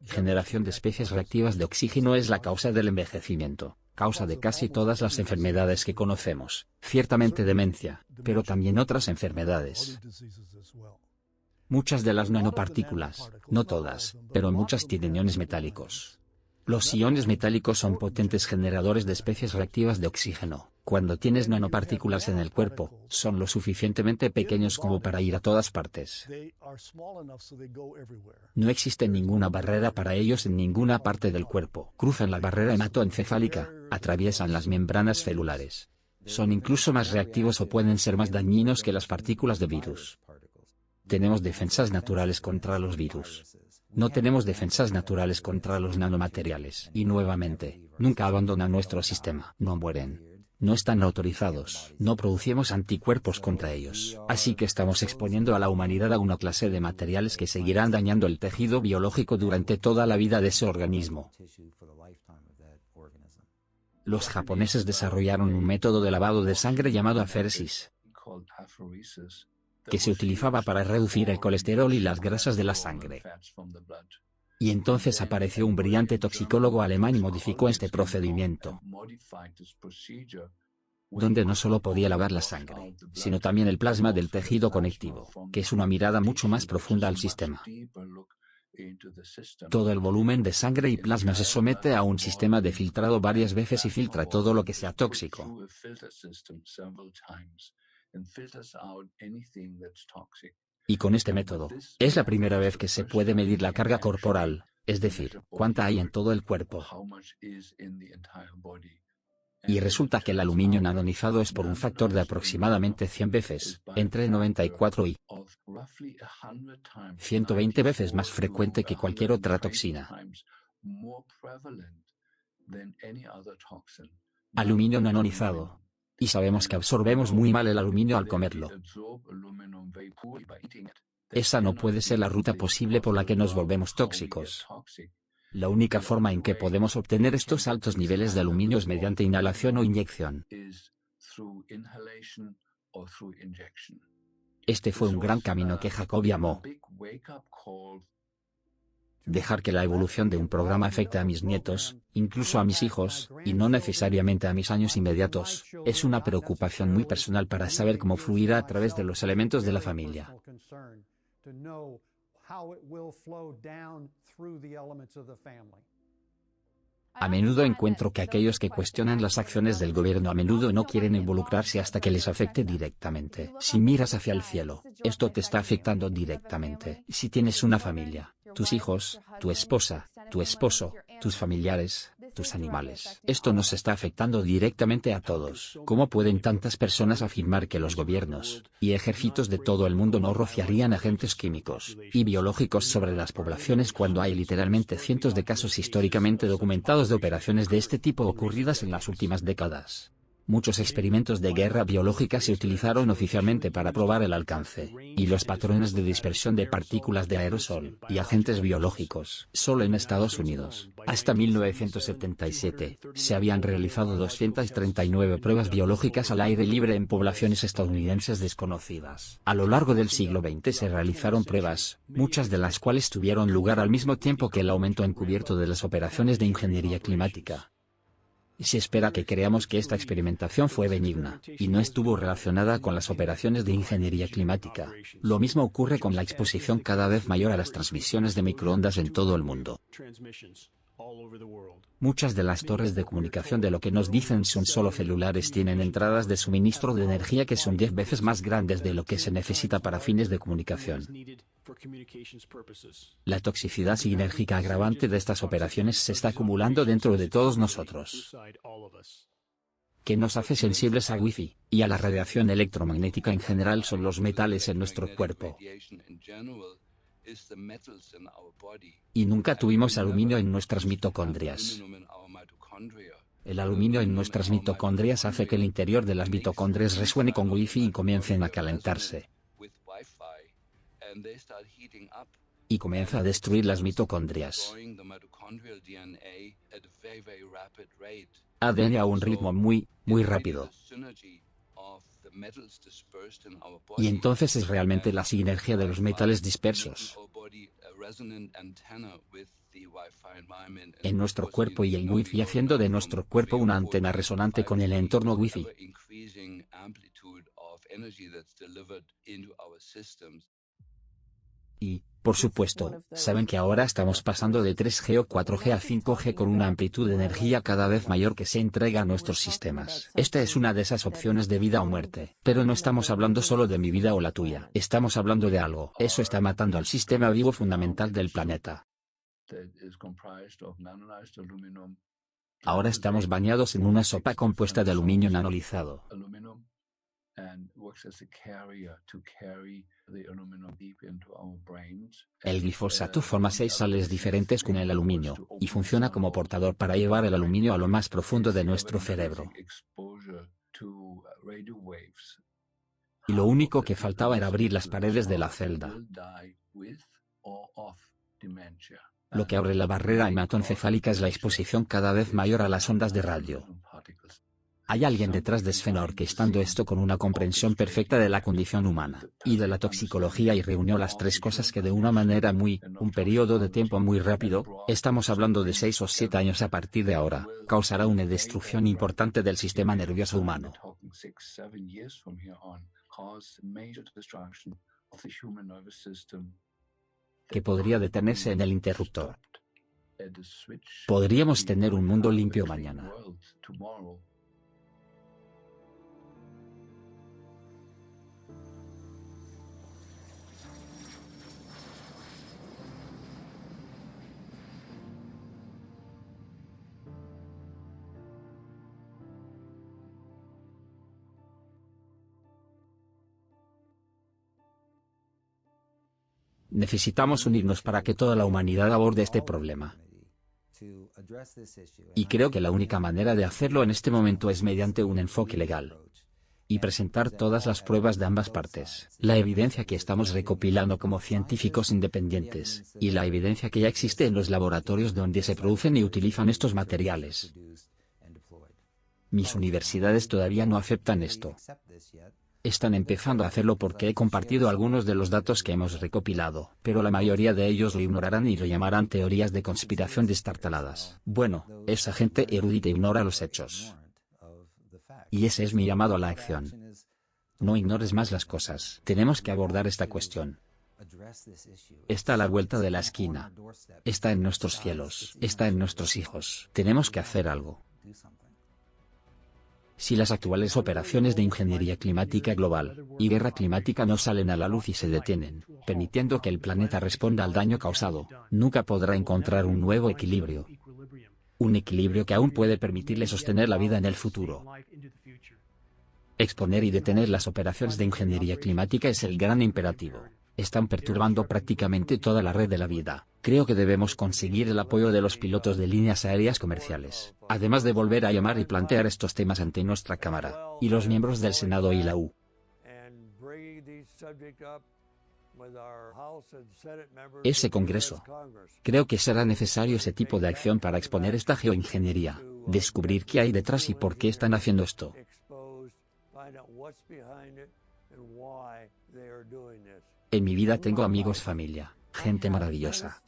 Generación de especies reactivas de oxígeno es la causa del envejecimiento, causa de casi todas las enfermedades que conocemos, ciertamente demencia, pero también otras enfermedades. Muchas de las nanopartículas, no todas, pero muchas tienen iones metálicos. Los iones metálicos son potentes generadores de especies reactivas de oxígeno. Cuando tienes nanopartículas en el cuerpo, son lo suficientemente pequeños como para ir a todas partes. No existe ninguna barrera para ellos en ninguna parte del cuerpo. Cruzan la barrera hematoencefálica, atraviesan las membranas celulares. Son incluso más reactivos o pueden ser más dañinos que las partículas de virus. Tenemos defensas naturales contra los virus. No tenemos defensas naturales contra los nanomateriales. Y nuevamente, nunca abandonan nuestro sistema. No mueren. No están autorizados. No producimos anticuerpos contra ellos. Así que estamos exponiendo a la humanidad a una clase de materiales que seguirán dañando el tejido biológico durante toda la vida de ese organismo. Los japoneses desarrollaron un método de lavado de sangre llamado aféresis, que se utilizaba para reducir el colesterol y las grasas de la sangre. Y entonces apareció un brillante toxicólogo alemán y modificó este procedimiento, donde no solo podía lavar la sangre, sino también el plasma del tejido conectivo, que es una mirada mucho más profunda al sistema. Todo el volumen de sangre y plasma se somete a un sistema de filtrado varias veces y filtra todo lo que sea tóxico. Y con este método, es la primera vez que se puede medir la carga corporal, es decir, cuánta hay en todo el cuerpo. Y resulta que el aluminio nanonizado es por un factor de aproximadamente 100 veces, entre 94 y 120 veces más frecuente que cualquier otra toxina. Aluminio nanonizado. Y sabemos que absorbemos muy mal el aluminio al comerlo. Esa no puede ser la ruta posible por la que nos volvemos tóxicos. La única forma en que podemos obtener estos altos niveles de aluminio es mediante inhalación o inyección. Este fue un gran camino que Jacob llamó dejar que la evolución de un programa afecte a mis nietos, incluso a mis hijos, y no necesariamente a mis años inmediatos, es una preocupación muy personal para saber cómo fluirá a través de los elementos de la familia. A menudo encuentro que aquellos que cuestionan las acciones del gobierno a menudo no quieren involucrarse hasta que les afecte directamente. Si miras hacia el cielo, esto te está afectando directamente. Si tienes una familia, tus hijos, tu esposa, tu esposo, tus familiares, tus animales, esto nos está afectando directamente a todos. ¿Cómo pueden tantas personas afirmar que los gobiernos y ejércitos de todo el mundo no rociarían agentes químicos y biológicos sobre las poblaciones cuando hay literalmente cientos de casos históricamente documentados de operaciones de este tipo ocurridas en las últimas décadas? Muchos experimentos de guerra biológica se utilizaron oficialmente para probar el alcance y los patrones de dispersión de partículas de aerosol y agentes biológicos. Solo en Estados Unidos, hasta 1977, se habían realizado 239 pruebas biológicas al aire libre en poblaciones estadounidenses desconocidas. A lo largo del siglo XX se realizaron pruebas, muchas de las cuales tuvieron lugar al mismo tiempo que el aumento encubierto de las operaciones de ingeniería climática. Se espera que creamos que esta experimentación fue benigna, y no estuvo relacionada con las operaciones de ingeniería climática. Lo mismo ocurre con la exposición cada vez mayor a las transmisiones de microondas en todo el mundo. Muchas de las torres de comunicación de lo que nos dicen son solo celulares tienen entradas de suministro de energía que son 10 veces más grandes de lo que se necesita para fines de comunicación. La toxicidad sinérgica agravante de estas operaciones se está acumulando dentro de todos nosotros, que nos hace sensibles a Wi-Fi y a la radiación electromagnética en general son los metales en nuestro cuerpo. Y nunca tuvimos aluminio en nuestras mitocondrias. El aluminio en nuestras mitocondrias hace que el interior de las mitocondrias resuene con Wi-Fi y comiencen a calentarse. Y comienza a destruir las mitocondrias. ADN a un ritmo muy rápido. Y entonces es realmente la sinergia de los metales dispersos en nuestro cuerpo y el Wi-Fi haciendo de nuestro cuerpo una antena resonante con el entorno Wi-Fi. Y, por supuesto, saben que ahora estamos pasando de 3G o 4G a 5G con una amplitud de energía cada vez mayor que se entrega a nuestros sistemas. Esta es una de esas opciones de vida o muerte. Pero no estamos hablando solo de mi vida o la tuya. Estamos hablando de algo. Eso está matando al sistema vivo fundamental del planeta. Ahora estamos bañados en una sopa compuesta de aluminio nanolizado. El glifosato forma 6 sales diferentes con el aluminio, y funciona como portador para llevar el aluminio a lo más profundo de nuestro cerebro. Y lo único que faltaba era abrir las paredes de la celda. Lo que abre la barrera hematoencefálica es la exposición cada vez mayor a las ondas de radio. Hay alguien detrás de Sfena orquestando esto con una comprensión perfecta de la condición humana, y de la toxicología, y reunió las tres cosas que de una manera un periodo de tiempo muy rápido, estamos hablando de 6 o 7 años a partir de ahora, causará una destrucción importante del sistema nervioso humano. Que podría detenerse en el interruptor. Podríamos tener un mundo limpio mañana. Necesitamos unirnos para que toda la humanidad aborde este problema. Y creo que la única manera de hacerlo en este momento es mediante un enfoque legal. Y presentar todas las pruebas de ambas partes, la evidencia que estamos recopilando como científicos independientes, y la evidencia que ya existe en los laboratorios donde se producen y utilizan estos materiales. Mis universidades todavía no aceptan esto. Están empezando a hacerlo porque he compartido algunos de los datos que hemos recopilado, pero la mayoría de ellos lo ignorarán y lo llamarán teorías de conspiración destartaladas. Bueno, esa gente erudita ignora los hechos. Y ese es mi llamado a la acción. No ignores más las cosas. Tenemos que abordar esta cuestión. Está a la vuelta de la esquina. Está en nuestros cielos. Está en nuestros hijos. Tenemos que hacer algo. Si las actuales operaciones de ingeniería climática global y guerra climática no salen a la luz y se detienen, permitiendo que el planeta responda al daño causado, nunca podrá encontrar un nuevo equilibrio. Un equilibrio que aún puede permitirle sostener la vida en el futuro. Exponer y detener las operaciones de ingeniería climática es el gran imperativo. Están perturbando prácticamente toda la red de la vida. Creo que debemos conseguir el apoyo de los pilotos de líneas aéreas comerciales, además de volver a llamar y plantear estos temas ante nuestra Cámara, y los miembros del Senado y la U. Ese Congreso. Creo que será necesario ese tipo de acción para exponer esta geoingeniería, descubrir qué hay detrás y por qué están haciendo esto. En mi vida tengo amigos, familia, gente maravillosa,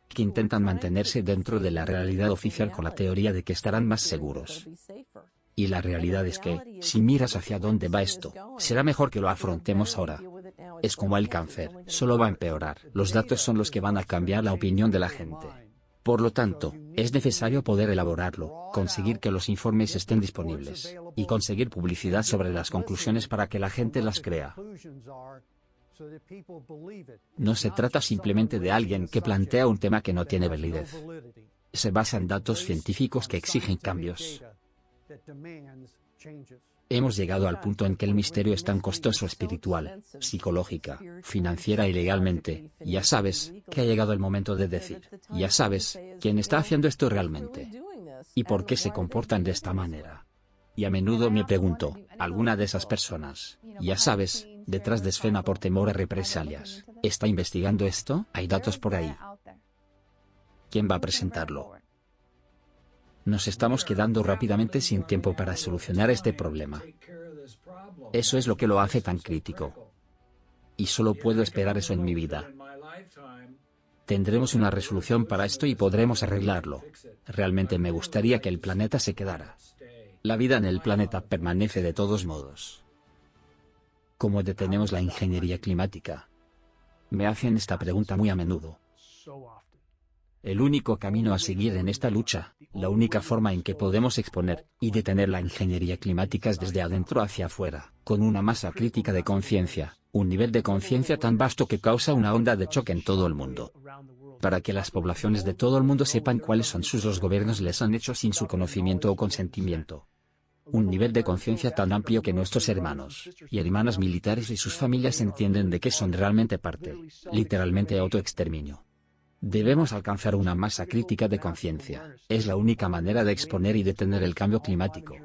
que intentan mantenerse dentro de la realidad oficial con la teoría de que estarán más seguros. Y la realidad es que, si miras hacia dónde va esto, será mejor que lo afrontemos ahora. Es como el cáncer, solo va a empeorar. Los datos son los que van a cambiar la opinión de la gente. Por lo tanto, es necesario poder elaborarlo, conseguir que los informes estén disponibles, y conseguir publicidad sobre las conclusiones para que la gente las crea. No se trata simplemente de alguien que plantea un tema que no tiene validez. Se basa en datos científicos que exigen cambios. Hemos llegado al punto en que el misterio es tan costoso espiritual, psicológica, financiera y legalmente. Ya sabes, que ha llegado el momento de decir, ya sabes, quién está haciendo esto realmente. ¿Y por qué se comportan de esta manera? Y a menudo me pregunto, ¿alguna de esas personas, ya sabes, detrás de Sfena por temor a represalias, está investigando esto? ¿Hay datos por ahí? ¿Quién va a presentarlo? Nos estamos quedando rápidamente sin tiempo para solucionar este problema. Eso es lo que lo hace tan crítico. Y solo puedo esperar eso en mi vida. Tendremos una resolución para esto y podremos arreglarlo. Realmente me gustaría que el planeta se quedara. La vida en el planeta permanece de todos modos. ¿Cómo detenemos la ingeniería climática? Me hacen esta pregunta muy a menudo. El único camino a seguir en esta lucha, la única forma en que podemos exponer y detener la ingeniería climática es desde adentro hacia afuera, con una masa crítica de conciencia, un nivel de conciencia tan vasto que causa una onda de choque en todo el mundo. para que las poblaciones de todo el mundo sepan cuáles son los gobiernos les han hecho sin su conocimiento o consentimiento. Un nivel de conciencia tan amplio que nuestros hermanos y hermanas militares y sus familias entienden de que son realmente parte, literalmente autoexterminio. Debemos alcanzar una masa crítica de conciencia, es la única manera de exponer y detener el cambio climático.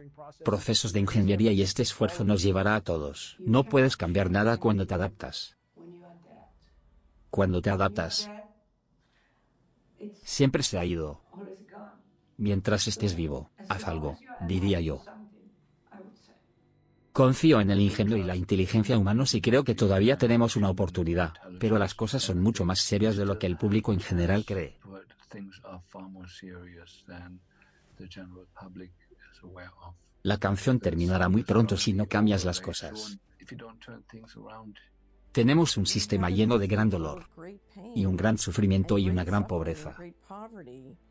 Procesos de ingeniería y este esfuerzo nos llevará a todos. No puedes cambiar nada cuando te adaptas. Cuando te adaptas, siempre se ha ido. Mientras estés vivo, haz algo, diría yo. Confío en el ingenio y la inteligencia humanos y creo que todavía tenemos una oportunidad, pero las cosas son mucho más serias de lo que el público en general cree. La canción terminará muy pronto si no cambias las cosas. Tenemos un sistema lleno de gran dolor, y un gran sufrimiento y una gran pobreza.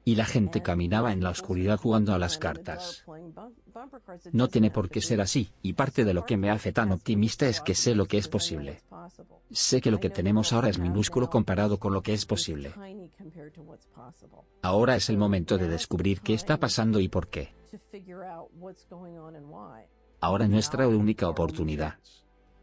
Y la gente caminaba en la oscuridad jugando a las cartas. No tiene por qué ser así, y parte de lo que me hace tan optimista es que sé lo que es posible. Sé que lo que tenemos ahora es minúsculo comparado con lo que es posible. Ahora es el momento de descubrir qué está pasando y por qué. Ahora nuestra única oportunidad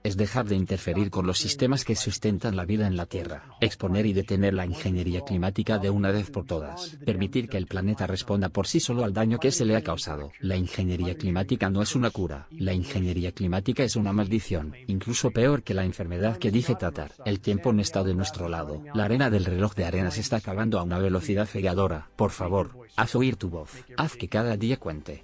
es dejar de interferir con los sistemas que sustentan la vida en la Tierra, exponer y detener la ingeniería climática de una vez por todas, permitir que el planeta responda por sí solo al daño que se le ha causado. La ingeniería climática no es una cura, la ingeniería climática es una maldición, incluso peor que la enfermedad que dice Tatar. El tiempo no está de nuestro lado, la arena del reloj de arena se está acabando a una velocidad cegadora. Por favor, haz oír tu voz, haz que cada día cuente.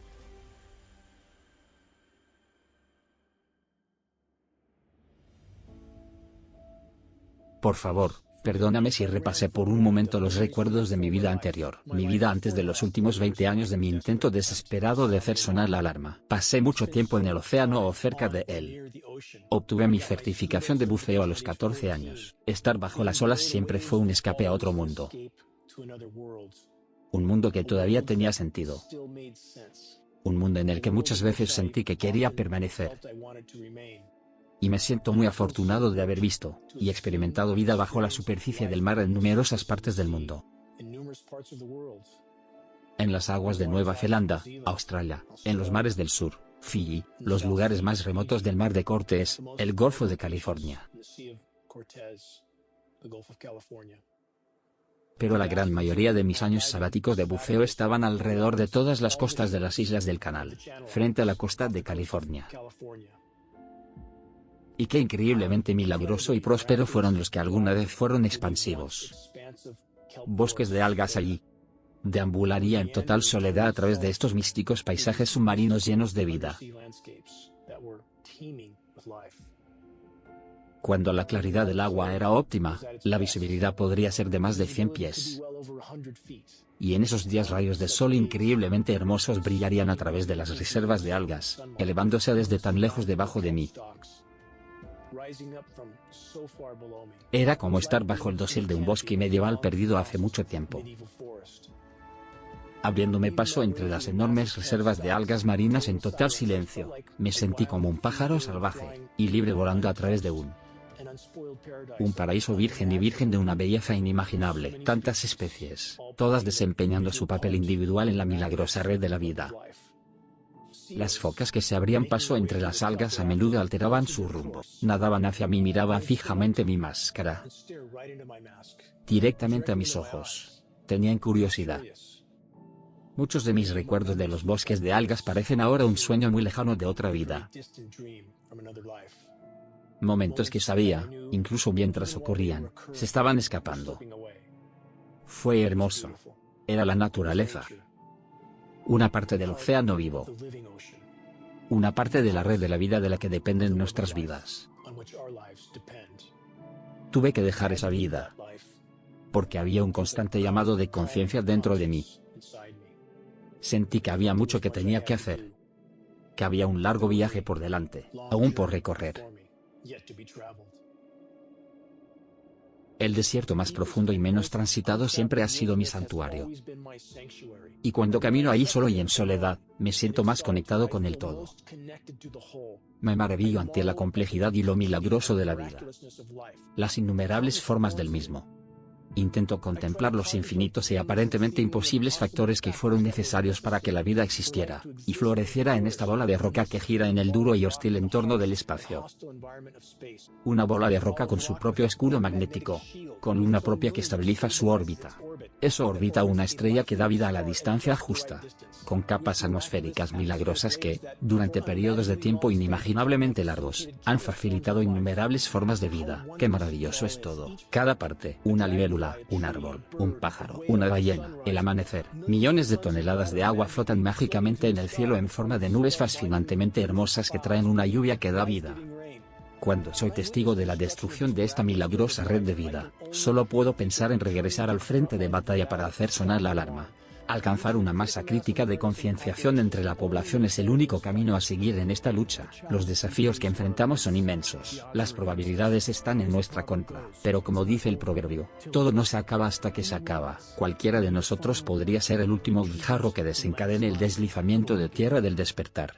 Por favor, perdóname si repasé por un momento los recuerdos de mi vida anterior, mi vida antes de los últimos 20 años de mi intento desesperado de hacer sonar la alarma. Pasé mucho tiempo en el océano o cerca de él. Obtuve mi certificación de buceo a los 14 años. Estar bajo las olas siempre fue un escape a otro mundo. Un mundo que todavía tenía sentido. Un mundo en el que muchas veces sentí que quería permanecer. Y me siento muy afortunado de haber visto y experimentado vida bajo la superficie del mar en numerosas partes del mundo. En las aguas de Nueva Zelanda, Australia, en los mares del sur, Fiji, los lugares más remotos del mar de Cortés, el Golfo de California. Pero la gran mayoría de mis años sabáticos de buceo estaban alrededor de todas las costas de las islas del Canal, frente a la costa de California. Y qué increíblemente milagroso y próspero fueron los que alguna vez fueron expansivos. Bosques de algas allí. Deambularía en total soledad a través de estos místicos paisajes submarinos llenos de vida. Cuando la claridad del agua era óptima, la visibilidad podría ser de más de 100 pies. Y en esos días rayos de sol increíblemente hermosos brillarían a través de las reservas de algas, elevándose desde tan lejos debajo de mí. Era como estar bajo el dosel de un bosque medieval perdido hace mucho tiempo. Abriéndome paso entre las enormes reservas de algas marinas en total silencio, me sentí como un pájaro salvaje, y libre volando a través de un paraíso virgen y virgen de una belleza inimaginable. Tantas especies, todas desempeñando su papel individual en la milagrosa red de la vida. Las focas que se abrían paso entre las algas a menudo alteraban su rumbo. Nadaban hacia mí, miraban fijamente mi máscara. Directamente a mis ojos. Tenían curiosidad. Muchos de mis recuerdos de los bosques de algas parecen ahora un sueño muy lejano de otra vida. Momentos que sabía, incluso mientras ocurrían, se estaban escapando. Fue hermoso. Era la naturaleza. Una parte del océano vivo. Una parte de la red de la vida de la que dependen nuestras vidas. Tuve que dejar esa vida, porque había un constante llamado de conciencia dentro de mí. Sentí que había mucho que tenía que hacer. Que había un largo viaje por delante, aún por recorrer. El desierto más profundo y menos transitado siempre ha sido mi santuario. Y cuando camino ahí solo y en soledad, me siento más conectado con el todo. Me maravillo ante la complejidad y lo milagroso de la vida. Las innumerables formas del mismo. Intento contemplar los infinitos y aparentemente imposibles factores que fueron necesarios para que la vida existiera y floreciera en esta bola de roca que gira en el duro y hostil entorno del espacio. Una bola de roca con su propio escudo magnético, con luna propia que estabiliza su órbita. Eso orbita una estrella que da vida a la distancia justa, con capas atmosféricas milagrosas que, durante periodos de tiempo inimaginablemente largos, han facilitado innumerables formas de vida. ¡Qué maravilloso es todo! Cada parte, una libélula, un árbol, un pájaro, una ballena, el amanecer. Millones de toneladas de agua flotan mágicamente en el cielo en forma de nubes fascinantemente hermosas que traen una lluvia que da vida. Cuando soy testigo de la destrucción de esta milagrosa red de vida, solo puedo pensar en regresar al frente de batalla para hacer sonar la alarma. Alcanzar una masa crítica de concienciación entre la población es el único camino a seguir en esta lucha. Los desafíos que enfrentamos son inmensos. Las probabilidades están en nuestra contra. Pero como dice el proverbio, todo no se acaba hasta que se acaba. Cualquiera de nosotros podría ser el último guijarro que desencadene el deslizamiento de tierra del despertar.